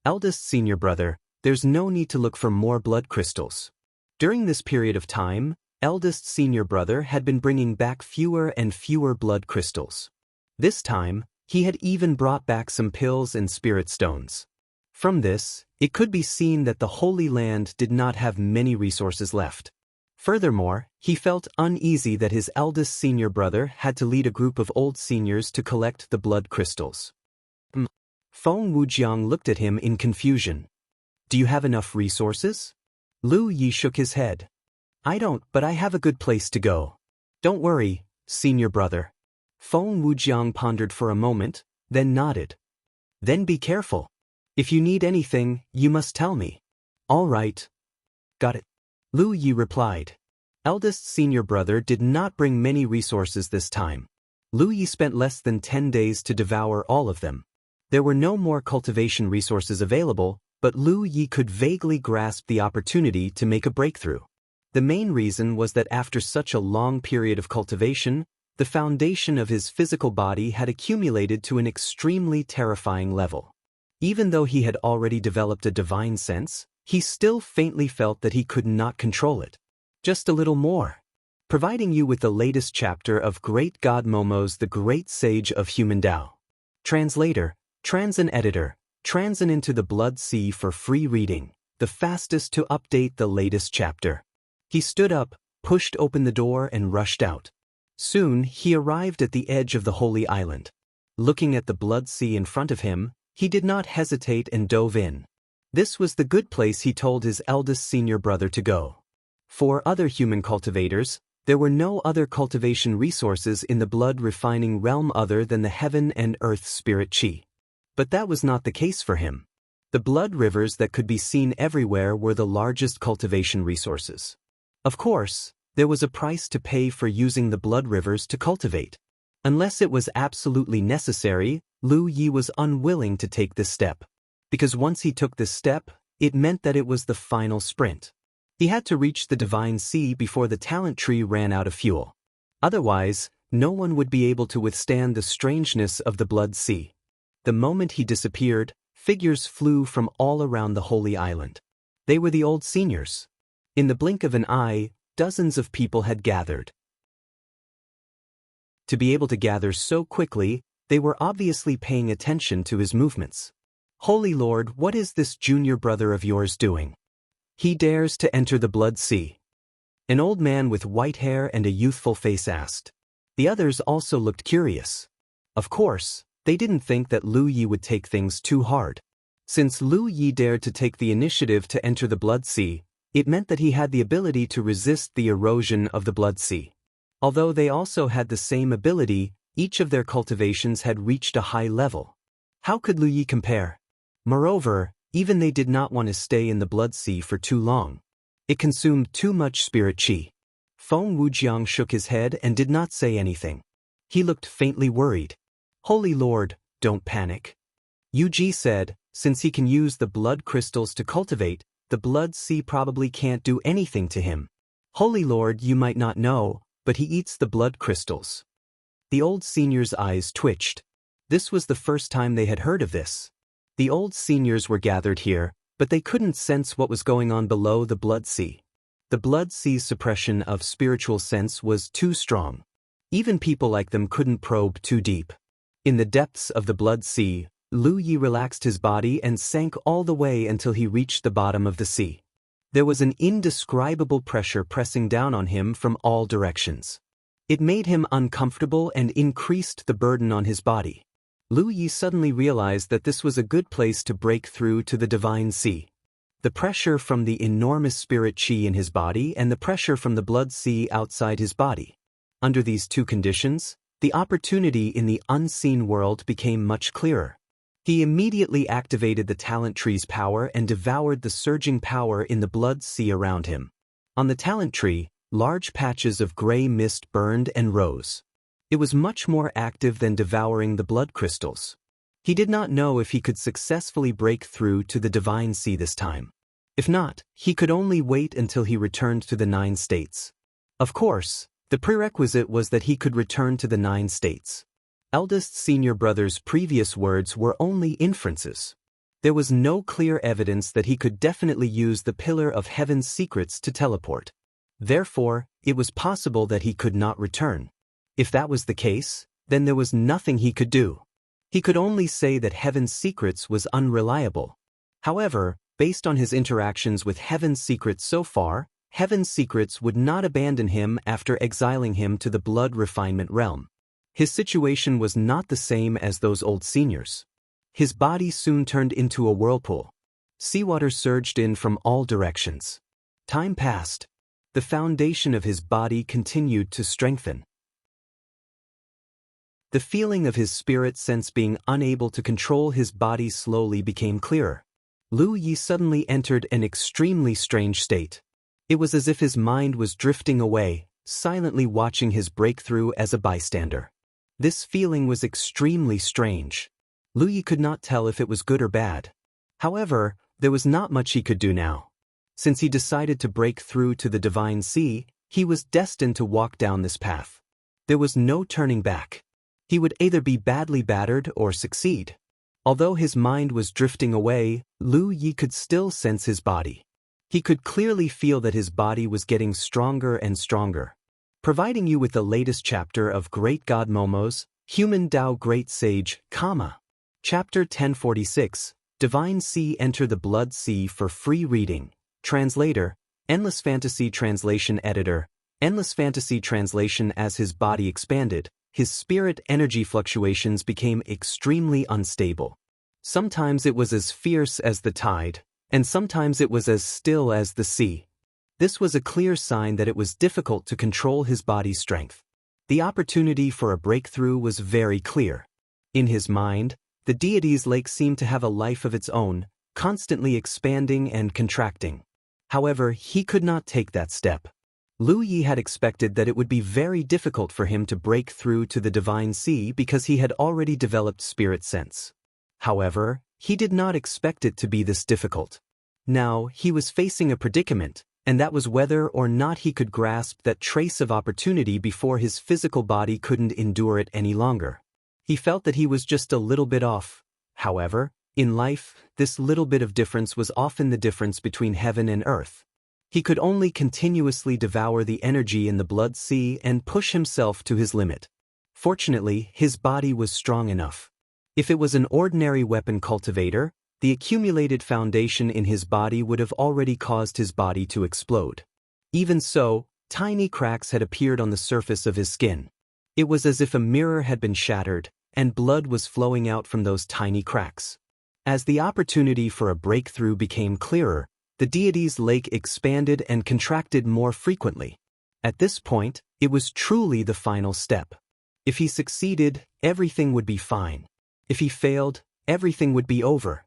[SPEAKER 1] "Eldest senior brother, there's no need to look for more blood crystals." During this period of time, eldest senior brother had been bringing back fewer and fewer blood crystals. This time, he had even brought back some pills and spirit stones. From this, it could be seen that the Holy Land did not have many resources left. Furthermore, he felt uneasy that his eldest senior brother had to lead a group of old seniors to collect the blood crystals. Feng Wujiang looked at him in confusion. "Do you have enough resources?" Lu Yi shook his head. "I don't, but I have a good place to go." "Don't worry, senior brother." Feng Wujiang pondered for a moment, then nodded. "Then be careful. If you need anything, you must tell me." "All right." "Got it," Lu Yi replied. Eldest senior brother did not bring many resources this time. Lu Yi spent less than 10 days to devour all of them. There were no more cultivation resources available, but Lu Yi could vaguely grasp the opportunity to make a breakthrough. The main reason was that after such a long period of cultivation, the foundation of his physical body had accumulated to an extremely terrifying level. Even though he had already developed a divine sense, he still faintly felt that he could not control it. Just a little more. Providing you with the latest chapter of Great God Momo's The Great Sage of Human Tao. Translator, Transin Editor, Transin into the Blood Sea for free reading, the fastest to update the latest chapter. He stood up, pushed open the door and rushed out. Soon, he arrived at the edge of the Holy Island. Looking at the Blood Sea in front of him, he did not hesitate and dove in. This was the good place he told his eldest senior brother to go. For other human cultivators, there were no other cultivation resources in the blood refining realm other than the heaven and earth spirit chi. But that was not the case for him. The blood rivers that could be seen everywhere were the largest cultivation resources. Of course, there was a price to pay for using the blood rivers to cultivate. Unless it was absolutely necessary, Lu Yi was unwilling to take this step. Because once he took this step, it meant that it was the final sprint. He had to reach the divine sea before the talent tree ran out of fuel. Otherwise, no one would be able to withstand the strangeness of the blood sea. The moment he disappeared, figures flew from all around the Holy Island. They were the old seniors. In the blink of an eye, dozens of people had gathered. To be able to gather so quickly, they were obviously paying attention to his movements. "Holy Lord, what is this junior brother of yours doing? He dares to enter the Blood Sea." An old man with white hair and a youthful face asked. The others also looked curious. Of course, they didn't think that Lu Yi would take things too hard. Since Lu Yi dared to take the initiative to enter the Blood Sea, it meant that he had the ability to resist the erosion of the Blood Sea. Although they also had the same ability, each of their cultivations had reached a high level. How could Lu Yi compare? Moreover, even they did not want to stay in the Blood Sea for too long. It consumed too much spirit qi. Feng Wujiang shook his head and did not say anything. He looked faintly worried. "Holy Lord, don't panic." Yu Ji said, "Since he can use the blood crystals to cultivate, the Blood Sea probably can't do anything to him. Holy Lord, you might not know, but he eats the blood crystals." The old senior's eyes twitched. This was the first time they had heard of this. The old seniors were gathered here, but they couldn't sense what was going on below the Blood Sea. The Blood Sea's suppression of spiritual sense was too strong. Even people like them couldn't probe too deep. In the depths of the Blood Sea, Lu Yi relaxed his body and sank all the way until he reached the bottom of the sea. There was an indescribable pressure pressing down on him from all directions. It made him uncomfortable and increased the burden on his body. Lu Yi suddenly realized that this was a good place to break through to the Divine Sea. The pressure from the enormous spirit qi in his body and the pressure from the Blood Sea outside his body. Under these two conditions, the opportunity in the unseen world became much clearer. He immediately activated the talent tree's power and devoured the surging power in the Blood Sea around him. On the talent tree, large patches of gray mist burned and rose. It was much more active than devouring the blood crystals. He did not know if he could successfully break through to the Divine Sea this time. If not, he could only wait until he returned to the 9 states. Of course, the prerequisite was that he could return to the 9 states. Eldest senior brother's previous words were only inferences. There was no clear evidence that he could definitely use the Pillar of Heaven's secrets to teleport. Therefore, it was possible that he could not return. If that was the case, then there was nothing he could do. He could only say that Heaven's secrets was unreliable. However, based on his interactions with Heaven's secrets so far, Heaven's secrets would not abandon him after exiling him to the blood refinement realm. His situation was not the same as those old seniors. His body soon turned into a whirlpool. Seawater surged in from all directions. Time passed. The foundation of his body continued to strengthen. The feeling of his spirit sense being unable to control his body slowly became clearer. Lu Yi suddenly entered an extremely strange state. It was as if his mind was drifting away, silently watching his breakthrough as a bystander. This feeling was extremely strange. Lu Yi could not tell if it was good or bad. However, there was not much he could do now. Since he decided to break through to the Divine Sea, he was destined to walk down this path. There was no turning back. He would either be badly battered or succeed. Although his mind was drifting away, Lu Yi could still sense his body. He could clearly feel that his body was getting stronger and stronger. Providing you with the latest chapter of Great God Momo's Human Tao Great Sage, Chapter 1046, Divine Sea Enter the Blood Sea for free reading. Translator, Endless Fantasy Translation Editor, Endless Fantasy Translation. As his body expanded, his spirit energy fluctuations became extremely unstable. Sometimes it was as fierce as the tide, and sometimes it was as still as the sea. This was a clear sign that it was difficult to control his body's strength. The opportunity for a breakthrough was very clear. In his mind, the deity's lake seemed to have a life of its own, constantly expanding and contracting. However, he could not take that step. Lu Yi had expected that it would be very difficult for him to break through to the Divine Sea because he had already developed spirit sense. However, he did not expect it to be this difficult. Now, he was facing a predicament, and that was whether or not he could grasp that trace of opportunity before his physical body couldn't endure it any longer. He felt that he was just a little bit off. However, in life, this little bit of difference was often the difference between heaven and earth. He could only continuously devour the energy in the Blood Sea and push himself to his limit. Fortunately, his body was strong enough. If it was an ordinary weapon cultivator, the accumulated foundation in his body would have already caused his body to explode. Even so, tiny cracks had appeared on the surface of his skin. It was as if a mirror had been shattered, and blood was flowing out from those tiny cracks. As the opportunity for a breakthrough became clearer, the deity's lake expanded and contracted more frequently. At this point, it was truly the final step. If he succeeded, everything would be fine. If he failed, everything would be over.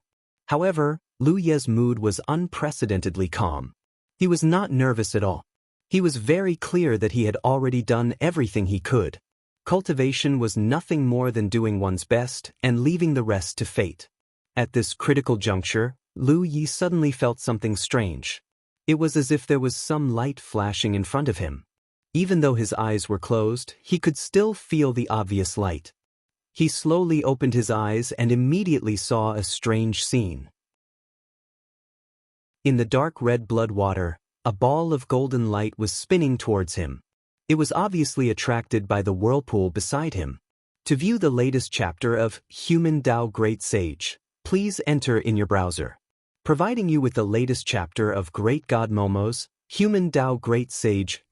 [SPEAKER 1] However, Lu Ye's mood was unprecedentedly calm. He was not nervous at all. He was very clear that he had already done everything he could. Cultivation was nothing more than doing one's best and leaving the rest to fate. At this critical juncture, Lu Yi suddenly felt something strange. It was as if there was some light flashing in front of him. Even though his eyes were closed, he could still feel the obvious light. He slowly opened his eyes and immediately saw a strange scene. In the dark red blood water, a ball of golden light was spinning towards him. It was obviously attracted by the whirlpool beside him. To view the latest chapter of Human Dao Great Sage, please enter in your browser. Providing you with the latest chapter of Great God Momo's Human Dao Great Sage,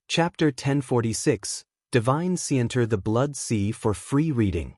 [SPEAKER 1] Chapter 1046, Divine Sea. Enter the Blood Sea for free reading.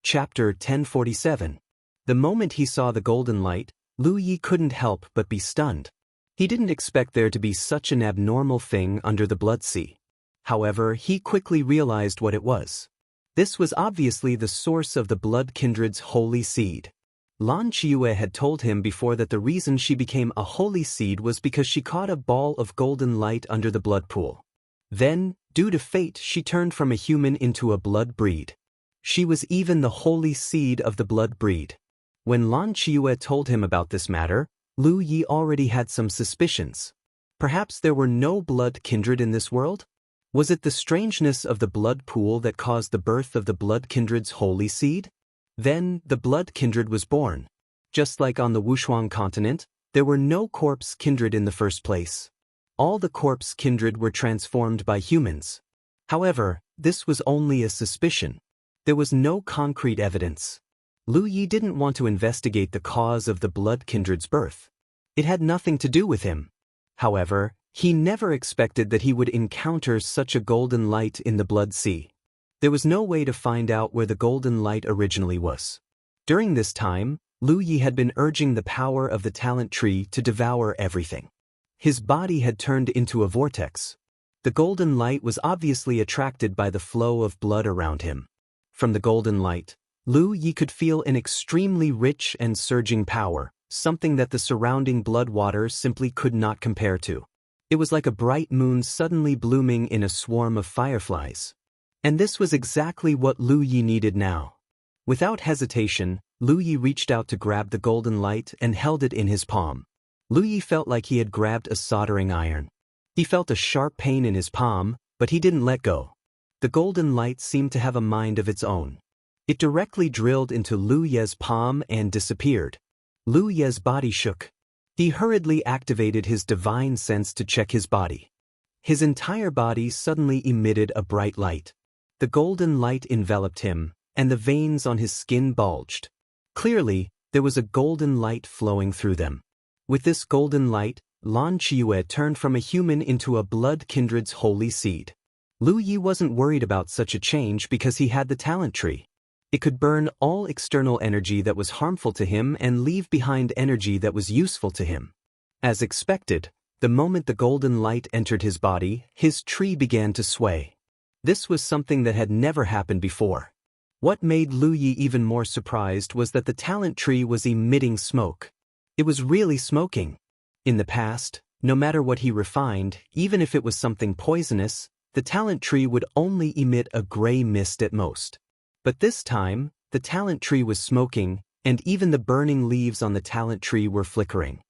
[SPEAKER 1] Chapter 1047. The moment he saw the golden light, Lu Yi couldn't help but be stunned. He didn't expect there to be such an abnormal thing under the blood sea. However, he quickly realized what it was. This was obviously the source of the blood kindred's holy seed. Lan Qiue had told him before that the reason she became a holy seed was because she caught a ball of golden light under the blood pool. Then, due to fate, she turned from a human into a blood breed. She was even the holy seed of the blood breed. When Lan Qiue told him about this matter, Lu Yi already had some suspicions. Perhaps there were no blood kindred in this world? Was it the strangeness of the blood pool that caused the birth of the blood kindred's holy seed? Then, the blood kindred was born. Just like on the Wushuang continent, there were no corpse kindred in the first place. All the corpse kindred were transformed by humans. However, this was only a suspicion. There was no concrete evidence. Lu Yi didn't want to investigate the cause of the blood kindred's birth. It had nothing to do with him. However, he never expected that he would encounter such a golden light in the blood sea. There was no way to find out where the golden light originally was. During this time, Lu Yi had been urging the power of the talent tree to devour everything. His body had turned into a vortex. The golden light was obviously attracted by the flow of blood around him. From the golden light, Lu Yi could feel an extremely rich and surging power, something that the surrounding blood water simply could not compare to. It was like a bright moon suddenly blooming in a swarm of fireflies. And this was exactly what Lu Yi needed now. Without hesitation, Lu Yi reached out to grab the golden light and held it in his palm. Lu Yi felt like he had grabbed a soldering iron. He felt a sharp pain in his palm, but he didn't let go. The golden light seemed to have a mind of its own. It directly drilled into Lu Ye's palm and disappeared. Lu Ye's body shook. He hurriedly activated his divine sense to check his body. His entire body suddenly emitted a bright light. The golden light enveloped him, and the veins on his skin bulged. Clearly, there was a golden light flowing through them. With this golden light, Lan Qiue turned from a human into a blood kindred's holy seed. Lu Yi wasn't worried about such a change because he had the talent tree. It could burn all external energy that was harmful to him and leave behind energy that was useful to him. As expected, the moment the golden light entered his body, his tree began to sway. This was something that had never happened before. What made Lu Yi even more surprised was that the talent tree was emitting smoke. It was really smoking. In the past, no matter what he refined, even if it was something poisonous, the talent tree would only emit a gray mist at most. But this time, the talent tree was smoking, and even the burning leaves on the talent tree were flickering.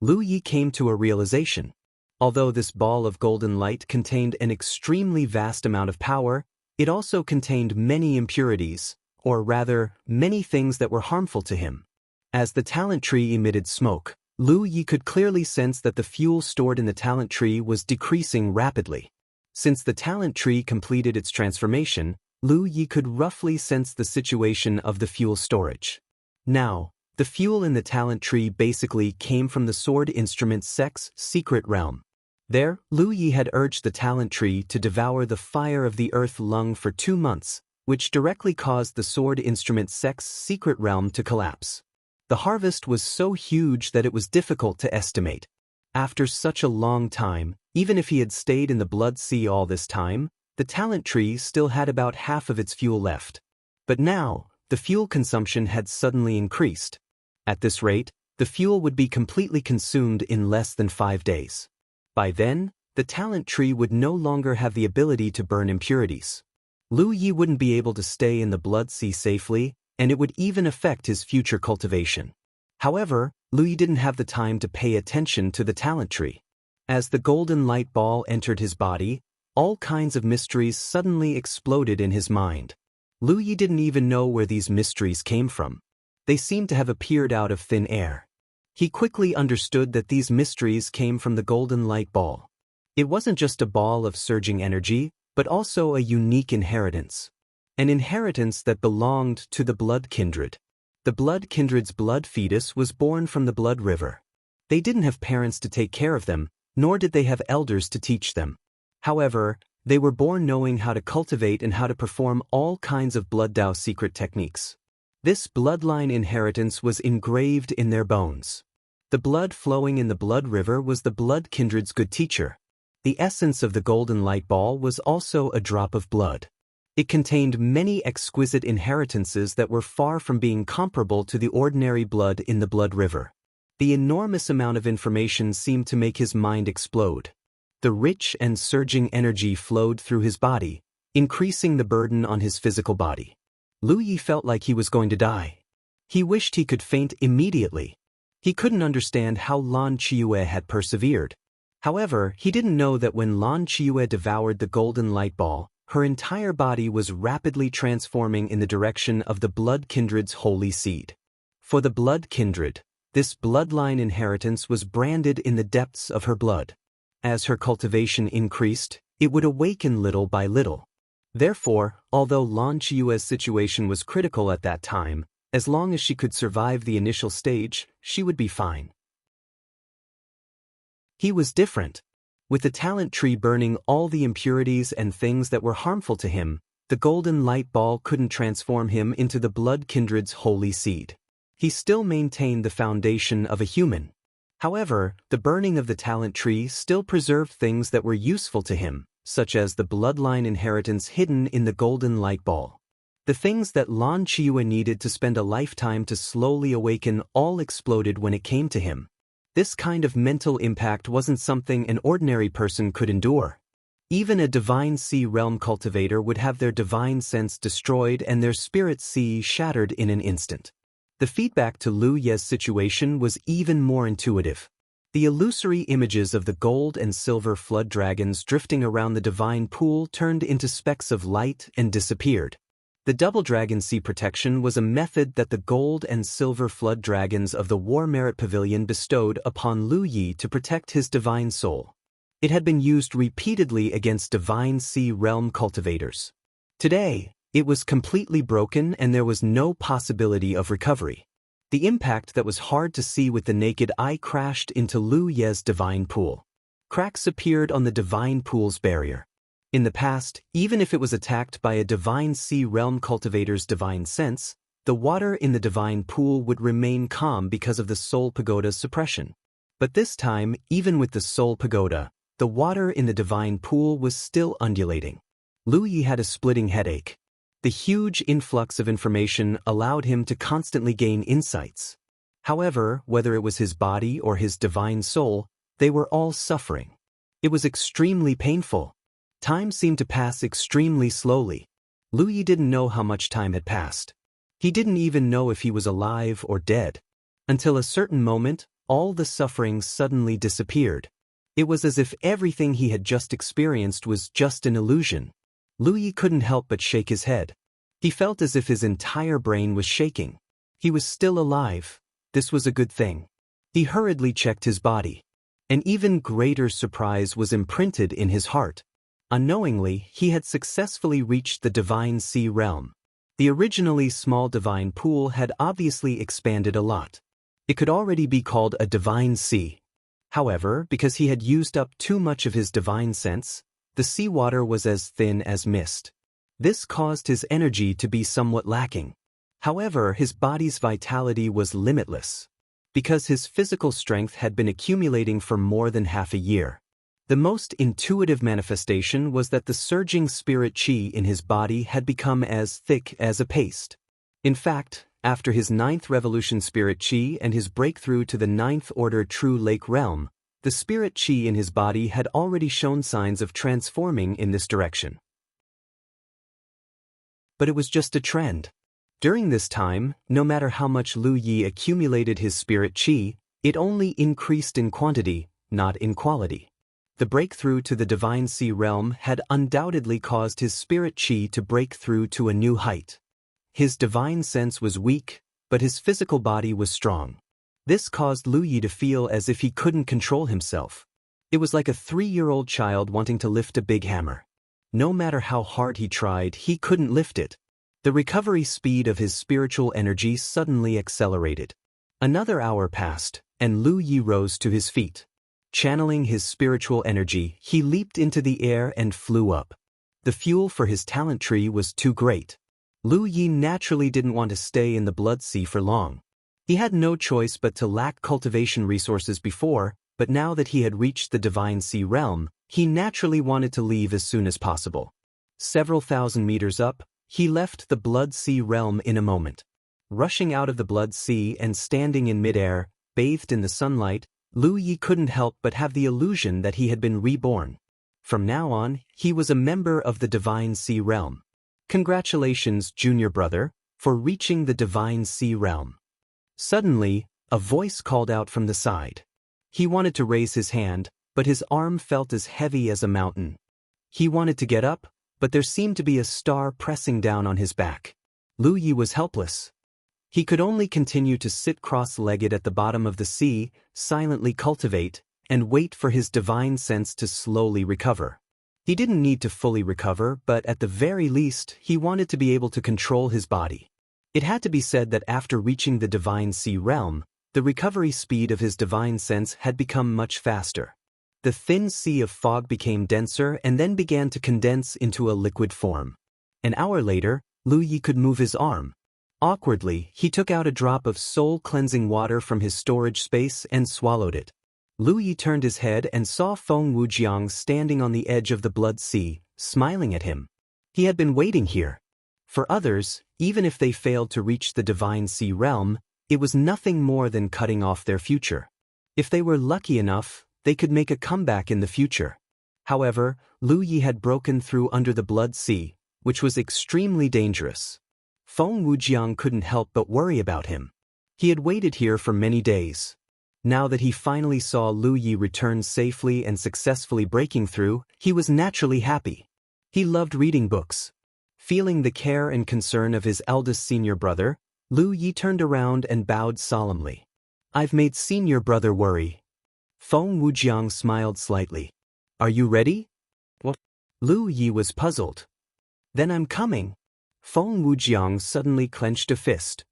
[SPEAKER 1] Lu Yi came to a realization. Although this ball of golden light contained an extremely vast amount of power, it also contained many impurities, or rather, many things that were harmful to him. As the talent tree emitted smoke, Lu Yi could clearly sense that the fuel stored in the talent tree was decreasing rapidly. Since the talent tree completed its transformation, Lu Yi could roughly sense the situation of the fuel storage. Now, the fuel in the talent tree basically came from the sword instrument Sek's secret realm. There, Lu Yi had urged the talent tree to devour the fire of the earth lung for 2 months, which directly caused the sword instrument Sek's secret realm to collapse. The harvest was so huge that it was difficult to estimate. After such a long time, even if he had stayed in the Blood Sea all this time, the talent tree still had about half of its fuel left. But now, the fuel consumption had suddenly increased. At this rate, the fuel would be completely consumed in less than 5 days. By then, the talent tree would no longer have the ability to burn impurities. Lu Yi wouldn't be able to stay in the Blood Sea safely, and it would even affect his future cultivation. However, Lu Yi didn't have the time to pay attention to the talent tree. As the golden light ball entered his body, all kinds of mysteries suddenly exploded in his mind. Lu Yi didn't even know where these mysteries came from. They seemed to have appeared out of thin air. He quickly understood that these mysteries came from the golden light ball. It wasn't just a ball of surging energy, but also a unique inheritance. An inheritance that belonged to the blood kindred. The blood kindred's blood fetus was born from the blood river. They didn't have parents to take care of them, nor did they have elders to teach them. However, they were born knowing how to cultivate and how to perform all kinds of blood Dao secret techniques. This bloodline inheritance was engraved in their bones. The blood flowing in the blood river was the blood kindred's good teacher. The essence of the golden light ball was also a drop of blood. It contained many exquisite inheritances that were far from being comparable to the ordinary blood in the blood river. The enormous amount of information seemed to make his mind explode. The rich and surging energy flowed through his body, increasing the burden on his physical body. Lu Yi felt like he was going to die. He wished he could faint immediately. He couldn't understand how Lan Qiue had persevered. However, he didn't know that when Lan Qiue devoured the golden light ball, her entire body was rapidly transforming in the direction of the blood kindred's holy seed. For the blood kindred, this bloodline inheritance was branded in the depths of her blood. As her cultivation increased, it would awaken little by little. Therefore, although Lan Qiue's situation was critical at that time, as long as she could survive the initial stage, she would be fine. He was different. With the talent tree burning all the impurities and things that were harmful to him, the golden light ball couldn't transform him into the blood kindred's holy seed. He still maintained the foundation of a human. However, the burning of the talent tree still preserved things that were useful to him, such as the bloodline inheritance hidden in the golden light ball. The things that Lan Qiue needed to spend a lifetime to slowly awaken all exploded when it came to him. This kind of mental impact wasn't something an ordinary person could endure. Even a divine sea realm cultivator would have their divine sense destroyed and their spirit sea shattered in an instant. The feedback to Lu Ye's situation was even more intuitive. The illusory images of the gold and silver flood dragons drifting around the divine pool turned into specks of light and disappeared. The double dragon sea protection was a method that the gold and silver flood dragons of the War Merit Pavilion bestowed upon Lu Yi to protect his divine soul. It had been used repeatedly against divine sea realm cultivators. Today, it was completely broken and there was no possibility of recovery. The impact that was hard to see with the naked eye crashed into Lu Ye's divine pool. Cracks appeared on the divine pool's barrier. In the past, even if it was attacked by a divine sea realm cultivator's divine sense, the water in the divine pool would remain calm because of the soul pagoda's suppression. But this time, even with the soul pagoda, the water in the divine pool was still undulating. Lu Yi had a splitting headache. The huge influx of information allowed him to constantly gain insights. However, whether it was his body or his divine soul, they were all suffering. It was extremely painful. Time seemed to pass extremely slowly. Lu Yi didn't know how much time had passed. He didn't even know if he was alive or dead. Until a certain moment, all the suffering suddenly disappeared. It was as if everything he had just experienced was just an illusion. Lu Yi couldn't help but shake his head. He felt as if his entire brain was shaking. He was still alive. This was a good thing. He hurriedly checked his body. An even greater surprise was imprinted in his heart. Unknowingly, he had successfully reached the Divine Sea realm. The originally small divine pool had obviously expanded a lot. It could already be called a divine sea. However, because he had used up too much of his divine sense, the seawater was as thin as mist. This caused his energy to be somewhat lacking. However, his body's vitality was limitless, because his physical strength had been accumulating for more than half a year. The most intuitive manifestation was that the surging spirit chi in his body had become as thick as a paste. In fact, after his 9th revolution spirit chi and his breakthrough to the 9th order true lake realm, the spirit chi in his body had already shown signs of transforming in this direction. But it was just a trend. During this time, no matter how much Lu Yi accumulated his spirit chi, it only increased in quantity, not in quality. The breakthrough to the Divine Sea realm had undoubtedly caused his spirit chi to break through to a new height. His divine sense was weak, but his physical body was strong. This caused Lu Yi to feel as if he couldn't control himself. It was like a 3-year-old child wanting to lift a big hammer. No matter how hard he tried, he couldn't lift it. The recovery speed of his spiritual energy suddenly accelerated. Another hour passed, and Lu Yi rose to his feet. Channeling his spiritual energy, he leaped into the air and flew up. The fuel for his talent tree was too great. Lu Yi naturally didn't want to stay in the Blood Sea for long. He had no choice but to lack cultivation resources before, but now that he had reached the Divine Sea realm, he naturally wanted to leave as soon as possible. Several thousand meters up, he left the Blood Sea realm in a moment. Rushing out of the Blood Sea and standing in midair, bathed in the sunlight, Lu Yi couldn't help but have the illusion that he had been reborn. From now on, he was a member of the Divine Sea realm. Congratulations, junior brother, for reaching the Divine Sea realm. Suddenly, a voice called out from the side. He wanted to raise his hand, but his arm felt as heavy as a mountain. He wanted to get up, but there seemed to be a star pressing down on his back. Lu Yi was helpless. He could only continue to sit cross-legged at the bottom of the sea, silently cultivate, and wait for his divine sense to slowly recover. He didn't need to fully recover, but at the very least, he wanted to be able to control his body. It had to be said that after reaching the Divine Sea realm, the recovery speed of his divine sense had become much faster. The thin sea of fog became denser and then began to condense into a liquid form. An hour later, Lu Yi could move his arm. Awkwardly, he took out a drop of soul-cleansing water from his storage space and swallowed it. Lu Yi turned his head and saw Feng Wujiang standing on the edge of the Blood Sea, smiling at him. He had been waiting here. For others, even if they failed to reach the Divine Sea realm, it was nothing more than cutting off their future. If they were lucky enough, they could make a comeback in the future. However, Lu Yi had broken through under the Blood Sea, which was extremely dangerous. Feng Wujiang couldn't help but worry about him. He had waited here for many days. Now that he finally saw Lu Yi return safely and successfully breaking through, he was naturally happy. He loved reading books. Feeling the care and concern of his eldest senior brother, Lu Yi turned around and bowed solemnly. "I've made senior brother worry." Feng Wujiang smiled slightly. "Are you ready?" "What?" Lu Yi was puzzled. "Then I'm coming." Feng Wujiang suddenly clenched a fist.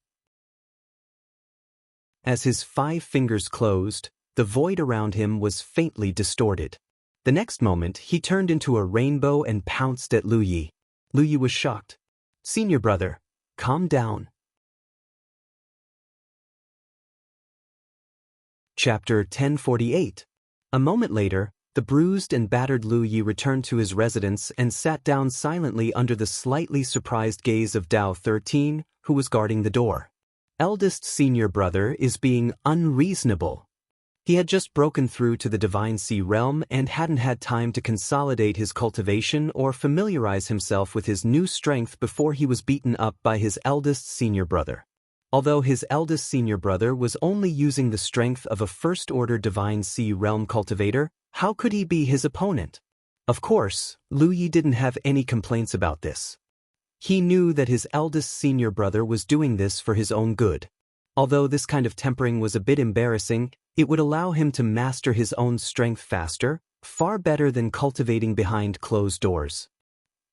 [SPEAKER 1] As his 5 fingers closed, the void around him was faintly distorted. The next moment, he turned into a rainbow and pounced at Lu Yi. Lu Yi was shocked. "Senior brother, calm down." Chapter 1048. A moment later, the bruised and battered Lu Yi returned to his residence and sat down silently under the slightly surprised gaze of Dao 13, who was guarding the door. Eldest senior brother is being unreasonable. He had just broken through to the Divine Sea realm and hadn't had time to consolidate his cultivation or familiarize himself with his new strength before he was beaten up by his eldest senior brother. Although his eldest senior brother was only using the strength of a first-order Divine Sea realm cultivator, how could he be his opponent? Of course, Lu Yi didn't have any complaints about this. He knew that his eldest senior brother was doing this for his own good. Although this kind of tempering was a bit embarrassing, it would allow him to master his own strength faster, far better than cultivating behind closed doors.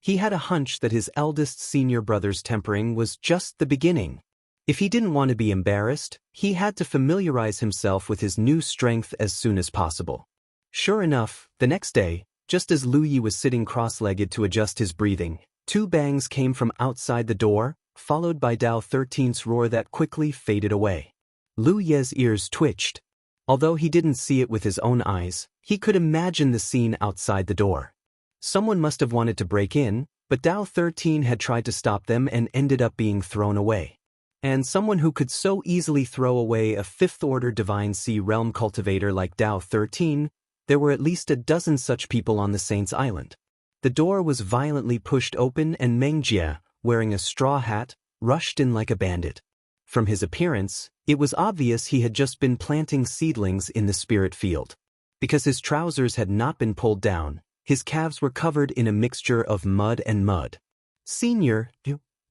[SPEAKER 1] He had a hunch that his eldest senior brother's tempering was just the beginning. If he didn't want to be embarrassed, he had to familiarize himself with his new strength as soon as possible. Sure enough, the next day, just as Lu Yi was sitting cross-legged to adjust his breathing, two bangs came from outside the door, followed by Dao 13's roar that quickly faded away. Lu Ye's ears twitched. Although he didn't see it with his own eyes, he could imagine the scene outside the door. Someone must have wanted to break in, but Dao 13 had tried to stop them and ended up being thrown away. And someone who could so easily throw away a fifth-order Divine Sea Realm cultivator like Dao 13, there were at least a dozen such people on the Saints' Island. The door was violently pushed open and Meng Jie, wearing a straw hat, rushed in like a bandit. From his appearance, it was obvious he had just been planting seedlings in the spirit field. Because his trousers had not been pulled down, his calves were covered in a mixture of mud and mud. "Senior,"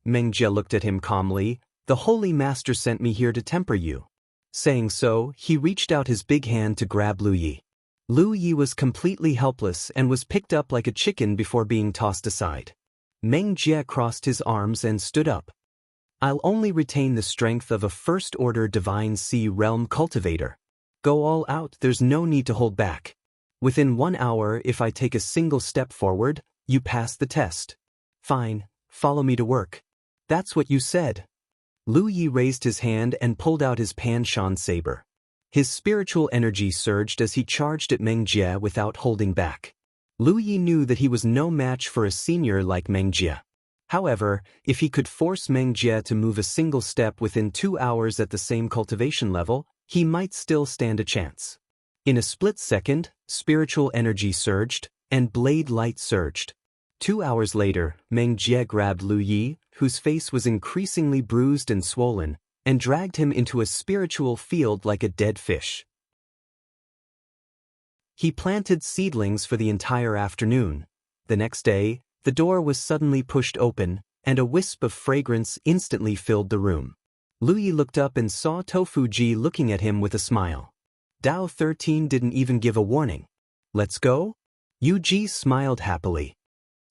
[SPEAKER 1] Meng Jie looked at him calmly, "the Holy Master sent me here to temper you." Saying so, he reached out his big hand to grab Lu Yi. Lu Yi was completely helpless and was picked up like a chicken before being tossed aside. Meng Jie crossed his arms and stood up. "I'll only retain the strength of a first-order Divine Sea Realm cultivator. Go all out, there's no need to hold back. Within 1 hour, if I take a single step forward, you pass the test." "Fine, follow me to work." "That's what you said." Lu Yi raised his hand and pulled out his Pan-Shan saber. His spiritual energy surged as he charged at Meng Jie without holding back. Lu Yi knew that he was no match for a senior like Meng Jie. However, if he could force Meng Jie to move a single step within 2 hours at the same cultivation level, he might still stand a chance. In a split second, spiritual energy surged, and blade light surged. 2 hours later, Meng Jie grabbed Lu Yi, whose face was increasingly bruised and swollen, and dragged him into a spiritual field like a dead fish. He planted seedlings for the entire afternoon. The next day, the door was suddenly pushed open, and a wisp of fragrance instantly filled the room. Lu Yi looked up and saw Tofu Ji looking at him with a smile. Dao 13 didn't even give a warning. "Let's go?" Yu Ji smiled happily.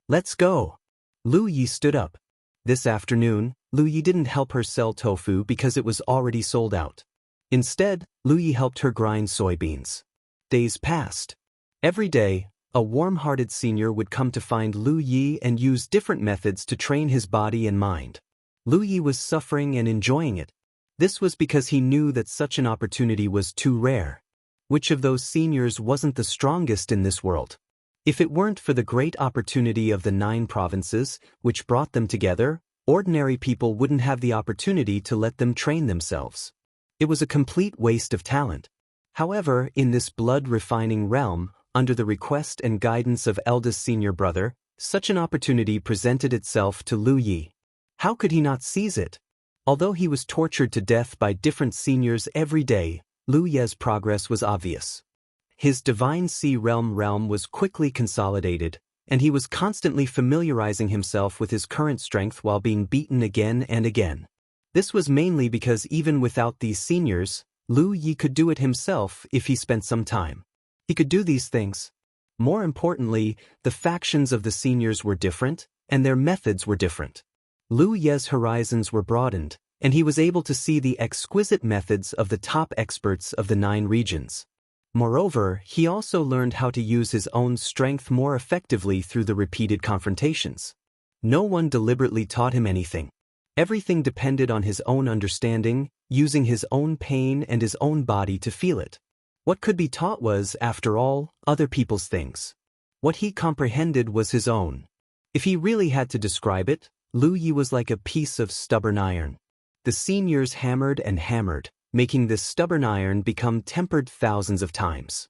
[SPEAKER 1] "Let's go." Lu Yi stood up. This afternoon, Lu Yi didn't help her sell tofu because it was already sold out. Instead, Lu Yi helped her grind soybeans. Days passed. Every day, a warm-hearted senior would come to find Lu Yi and use different methods to train his body and mind. Lu Yi was suffering and enjoying it. This was because he knew that such an opportunity was too rare. Which of those seniors wasn't the strongest in this world? If it weren't for the great opportunity of the 9 provinces, which brought them together, ordinary people wouldn't have the opportunity to let them train themselves. It was a complete waste of talent. However, in this blood-refining realm, under the request and guidance of eldest senior brother, such an opportunity presented itself to Lu Yi. How could he not seize it? Although he was tortured to death by different seniors every day, Lu Yi's progress was obvious. His Divine Sea realm was quickly consolidated, and he was constantly familiarizing himself with his current strength while being beaten again and again. This was mainly because even without these seniors, Lu Yi could do it himself if he spent some time. He could do these things. More importantly, the factions of the seniors were different, and their methods were different. Lu Yi's horizons were broadened, and he was able to see the exquisite methods of the top experts of the 9 regions. Moreover, he also learned how to use his own strength more effectively through the repeated confrontations. No one deliberately taught him anything. Everything depended on his own understanding, using his own pain and his own body to feel it. What could be taught was, after all, other people's things. What he comprehended was his own. If he really had to describe it, Lu Yi was like a piece of stubborn iron. The seniors hammered and hammered, making this stubborn iron become tempered thousands of times.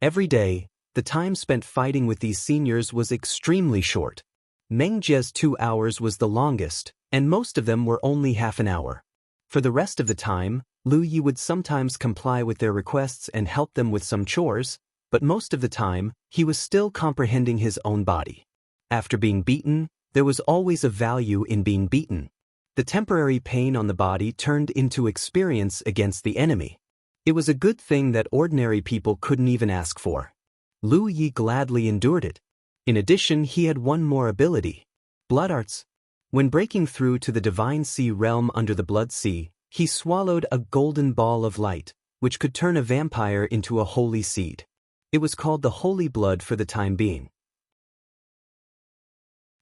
[SPEAKER 1] Every day, the time spent fighting with these seniors was extremely short. Meng Jie's 2 hours was the longest, and most of them were only half an hour. For the rest of the time, Lu Yi would sometimes comply with their requests and help them with some chores, but most of the time, he was still comprehending his own body. After being beaten, there was always a value in being beaten. The temporary pain on the body turned into experience against the enemy. It was a good thing that ordinary people couldn't even ask for. Lu Yi gladly endured it. In addition, he had one more ability. Blood arts. When breaking through to the Divine Sea realm under the Blood Sea, he swallowed a golden ball of light, which could turn a vampire into a holy seed. It was called the Holy Blood for the time being.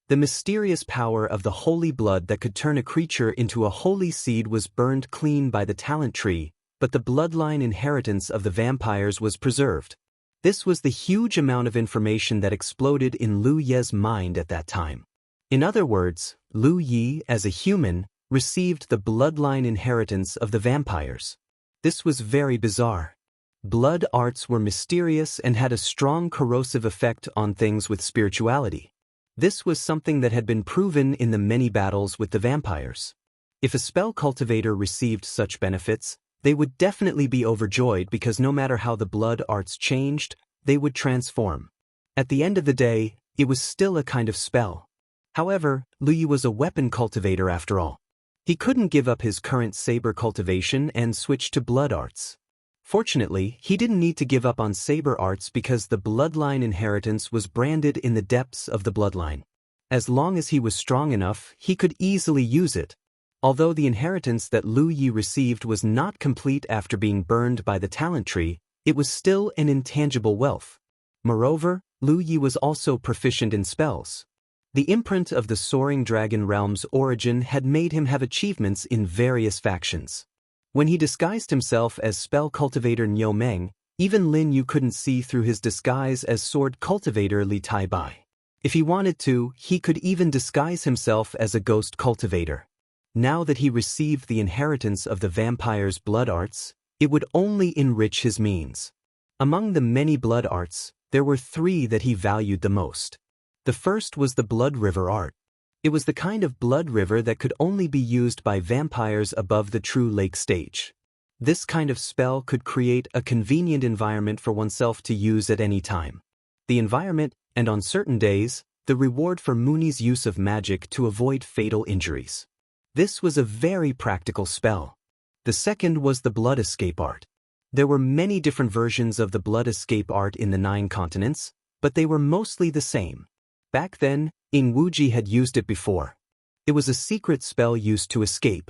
[SPEAKER 1] The mysterious power of the holy blood that could turn a creature into a holy seed was burned clean by the talent tree, but the bloodline inheritance of the vampires was preserved. This was the huge amount of information that exploded in Lu Ye's mind at that time. In other words, Lu Yi, as a human, received the bloodline inheritance of the vampires. This was very bizarre. Blood arts were mysterious and had a strong corrosive effect on things with spirituality. This was something that had been proven in the many battles with the vampires. If a spell cultivator received such benefits, they would definitely be overjoyed because no matter how the blood arts changed, they would transform. At the end of the day, it was still a kind of spell. However, Lu Yi was a weapon cultivator after all. He couldn't give up his current saber cultivation and switch to blood arts. Fortunately, he didn't need to give up on saber arts because the bloodline inheritance was branded in the depths of the bloodline. As long as he was strong enough, he could easily use it. Although the inheritance that Lu Yi received was not complete after being burned by the talent tree, it was still an intangible wealth. Moreover, Lu Yi was also proficient in spells. The imprint of the Soaring Dragon Realm's origin had made him have achievements in various factions. When he disguised himself as spell cultivator Niu Meng, even Lin Yu couldn't see through his disguise as sword cultivator Li Tai Bai. If he wanted to, he could even disguise himself as a ghost cultivator. Now that he received the inheritance of the vampire's blood arts, it would only enrich his means. Among the many blood arts, there were 3 that he valued the most. The first was the Blood River art. It was the kind of blood river that could only be used by vampires above the true lake stage. This kind of spell could create a convenient environment for oneself to use at any time. The environment, and on certain days, the reward for Muni's use of magic to avoid fatal injuries. This was a very practical spell. The second was the Blood Escape art. There were many different versions of the Blood Escape art in the 9 continents, but they were mostly the same. Back then, Ing Wuji had used it before. It was a secret spell used to escape.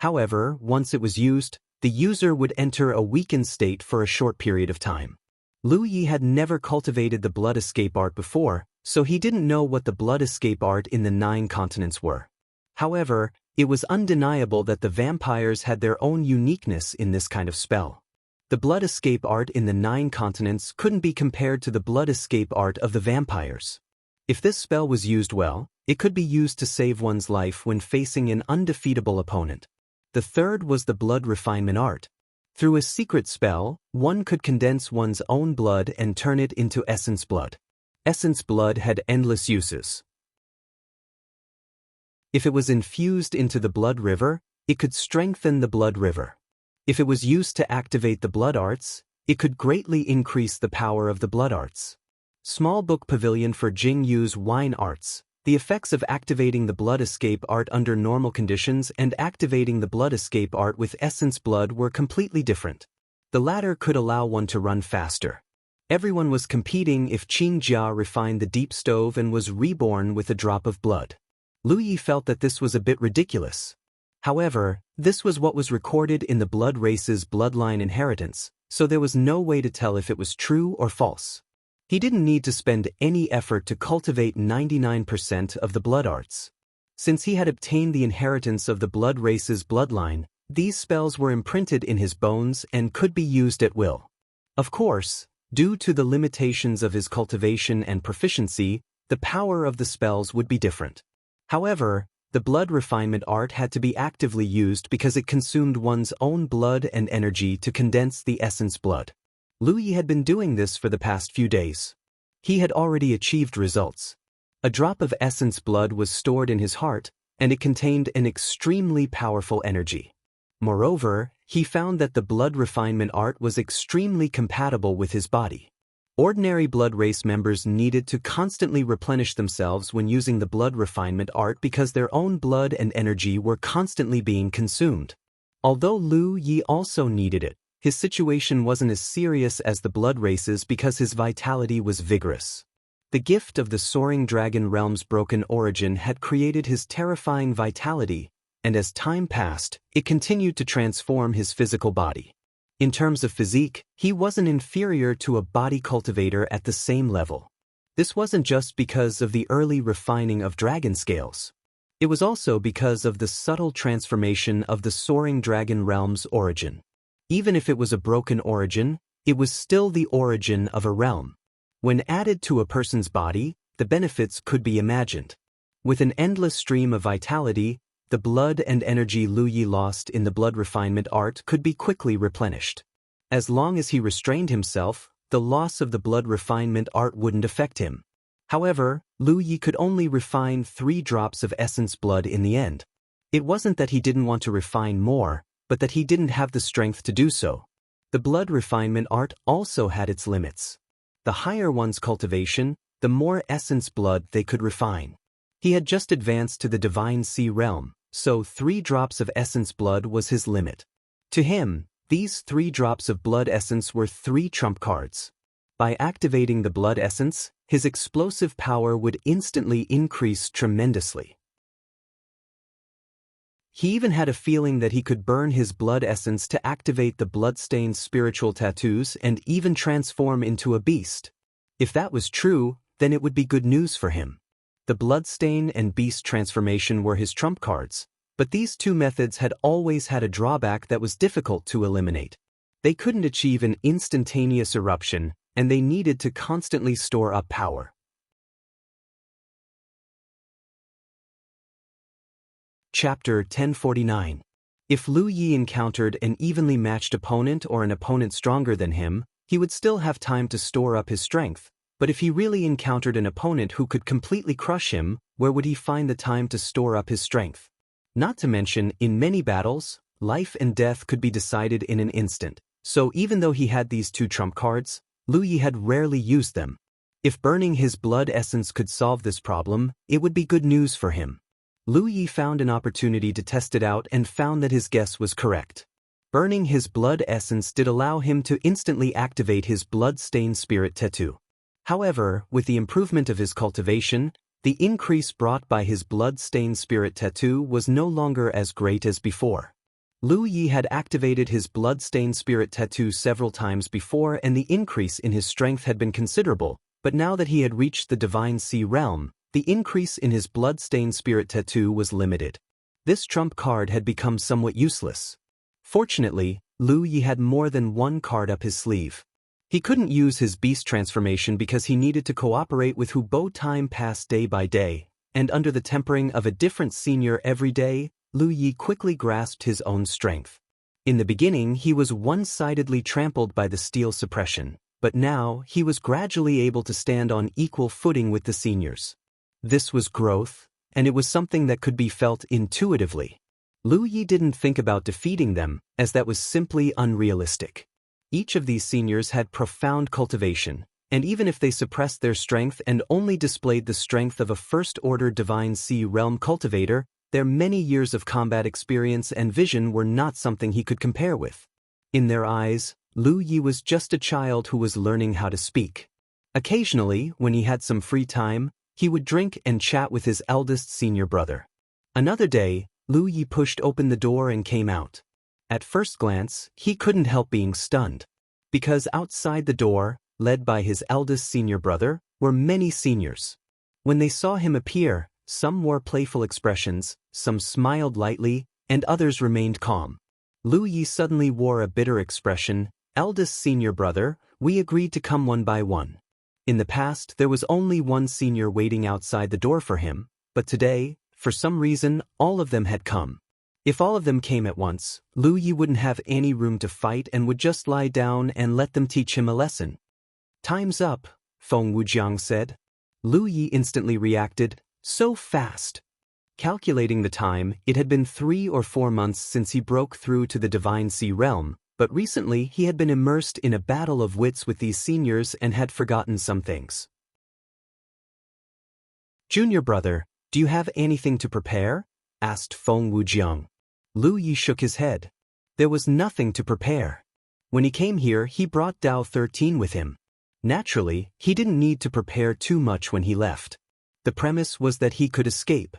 [SPEAKER 1] However, once it was used, the user would enter a weakened state for a short period of time. Lu Yi had never cultivated the Blood Escape art before, so he didn't know what the Blood Escape art in the 9 continents were. However, it was undeniable that the vampires had their own uniqueness in this kind of spell. The Blood Escape art in the 9 continents couldn't be compared to the Blood Escape art of the vampires. If this spell was used well, it could be used to save one's life when facing an undefeatable opponent. The third was the Blood Refinement art. Through a secret spell, one could condense one's own blood and turn it into essence blood. Essence blood had endless uses. If it was infused into the blood river, it could strengthen the blood river. If it was used to activate the blood arts, it could greatly increase the power of the blood arts. Small book pavilion for Jing Yu's wine arts. The effects of activating the Blood Escape art under normal conditions and activating the Blood Escape art with essence blood were completely different. The latter could allow one to run faster. Everyone was competing if Qing Jia refined the deep stove and was reborn with a drop of blood. Lu Yi felt that this was a bit ridiculous. However, this was what was recorded in the blood race's bloodline inheritance, so there was no way to tell if it was true or false. He didn't need to spend any effort to cultivate 99% of the blood arts. Since he had obtained the inheritance of the blood race's bloodline, these spells were imprinted in his bones and could be used at will. Of course, due to the limitations of his cultivation and proficiency, the power of the spells would be different. However, the blood refinement art had to be actively used because it consumed one's own blood and energy to condense the essence blood. Lu Yi had been doing this for the past few days. He had already achieved results. A drop of essence blood was stored in his heart, and it contained an extremely powerful energy. Moreover, he found that the blood refinement art was extremely compatible with his body. Ordinary blood race members needed to constantly replenish themselves when using the blood refinement art because their own blood and energy were constantly being consumed. Although Lu Yi also needed it, His situation wasn't as serious as the blood races because his vitality was vigorous. The gift of the soaring dragon realm's broken origin had created his terrifying vitality, and as time passed, it continued to transform his physical body. In terms of physique, he wasn't inferior to a body cultivator at the same level. This wasn't just because of the early refining of dragon scales. It was also because of the subtle transformation of the soaring dragon realm's origin. Even if it was a broken origin, it was still the origin of a realm. When added to a person's body, the benefits could be imagined. With an endless stream of vitality, the blood and energy Lu Yi lost in the blood refinement art could be quickly replenished. As long as he restrained himself, the loss of the blood refinement art wouldn't affect him. However, Lu Yi could only refine 3 drops of essence blood in the end. It wasn't that he didn't want to refine more, but that he didn't have the strength to do so. The blood refinement art also had its limits. The higher one's cultivation, the more essence blood they could refine. He had just advanced to the Divine Sea realm, so 3 drops of essence blood was his limit. To him, these 3 drops of blood essence were 3 trump cards. By activating the blood essence, his explosive power would instantly increase tremendously. He even had a feeling that he could burn his blood essence to activate the bloodstained spiritual tattoos and even transform into a beast. If that was true, then it would be good news for him. The bloodstain and beast transformation were his trump cards, but these 2 methods had always had a drawback that was difficult to eliminate. They couldn't achieve an instantaneous eruption, and they needed to constantly store up power. Chapter 1049. If Lu Yi encountered an evenly matched opponent or an opponent stronger than him, he would still have time to store up his strength, but if he really encountered an opponent who could completely crush him, where would he find the time to store up his strength? Not to mention, in many battles, life and death could be decided in an instant, so even though he had these 2 trump cards, Lu Yi had rarely used them. If burning his blood essence could solve this problem, it would be good news for him. Lu Yi found an opportunity to test it out and found that his guess was correct. Burning his blood essence did allow him to instantly activate his blood-stained spirit tattoo. However, with the improvement of his cultivation, the increase brought by his blood-stained spirit tattoo was no longer as great as before. Lu Yi had activated his blood-stained spirit tattoo several times before and the increase in his strength had been considerable, but now that he had reached the Divine Sea realm, the increase in his blood-stained spirit tattoo was limited. This trump card had become somewhat useless. Fortunately, Lu Yi had more than 1 card up his sleeve. He couldn't use his beast transformation because he needed to cooperate with Hu Bo. Time passed day by day, and under the tempering of a different senior every day, Lu Yi quickly grasped his own strength. In the beginning, he was one-sidedly trampled by the steel suppression, but now he was gradually able to stand on equal footing with the seniors. This was growth, and it was something that could be felt intuitively. Lu Yi didn't think about defeating them, as that was simply unrealistic. Each of these seniors had profound cultivation, and even if they suppressed their strength and only displayed the strength of a first-order Divine Sea realm cultivator, their many years of combat experience and vision were not something he could compare with. In their eyes, Lu Yi was just a child who was learning how to speak. Occasionally, when he had some free time, he would drink and chat with his eldest senior brother. Another day, Lu Yi pushed open the door and came out. At first glance, he couldn't help being stunned. Because outside the door, led by his eldest senior brother, were many seniors. When they saw him appear, some wore playful expressions, some smiled lightly, and others remained calm. Lu Yi suddenly wore a bitter expression. Eldest senior brother, we agreed to come one by one. In the past, there was only one senior waiting outside the door for him, but today, for some reason, all of them had come. If all of them came at once, Lu Yi wouldn't have any room to fight and would just lie down and let them teach him a lesson. Time's up, Feng Wujiang said. Lu Yi instantly reacted, so fast. Calculating the time, it had been 3 or 4 months since he broke through to the Divine Sea realm, but recently he had been immersed in a battle of wits with these seniors and had forgotten some things. Junior brother, do you have anything to prepare? Asked Feng Wujiang. Lu Yi shook his head. There was nothing to prepare. When he came here, he brought Tao 13 with him. Naturally, he didn't need to prepare too much when he left. The premise was that he could escape.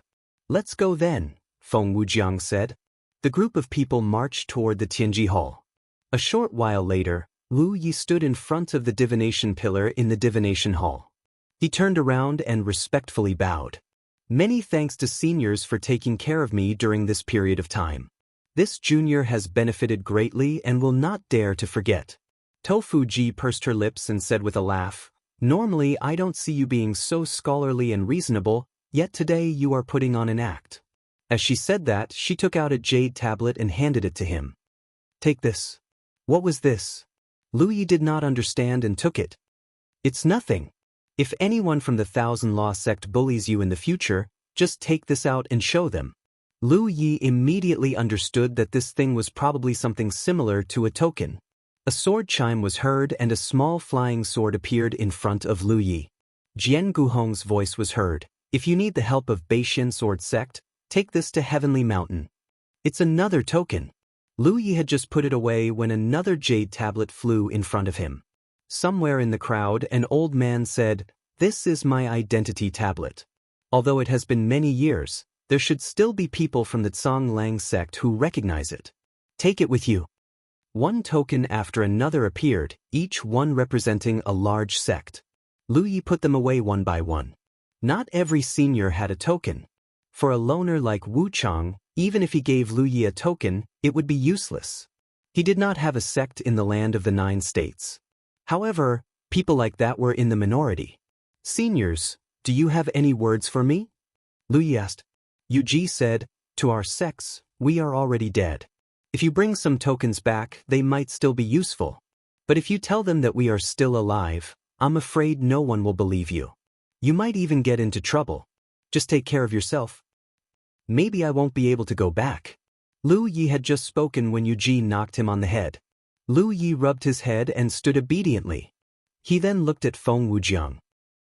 [SPEAKER 1] Let's go then, Feng Wujiang said. The group of people marched toward the Tianji Hall. A short while later, Lu Yi stood in front of the divination pillar in the divination hall. He turned around and respectfully bowed. Many thanks to seniors for taking care of me during this period of time. This junior has benefited greatly and will not dare to forget. Tofu Ji pursed her lips and said with a laugh, "Normally I don't see you being so scholarly and reasonable, yet today you are putting on an act." As she said that, she took out a jade tablet and handed it to him. "Take this." What was this? Lu Yi did not understand and took it. "It's nothing. If anyone from the Thousand Law sect bullies you in the future, just take this out and show them." Lu Yi immediately understood that this thing was probably something similar to a token. A sword chime was heard and a small flying sword appeared in front of Lu Yi. Jian Guhong's voice was heard. "If you need the help of Beixian Sword Sect, take this to Heavenly Mountain." It's another token. Lu Yi had just put it away when another jade tablet flew in front of him. Somewhere in the crowd, an old man said, "This is my identity tablet. Although it has been many years, there should still be people from the Tsang Lang sect who recognize it. Take it with you." One token after another appeared, each one representing a large sect. Lu Yi put them away one by one. Not every senior had a token. For a loner like Wu Chang, even if he gave Lu Yi a token, it would be useless. He did not have a sect in the land of the 9 states. However, people like that were in the minority. "Seniors, do you have any words for me?" Lu Yi asked. Yu Ji said, "To our sects, we are already dead. If you bring some tokens back, they might still be useful. But if you tell them that we are still alive, I'm afraid no one will believe you. You might even get into trouble. Just take care of yourself." "Maybe I won't be able to go back." Lu Yi had just spoken when Yu Ji knocked him on the head. Lu Yi rubbed his head and stood obediently. He then looked at Feng Wujiang.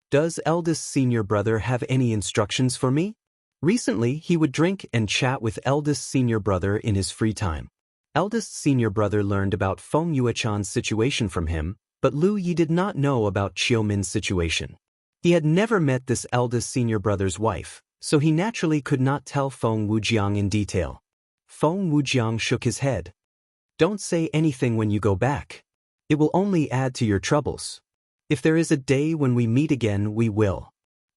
[SPEAKER 1] "Does eldest senior brother have any instructions for me?" Recently, he would drink and chat with eldest senior brother in his free time. Eldest senior brother learned about Feng Yuechan's situation from him, but Lu Yi did not know about Qiu Min's situation. He had never met this eldest senior brother's wife, so he naturally could not tell Feng Wujiang in detail. Feng Wujiang shook his head. "Don't say anything when you go back. It will only add to your troubles. If there is a day when we meet again, we will."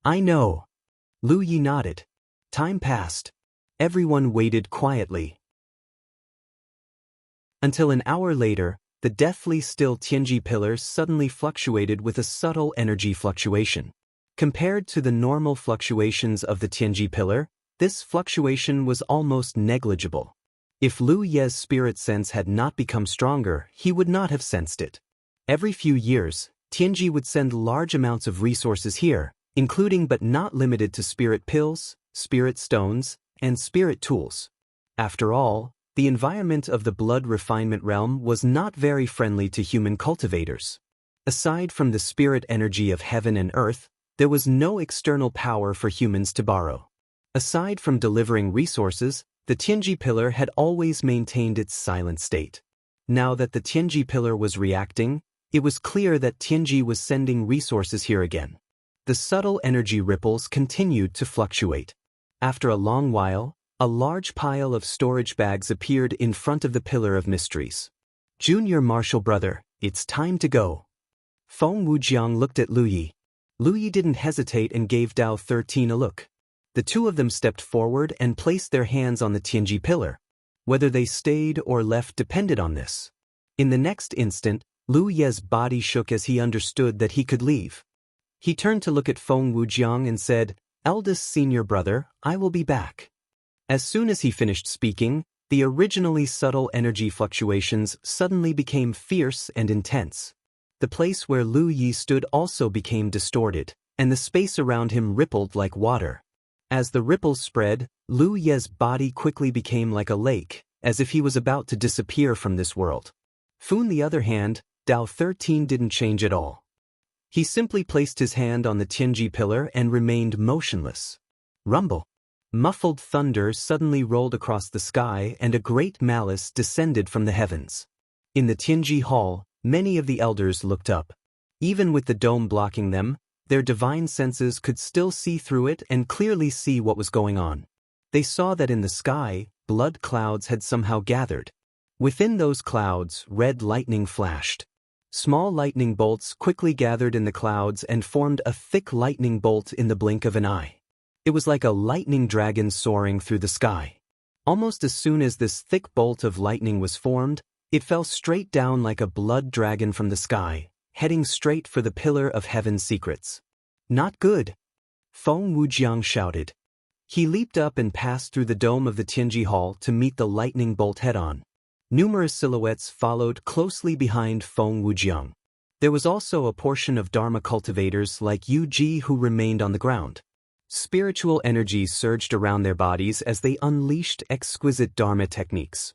[SPEAKER 1] "I know." Lu Yi nodded. Time passed. Everyone waited quietly. Until an hour later, the deathly still Tianji pillar suddenly fluctuated with a subtle energy fluctuation. Compared to the normal fluctuations of the Tianji pillar, this fluctuation was almost negligible. If Lu Ye's spirit sense had not become stronger, he would not have sensed it. Every few years, Tianji would send large amounts of resources here, including but not limited to spirit pills, spirit stones, and spirit tools. After all, the environment of the blood refinement realm was not very friendly to human cultivators. Aside from the spirit energy of heaven and earth, there was no external power for humans to borrow. Aside from delivering resources, the Tianji pillar had always maintained its silent state. Now that the Tianji pillar was reacting, it was clear that Tianji was sending resources here again. The subtle energy ripples continued to fluctuate. After a long while, a large pile of storage bags appeared in front of the Pillar of Mysteries. "Junior Marshal Brother, it's time to go." Feng Wujiang looked at Lu Yi. Lu Yi didn't hesitate and gave Tao 13 a look. The two of them stepped forward and placed their hands on the Tianji pillar. Whether they stayed or left depended on this. In the next instant, Lu Ye's body shook as he understood that he could leave. He turned to look at Feng Wujiang and said, "Eldest senior brother, I will be back." As soon as he finished speaking, the originally subtle energy fluctuations suddenly became fierce and intense. The place where Lu Yi stood also became distorted, and the space around him rippled like water. As the ripples spread, Lu Ye's body quickly became like a lake, as if he was about to disappear from this world. On the other hand, Tao 13 didn't change at all. He simply placed his hand on the Tianji pillar and remained motionless. Rumble. Muffled thunder suddenly rolled across the sky and a great malice descended from the heavens. In the Tianji Hall, many of the elders looked up. Even with the dome blocking them, their divine senses could still see through it and clearly see what was going on. They saw that in the sky, blood clouds had somehow gathered. Within those clouds, red lightning flashed. Small lightning bolts quickly gathered in the clouds and formed a thick lightning bolt in the blink of an eye. It was like a lightning dragon soaring through the sky. Almost as soon as this thick bolt of lightning was formed, it fell straight down like a blood dragon from the sky, heading straight for the pillar of heaven's secrets. Not good! Feng Wujiang shouted. He leaped up and passed through the dome of the Tianji Hall to meet the lightning bolt head-on. Numerous silhouettes followed closely behind Feng Wujiang. There was also a portion of Dharma cultivators like Yu Ji who remained on the ground. Spiritual energies surged around their bodies as they unleashed exquisite Dharma techniques.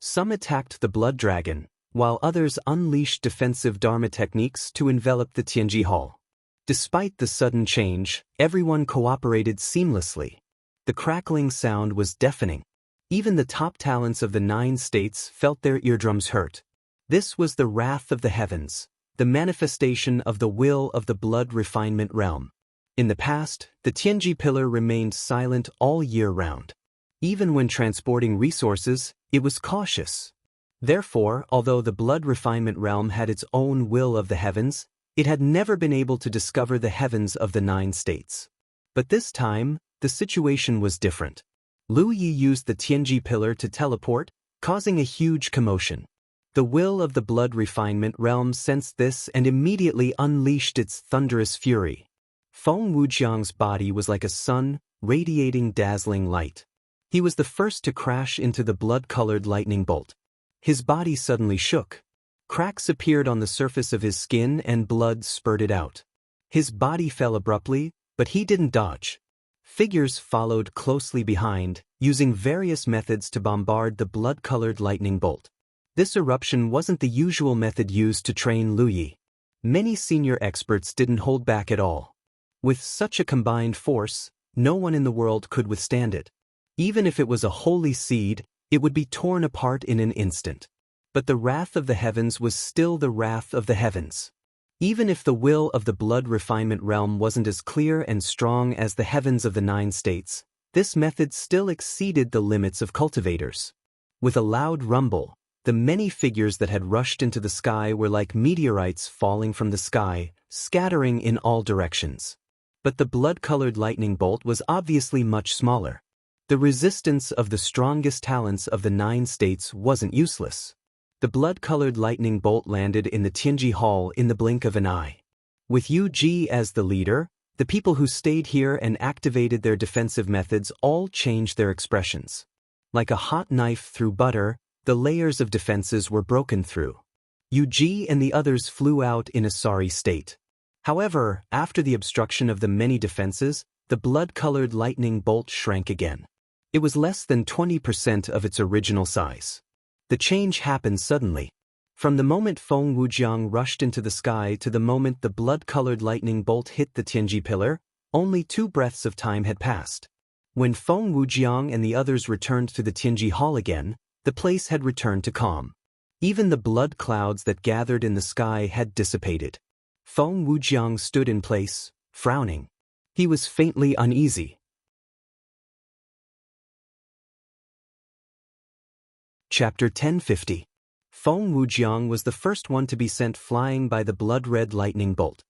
[SPEAKER 1] Some attacked the blood dragon, while others unleashed defensive Dharma techniques to envelop the Tianji Hall. Despite the sudden change, everyone cooperated seamlessly. The crackling sound was deafening. Even the top talents of the 9 states felt their eardrums hurt. This was the wrath of the heavens, the manifestation of the will of the blood refinement realm. In the past, the Tianji pillar remained silent all year round. Even when transporting resources, it was cautious. Therefore, although the blood refinement realm had its own will of the heavens, it had never been able to discover the heavens of the 9 states. But this time, the situation was different. Lu Yi used the Tianji pillar to teleport, causing a huge commotion. The will of the blood refinement realm sensed this and immediately unleashed its thunderous fury. Feng Wujiang's body was like a sun, radiating dazzling light. He was the first to crash into the blood-colored lightning bolt. His body suddenly shook. Cracks appeared on the surface of his skin and blood spurted out. His body fell abruptly, but he didn't dodge. Figures followed closely behind, using various methods to bombard the blood-colored lightning bolt. This eruption wasn't the usual method used to train Lu Yi. Many senior experts didn't hold back at all. With such a combined force, no one in the world could withstand it. Even if it was a holy seed, it would be torn apart in an instant. But the wrath of the heavens was still the wrath of the heavens. Even if the will of the blood refinement realm wasn't as clear and strong as the heavens of the 9 states, this method still exceeded the limits of cultivators. With a loud rumble, the many figures that had rushed into the sky were like meteorites falling from the sky, scattering in all directions. But the blood-colored lightning bolt was obviously much smaller. The resistance of the strongest talents of the 9 states wasn't useless. The blood-colored lightning bolt landed in the Tianji Hall in the blink of an eye. With Yu Ji as the leader, the people who stayed here and activated their defensive methods all changed their expressions. Like a hot knife through butter, the layers of defenses were broken through. Yu Ji and the others flew out in a sorry state. However, after the obstruction of the many defenses, the blood-colored lightning bolt shrank again. It was less than 20% of its original size. The change happened suddenly. From the moment Feng Wujiang rushed into the sky to the moment the blood-colored lightning bolt hit the Tianji pillar, only 2 breaths of time had passed. When Feng Wujiang and the others returned to the Tianji Hall again, the place had returned to calm. Even the blood clouds that gathered in the sky had dissipated. Feng Wujiang stood in place, frowning. He was faintly uneasy. Chapter 1050. Feng Wujiang was the first one to be sent flying by the blood-red lightning bolt.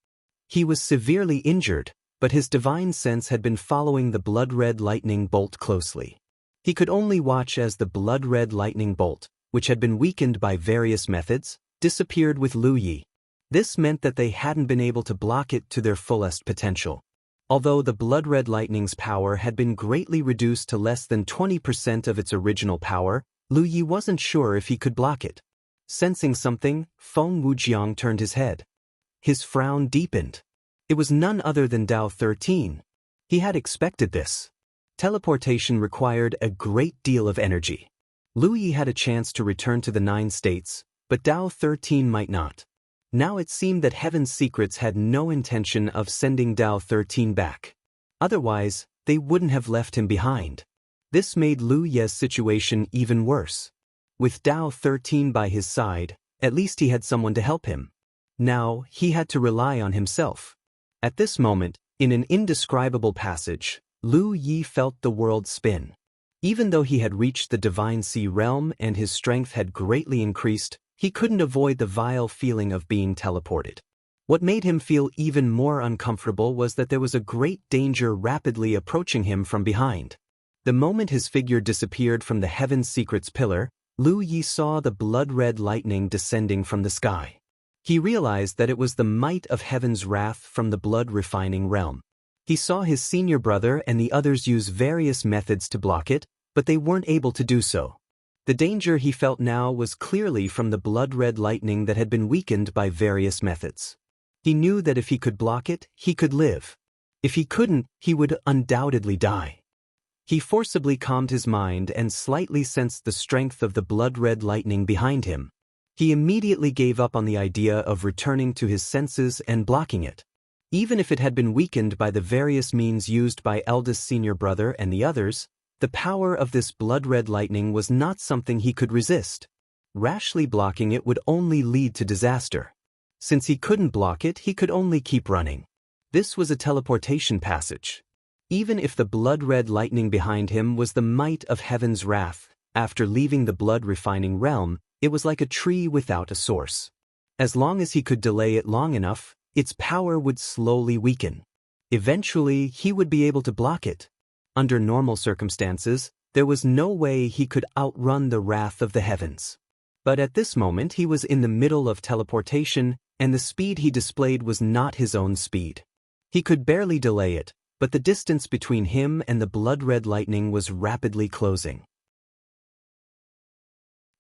[SPEAKER 1] He was severely injured, but his divine sense had been following the blood-red lightning bolt closely. He could only watch as the blood-red lightning bolt, which had been weakened by various methods, disappeared with Lu Yi. This meant that they hadn't been able to block it to their fullest potential. Although the blood-red lightning's power had been greatly reduced to less than 20% of its original power, Lu Yi wasn't sure if he could block it. Sensing something, Feng Wujiang turned his head. His frown deepened. It was none other than Dao 13. He had expected this. Teleportation required a great deal of energy. Lu Yi had a chance to return to the 9 states, but Dao 13 might not. Now it seemed that Heaven's Secrets had no intention of sending Dao 13 back. Otherwise, they wouldn't have left him behind. This made Lu Ye's situation even worse. With Dao 13 by his side, at least he had someone to help him. Now, he had to rely on himself. At this moment, in an indescribable passage, Lu Yi felt the world spin. Even though he had reached the Divine Sea realm and his strength had greatly increased, he couldn't avoid the vile feeling of being teleported. What made him feel even more uncomfortable was that there was a great danger rapidly approaching him from behind. The moment his figure disappeared from the Heaven's Secrets pillar, Lu Yi saw the blood-red lightning descending from the sky. He realized that it was the might of Heaven's wrath from the blood-refining realm. He saw his senior brother and the others use various methods to block it, but they weren't able to do so. The danger he felt now was clearly from the blood-red lightning that had been weakened by various methods. He knew that if he could block it, he could live. If he couldn't, he would undoubtedly die. He forcibly calmed his mind and slightly sensed the strength of the blood-red lightning behind him. He immediately gave up on the idea of returning to his senses and blocking it. Even if it had been weakened by the various means used by eldest senior brother and the others, the power of this blood-red lightning was not something he could resist. Rashly blocking it would only lead to disaster. Since he couldn't block it, he could only keep running. This was a teleportation passage. Even if the blood-red lightning behind him was the might of Heaven's wrath, after leaving the blood-refining realm, it was like a tree without a source. As long as he could delay it long enough, its power would slowly weaken. Eventually, he would be able to block it. Under normal circumstances, there was no way he could outrun the wrath of the heavens. But at this moment he was in the middle of teleportation, and the speed he displayed was not his own speed. He could barely delay it, but the distance between him and the blood-red lightning was rapidly closing.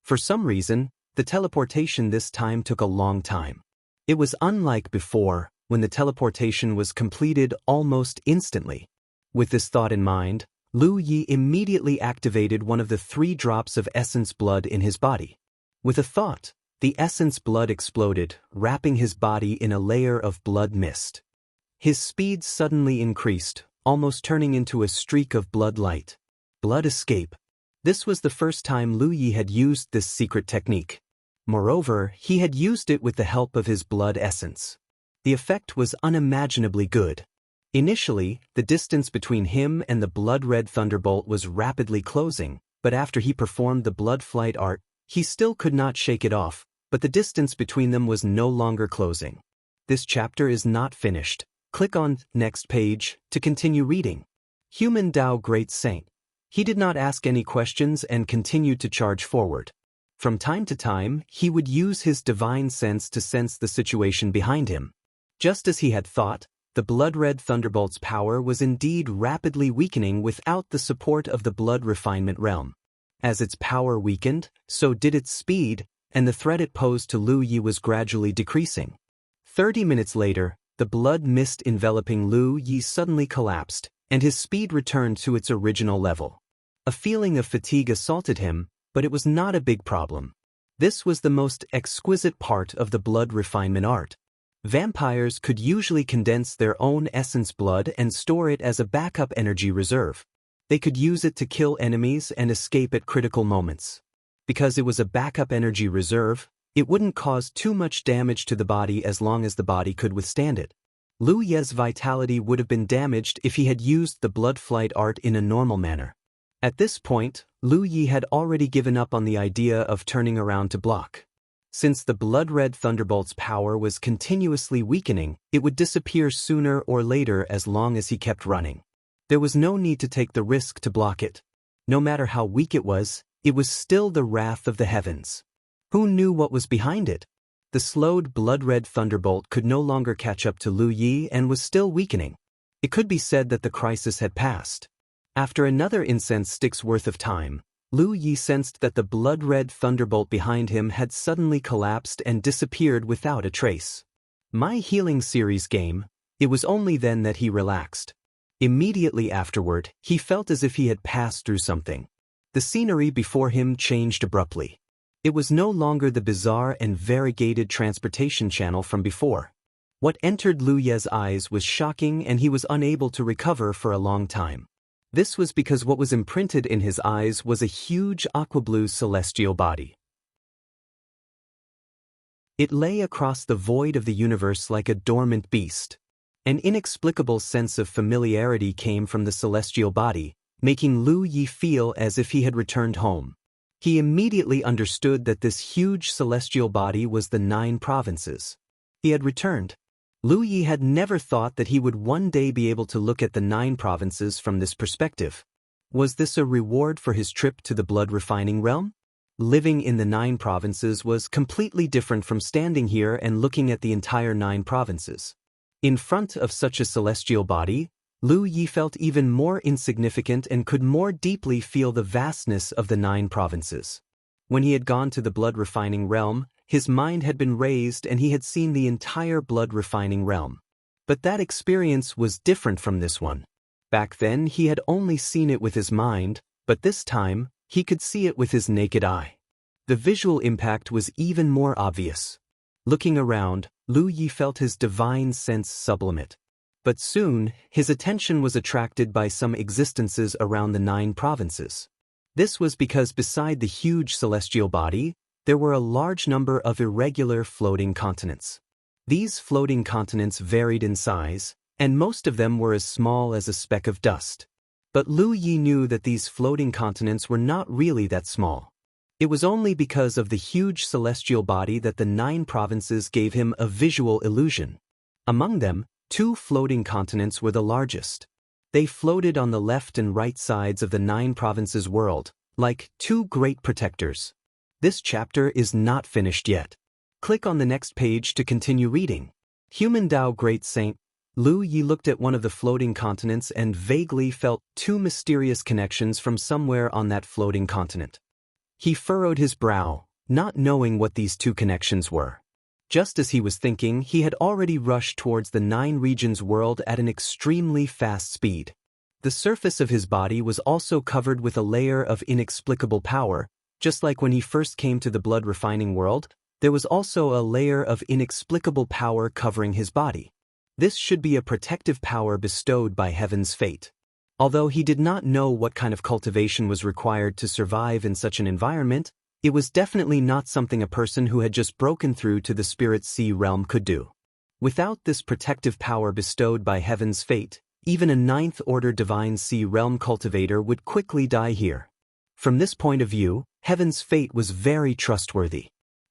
[SPEAKER 1] For some reason, the teleportation this time took a long time. It was unlike before, when the teleportation was completed almost instantly. With this thought in mind, Lu Yi immediately activated one of the 3 drops of essence blood in his body. With a thought, the essence blood exploded, wrapping his body in a layer of blood mist. His speed suddenly increased, almost turning into a streak of blood light. Blood escape. This was the first time Lu Yi had used this secret technique. Moreover, he had used it with the help of his blood essence. The effect was unimaginably good. Initially, the distance between him and the blood-red thunderbolt was rapidly closing, but after he performed the blood flight art, he still could not shake it off, but the distance between them was no longer closing. This chapter is not finished. Click on Next Page to continue reading. Human Dao Great Saint. He did not ask any questions and continued to charge forward. From time to time, he would use his divine sense to sense the situation behind him. Just as he had thought, the blood-red thunderbolt's power was indeed rapidly weakening without the support of the blood refinement realm. As its power weakened, so did its speed, and the threat it posed to Lu Yi was gradually decreasing. 30 minutes later, the blood mist enveloping Lu Yi suddenly collapsed, and his speed returned to its original level. A feeling of fatigue assaulted him, but it was not a big problem. This was the most exquisite part of the blood refinement art. Vampires could usually condense their own essence blood and store it as a backup energy reserve. They could use it to kill enemies and escape at critical moments. Because it was a backup energy reserve, it wouldn't cause too much damage to the body as long as the body could withstand it. Lu Yi's vitality would have been damaged if he had used the blood flight art in a normal manner. At this point, Lu Yi had already given up on the idea of turning around to block. Since the blood-red thunderbolt's power was continuously weakening, it would disappear sooner or later as long as he kept running. There was no need to take the risk to block it. No matter how weak it was still the wrath of the heavens. Who knew what was behind it? The slowed blood-red thunderbolt could no longer catch up to Lu Yi and was still weakening. It could be said that the crisis had passed. After another incense stick's worth of time, Lu Yi sensed that the blood-red thunderbolt behind him had suddenly collapsed and disappeared without a trace. My healing series game, it was only then that he relaxed. Immediately afterward, he felt as if he had passed through something. The scenery before him changed abruptly. It was no longer the bizarre and variegated transportation channel from before. What entered Lu Yi's eyes was shocking and he was unable to recover for a long time. This was because what was imprinted in his eyes was a huge aqua-blue celestial body. It lay across the void of the universe like a dormant beast. An inexplicable sense of familiarity came from the celestial body, making Lu Yi feel as if he had returned home. He immediately understood that this huge celestial body was the 9 provinces. He had returned. Lu Yi had never thought that he would one day be able to look at the 9 provinces from this perspective. Was this a reward for his trip to the blood-refining realm? Living in the 9 provinces was completely different from standing here and looking at the entire 9 provinces. In front of such a celestial body, Lu Yi felt even more insignificant and could more deeply feel the vastness of the 9 provinces. When he had gone to the blood-refining realm, his mind had been raised and he had seen the entire blood-refining realm. But that experience was different from this one. Back then he had only seen it with his mind, but this time, he could see it with his naked eye. The visual impact was even more obvious. Looking around, Lu Yi felt his divine sense sublimate. But soon, his attention was attracted by some existences around the 9 provinces. This was because beside the huge celestial body, there were a large number of irregular floating continents. These floating continents varied in size, and most of them were as small as a speck of dust. But Lu Yi knew that these floating continents were not really that small. It was only because of the huge celestial body that the 9 provinces gave him a visual illusion. Among them, 2 floating continents were the largest. They floated on the left and right sides of the 9 provinces world, like 2 great protectors. This chapter is not finished yet. Click on the next page to continue reading. Human Tao Great Saint. Lu Yi looked at one of the floating continents and vaguely felt 2 mysterious connections from somewhere on that floating continent. He furrowed his brow, not knowing what these 2 connections were. Just as he was thinking, he had already rushed towards the 9 regions world at an extremely fast speed. The surface of his body was also covered with a layer of inexplicable power. Just like when he first came to the blood-refining world, there was also a layer of inexplicable power covering his body. This should be a protective power bestowed by heaven's fate. Although he did not know what kind of cultivation was required to survive in such an environment, it was definitely not something a person who had just broken through to the spirit sea realm could do. Without this protective power bestowed by heaven's fate, even a 9th-order divine sea realm cultivator would quickly die here. From this point of view, heaven's fate was very trustworthy.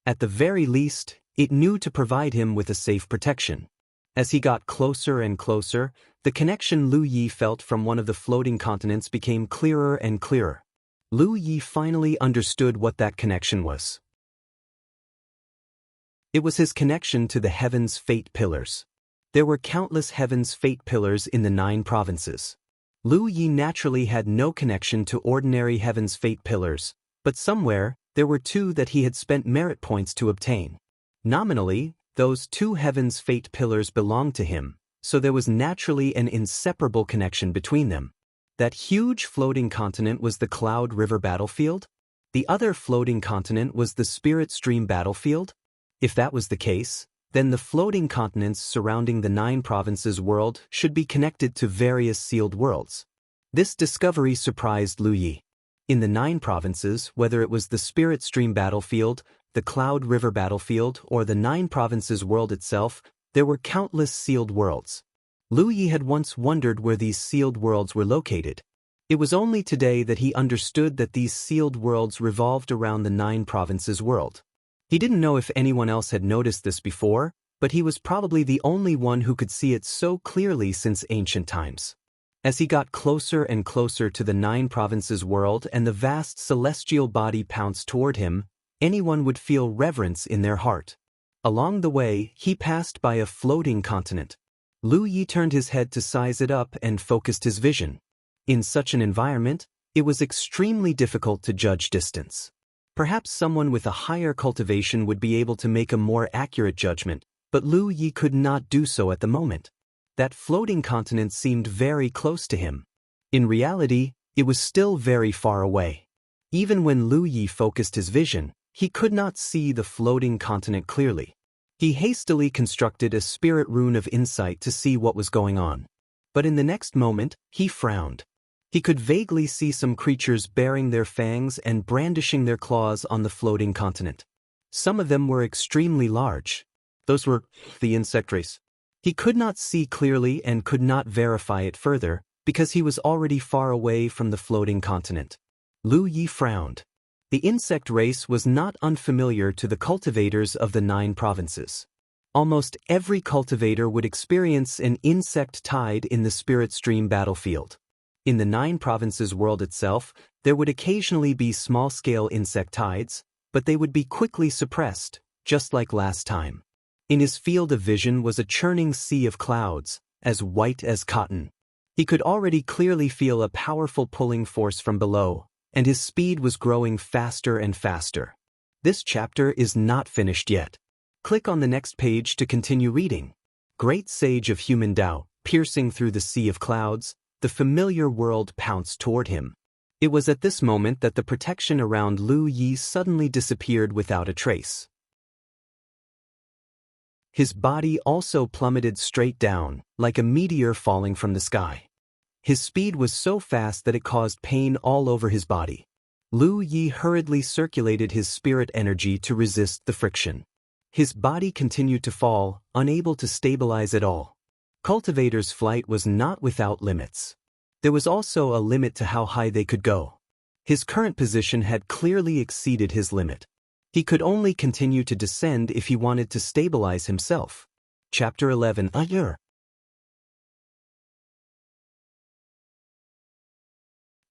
[SPEAKER 1] At the very least, it knew to provide him with a safe protection. As he got closer and closer, the connection Lu Yi felt from one of the floating continents became clearer and clearer. Lu Yi finally understood what that connection was. It was his connection to the Heaven's Fate Pillars. There were countless Heaven's Fate Pillars in the 9 provinces. Lu Yi naturally had no connection to ordinary Heaven's Fate Pillars, but somewhere, there were 2 that he had spent merit points to obtain. Nominally, those 2 Heaven's Fate Pillars belonged to him, so there was naturally an inseparable connection between them. That huge floating continent was the Cloud River battlefield? The other floating continent was the Spirit Stream battlefield? If that was the case, then the floating continents surrounding the 9 provinces world should be connected to various sealed worlds. This discovery surprised Lu Yi. In the 9 provinces, whether it was the Spirit Stream battlefield, the Cloud River battlefield, or the 9 provinces world itself, there were countless sealed worlds. Lu Yi had once wondered where these sealed worlds were located. It was only today that he understood that these sealed worlds revolved around the 9 provinces world. He didn't know if anyone else had noticed this before, but he was probably the only one who could see it so clearly since ancient times. As he got closer and closer to the 9 provinces world and the vast celestial body pounced toward him, anyone would feel reverence in their heart. Along the way, he passed by a floating continent. Lu Yi turned his head to size it up and focused his vision. In such an environment, it was extremely difficult to judge distance. Perhaps someone with a higher cultivation would be able to make a more accurate judgment, but Lu Yi could not do so at the moment. That floating continent seemed very close to him. In reality, it was still very far away. Even when Lu Yi focused his vision, he could not see the floating continent clearly. He hastily constructed a spirit rune of insight to see what was going on. But in the next moment, he frowned. He could vaguely see some creatures baring their fangs and brandishing their claws on the floating continent. Some of them were extremely large. Those were the insect race. He could not see clearly and could not verify it further, because he was already far away from the floating continent. Lu Yi frowned. The insect race was not unfamiliar to the cultivators of the 9 provinces. Almost every cultivator would experience an insect tide in the spirit stream battlefield. In the 9 provinces world itself, there would occasionally be small-scale insect tides, but they would be quickly suppressed, just like last time. In his field of vision was a churning sea of clouds, as white as cotton. He could already clearly feel a powerful pulling force from below, and his speed was growing faster and faster. This chapter is not finished yet. Click on the next page to continue reading. Great sage of human Tao, piercing through the sea of clouds, the familiar world pounced toward him. It was at this moment that the protection around Lu Yi suddenly disappeared without a trace. His body also plummeted straight down, like a meteor falling from the sky. His speed was so fast that it caused pain all over his body. Lu Yi hurriedly circulated his spirit energy to resist the friction. His body continued to fall, unable to stabilize at all. Cultivator's flight was not without limits. There was also a limit to how high they could go. His current position had clearly exceeded his limit. He could only continue to descend if he wanted to stabilize himself. Chapter 11.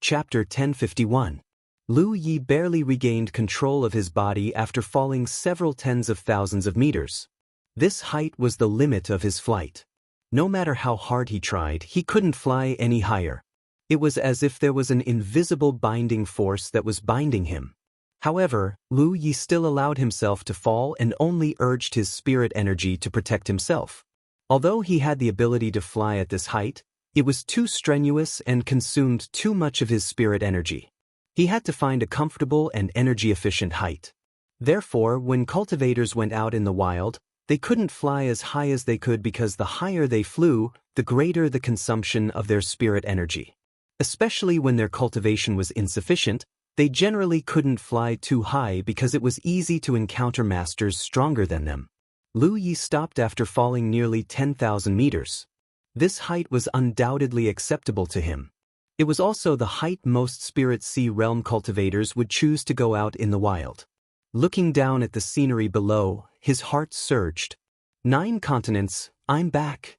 [SPEAKER 1] Chapter 1051. Lu Yi barely regained control of his body after falling several tens of thousands of meters. This height was the limit of his flight. No matter how hard he tried, he couldn't fly any higher. It was as if there was an invisible binding force that was binding him. However, Lu Yi still allowed himself to fall and only urged his spirit energy to protect himself. Although he had the ability to fly at this height, it was too strenuous and consumed too much of his spirit energy. He had to find a comfortable and energy-efficient height. Therefore, when cultivators went out in the wild, they couldn't fly as high as they could because the higher they flew, the greater the consumption of their spirit energy. Especially when their cultivation was insufficient, they generally couldn't fly too high because it was easy to encounter masters stronger than them. Lu Yi stopped after falling nearly 10,000 meters. This height was undoubtedly acceptable to him. It was also the height most Spirit Sea Realm cultivators would choose to go out in the wild. Looking down at the scenery below, his heart surged. 9 continents, I'm back.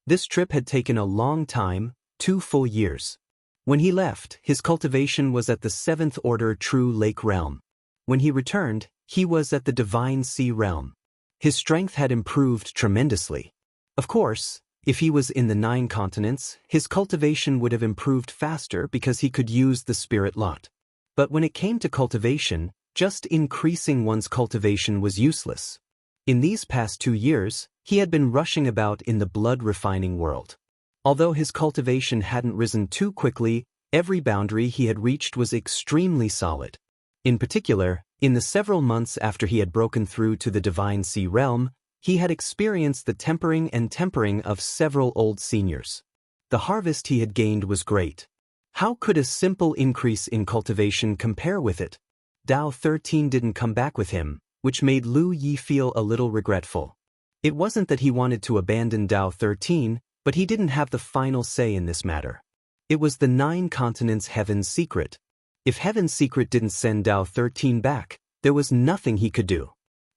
[SPEAKER 1] This trip had taken a long time, 2 full years. When he left, his cultivation was at the 7th Order True Lake Realm. When he returned, he was at the Divine Sea Realm. His strength had improved tremendously. Of course, if he was in the 9 continents, his cultivation would have improved faster because he could use the spirit lot. But when it came to cultivation, just increasing one's cultivation was useless. In these past 2 years, he had been rushing about in the blood-refining world. Although his cultivation hadn't risen too quickly, every boundary he had reached was extremely solid. In particular, in the several months after he had broken through to the Divine Sea Realm, he had experienced the tempering of several old seniors. The harvest he had gained was great. How could a simple increase in cultivation compare with it? Tao 13 didn't come back with him, which made Lu Yi feel a little regretful. It wasn't that he wanted to abandon Tao 13, but he didn't have the final say in this matter. It was the 9 continents' Heaven's secret. If Heaven's secret didn't send Tao 13 back, there was nothing he could do.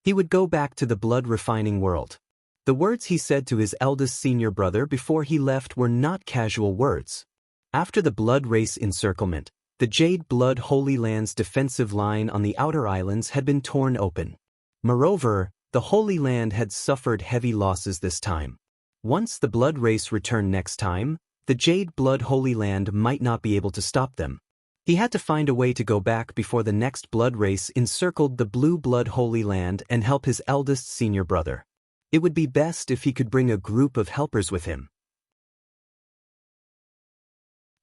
[SPEAKER 1] He would go back to the blood-refining world. The words he said to his eldest senior brother before he left were not casual words. After the blood race encirclement, the Jade Blood Holy Land's defensive line on the outer islands had been torn open. Moreover, the Holy Land had suffered heavy losses this time. Once the blood race returned next time, the Jade Blood Holy Land might not be able to stop them. He had to find a way to go back before the next blood race encircled the Blue Blood Holy Land and help his eldest senior brother. It would be best if he could bring a group of helpers with him.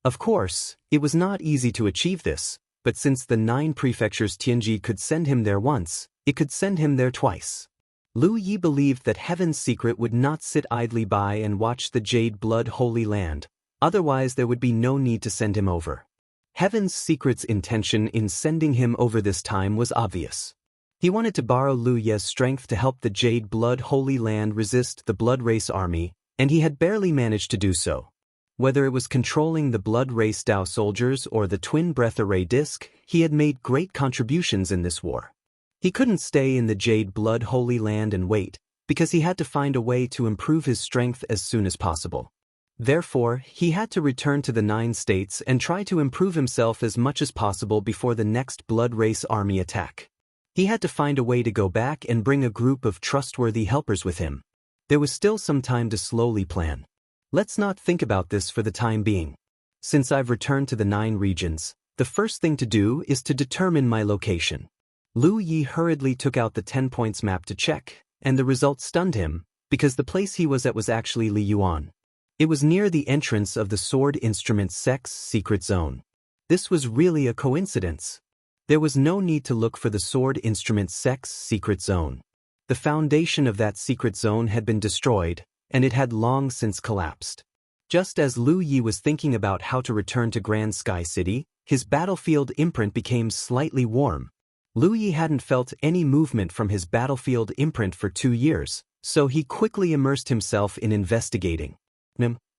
[SPEAKER 1] Of course, it was not easy to achieve this, but since the 9 prefectures Tianji could send him there once, it could send him there twice. Lu Yi believed that Heaven's secret would not sit idly by and watch the Jade Blood Holy Land, Otherwise there would be no need to send him over. Heaven's Secret's intention in sending him over this time was obvious. He wanted to borrow Liu Ye's strength to help the Jade Blood Holy Land resist the Blood Race army, and he had barely managed to do so. Whether it was controlling the Blood Race Dao soldiers or the Twin Breath Array Disc, he had made great contributions in this war. He couldn't stay in the Jade Blood Holy Land and wait, because he had to find a way to improve his strength as soon as possible. Therefore, he had to return to the 9 states and try to improve himself as much as possible before the next Blood Race army attack. He had to find a way to go back and bring a group of trustworthy helpers with him. There was still some time to slowly plan. Let's not think about this for the time being. Since I've returned to the 9 regions, the first thing to do is to determine my location. Liu Yi hurriedly took out the 10 points map to check, and the result stunned him, because the place he was at was actually Li Yuan. It was near the entrance of the Sword Instrument Sect's secret zone. This was really a coincidence. There was no need to look for the Sword Instrument Sect's secret zone. The foundation of that secret zone had been destroyed, and it had long since collapsed. Just as Liu Yi was thinking about how to return to Grand Sky City, his battlefield imprint became slightly warm. Liu Yi hadn't felt any movement from his battlefield imprint for 2 years, so he quickly immersed himself in investigating.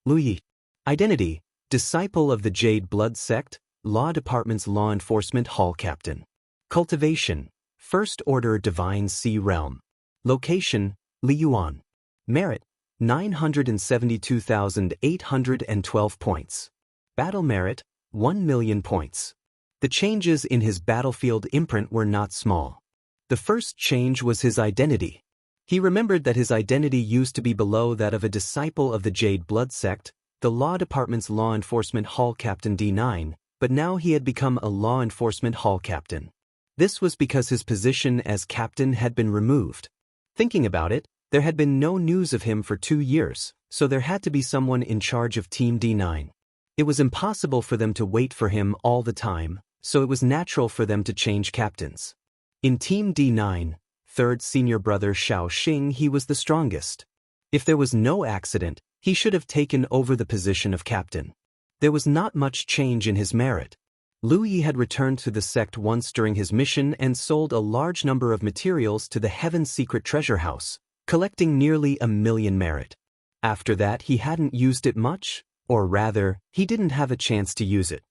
[SPEAKER 1] Liu Yi. Identity: disciple of the Jade Blood Sect, Law Department's Law Enforcement Hall Captain. Cultivation: First Order Divine Sea Realm. Location: Li Yuan. Merit: 972,812 points. Battle merit: 1,000,000 points. The changes in his battlefield imprint were not small. The first change was his identity. He remembered that his identity used to be below that of a disciple of the Jade Blood Sect, the Law Department's Law Enforcement Hall Captain D9, but now he had become a Law Enforcement Hall Captain. This was because his position as captain had been removed. Thinking about it, there had been no news of him for 2 years, so there had to be someone in charge of Team D9. It was impossible for them to wait for him all the time, so it was natural for them to change captains. In Team D9, third senior brother Xiao Xing, he was the strongest. If there was no accident, he should have taken over the position of captain. There was not much change in his merit. Liu Yi had returned to the sect once during his mission and sold a large number of materials to the Heaven's Secret Treasure House, collecting nearly 1,000,000 merit. After that he hadn't used it much, or rather, he didn't have a chance to use it.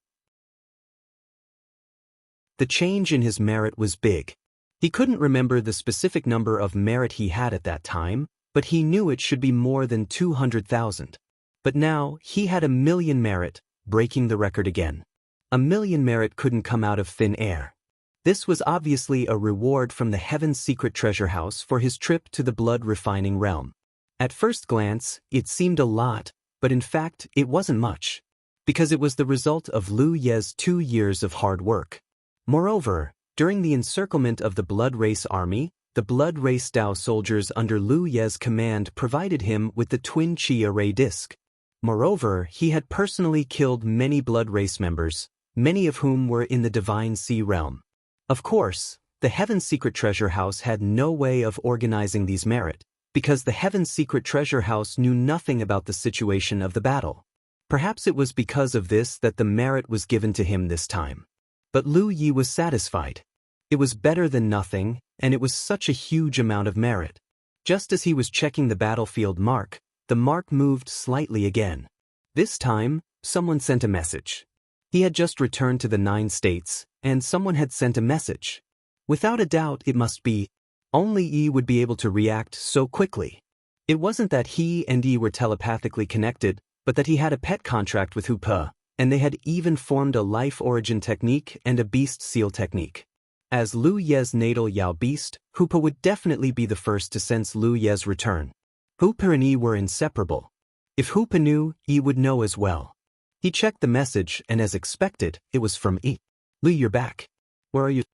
[SPEAKER 1] The change in his merit was big. He couldn't remember the specific number of merit he had at that time, but he knew it should be more than 200,000. But now, he had 1,000,000 merit, breaking the record again. 1,000,000 merit couldn't come out of thin air. This was obviously a reward from the Heaven's Secret Treasure House for his trip to the blood refining realm. At first glance, it seemed a lot, but in fact, it wasn't much, because it was the result of Liu Ye's 2 years of hard work. Moreover, during the encirclement of the Blood Race army, the Blood Race Dao soldiers under Liu Ye's command provided him with the Twin Chi Array Disc. Moreover, he had personally killed many Blood Race members, many of whom were in the Divine Sea realm. Of course, the Heaven's Secret Treasure House had no way of organizing these merit, because the Heaven's Secret Treasure House knew nothing about the situation of the battle. Perhaps it was because of this that the merit was given to him this time. But Liu Yi was satisfied. It was better than nothing, and it was such a huge amount of merit. Just as he was checking the battlefield mark, the mark moved slightly again. This time, someone sent a message. He had just returned to the 9 states, and someone had sent a message. Without a doubt, it must be. Only Yi would be able to react so quickly. It wasn't that he and Yi were telepathically connected, but that he had a pet contract with Hupe, and they had even formed a life origin technique and a beast seal technique. As Liu Ye's natal Yao beast, Hupe would definitely be the first to sense Liu Ye's return. Hupe and Yi were inseparable. If Hupe knew, Yi would know as well. He checked the message, and as expected, it was from Yi. Liu, you're back. Where are you?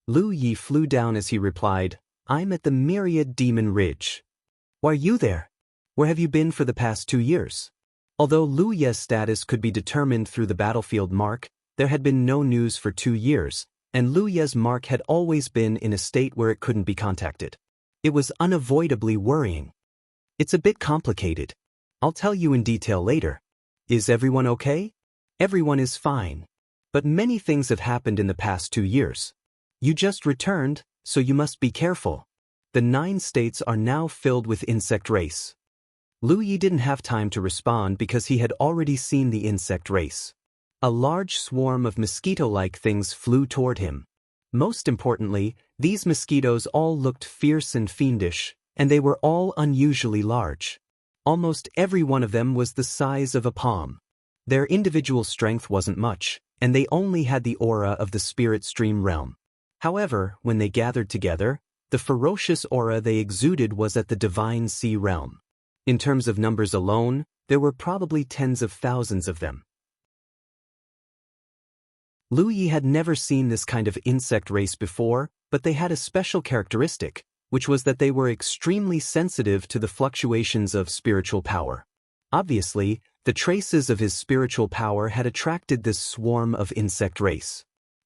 [SPEAKER 1] Liu Yi flew down as he replied, I'm at the Myriad Demon Ridge. Why are you there? Where have you been for the past 2 years? Although Liu Ye's status could be determined through the battlefield mark, there had been no news for 2 years, and Liu Ye's mark had always been in a state where it couldn't be contacted. It was unavoidably worrying. It's a bit complicated. I'll tell you in detail later. Is everyone okay? Everyone is fine. But many things have happened in the past 2 years. You just returned, so you must be careful. The 9 states are now filled with insect race. Lu Yi didn't have time to respond because he had already seen the insect race. A large swarm of mosquito-like things flew toward him. Most importantly, these mosquitoes all looked fierce and fiendish, and they were all unusually large. Almost every one of them was the size of a palm. Their individual strength wasn't much, and they only had the aura of the spirit stream realm. However, when they gathered together, the ferocious aura they exuded was at the divine sea realm. In terms of numbers alone, there were probably tens of thousands of them. Lu Yi had never seen this kind of insect race before, but they had a special characteristic, which was that they were extremely sensitive to the fluctuations of spiritual power. Obviously, the traces of his spiritual power had attracted this swarm of insect race.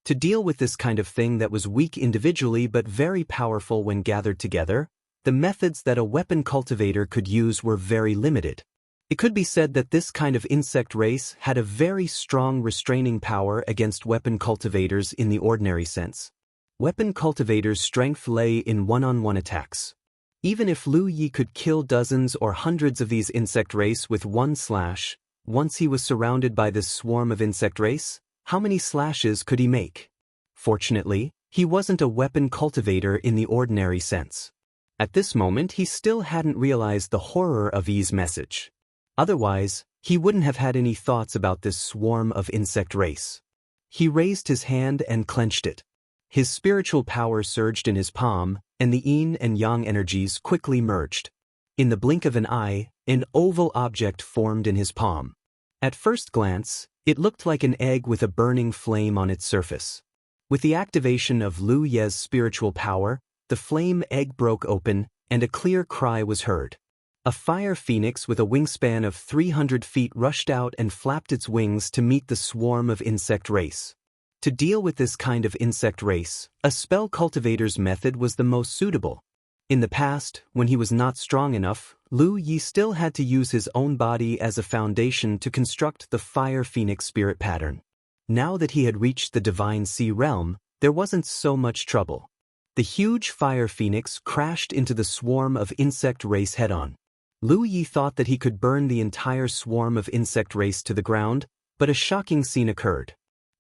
[SPEAKER 1] To deal with this kind of thing that was weak individually but very powerful when gathered together, the methods that a weapon cultivator could use were very limited. It could be said that this kind of insect race had a very strong restraining power against weapon cultivators in the ordinary sense. Weapon cultivators' strength lay in one-on-one attacks. Even if Lu Yi could kill dozens or hundreds of these insect race with one slash, once he was surrounded by this swarm of insect race, how many slashes could he make? Fortunately, he wasn't a weapon cultivator in the ordinary sense. At this moment, he still hadn't realized the horror of Yi's message. Otherwise, he wouldn't have had any thoughts about this swarm of insect race. He raised his hand and clenched it. His spiritual power surged in his palm, and the yin and yang energies quickly merged. In the blink of an eye, an oval object formed in his palm. At first glance, it looked like an egg with a burning flame on its surface. With the activation of Lu Ye's spiritual power, the flame egg broke open, and a clear cry was heard. A fire phoenix with a wingspan of 300 feet rushed out and flapped its wings to meet the swarm of insect race. To deal with this kind of insect race, a spell cultivator's method was the most suitable. In the past, when he was not strong enough, Lu Yi still had to use his own body as a foundation to construct the fire phoenix spirit pattern. Now that he had reached the divine sea realm, there wasn't so much trouble. The huge fire phoenix crashed into the swarm of insect race head-on. Lu Yi thought that he could burn the entire swarm of insect race to the ground, but a shocking scene occurred.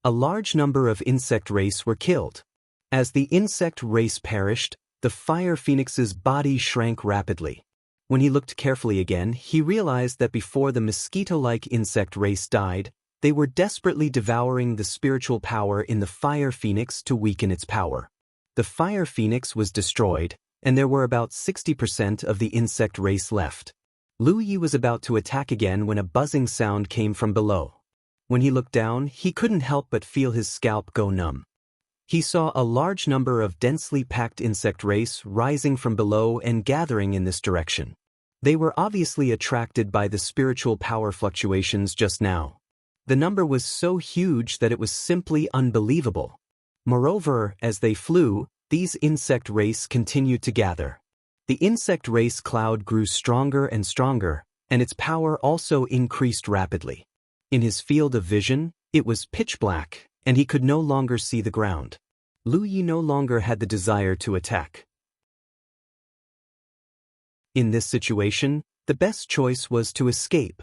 [SPEAKER 1] A large number of insect race were killed. As the insect race perished, the fire phoenix's body shrank rapidly. When he looked carefully again, he realized that before the mosquito-like insect race died, they were desperately devouring the spiritual power in the fire phoenix to weaken its power. The fire phoenix was destroyed, and there were about 60% of the insect race left. Lu Yi was about to attack again when a buzzing sound came from below. When he looked down, he couldn't help but feel his scalp go numb. He saw a large number of densely packed insect race rising from below and gathering in this direction. They were obviously attracted by the spiritual power fluctuations just now. The number was so huge that it was simply unbelievable. Moreover, as they flew, these insect race continued to gather. The insect race cloud grew stronger and stronger, and its power also increased rapidly. In his field of vision, it was pitch black, and he could no longer see the ground. Lu Yi no longer had the desire to attack. In this situation, the best choice was to escape.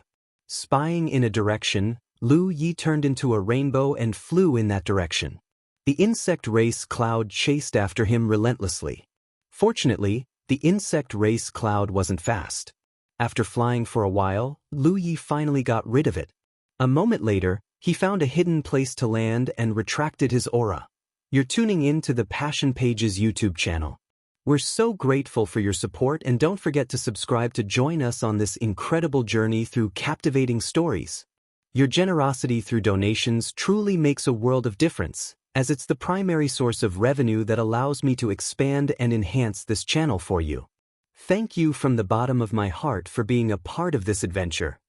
[SPEAKER 1] Spying in a direction, Lu Yi turned into a rainbow and flew in that direction. The insect race cloud chased after him relentlessly. Fortunately, the insect race cloud wasn't fast. After flying for a while, Lu Yi finally got rid of it. A moment later, he found a hidden place to land and retracted his aura. You're tuning in to the Passion Pages YouTube channel. We're so grateful for your support, and don't forget to subscribe to join us on this incredible journey through captivating stories. Your generosity through donations truly makes a world of difference, as it's the primary source of revenue that allows me to expand and enhance this channel for you. Thank you from the bottom of my heart for being a part of this adventure.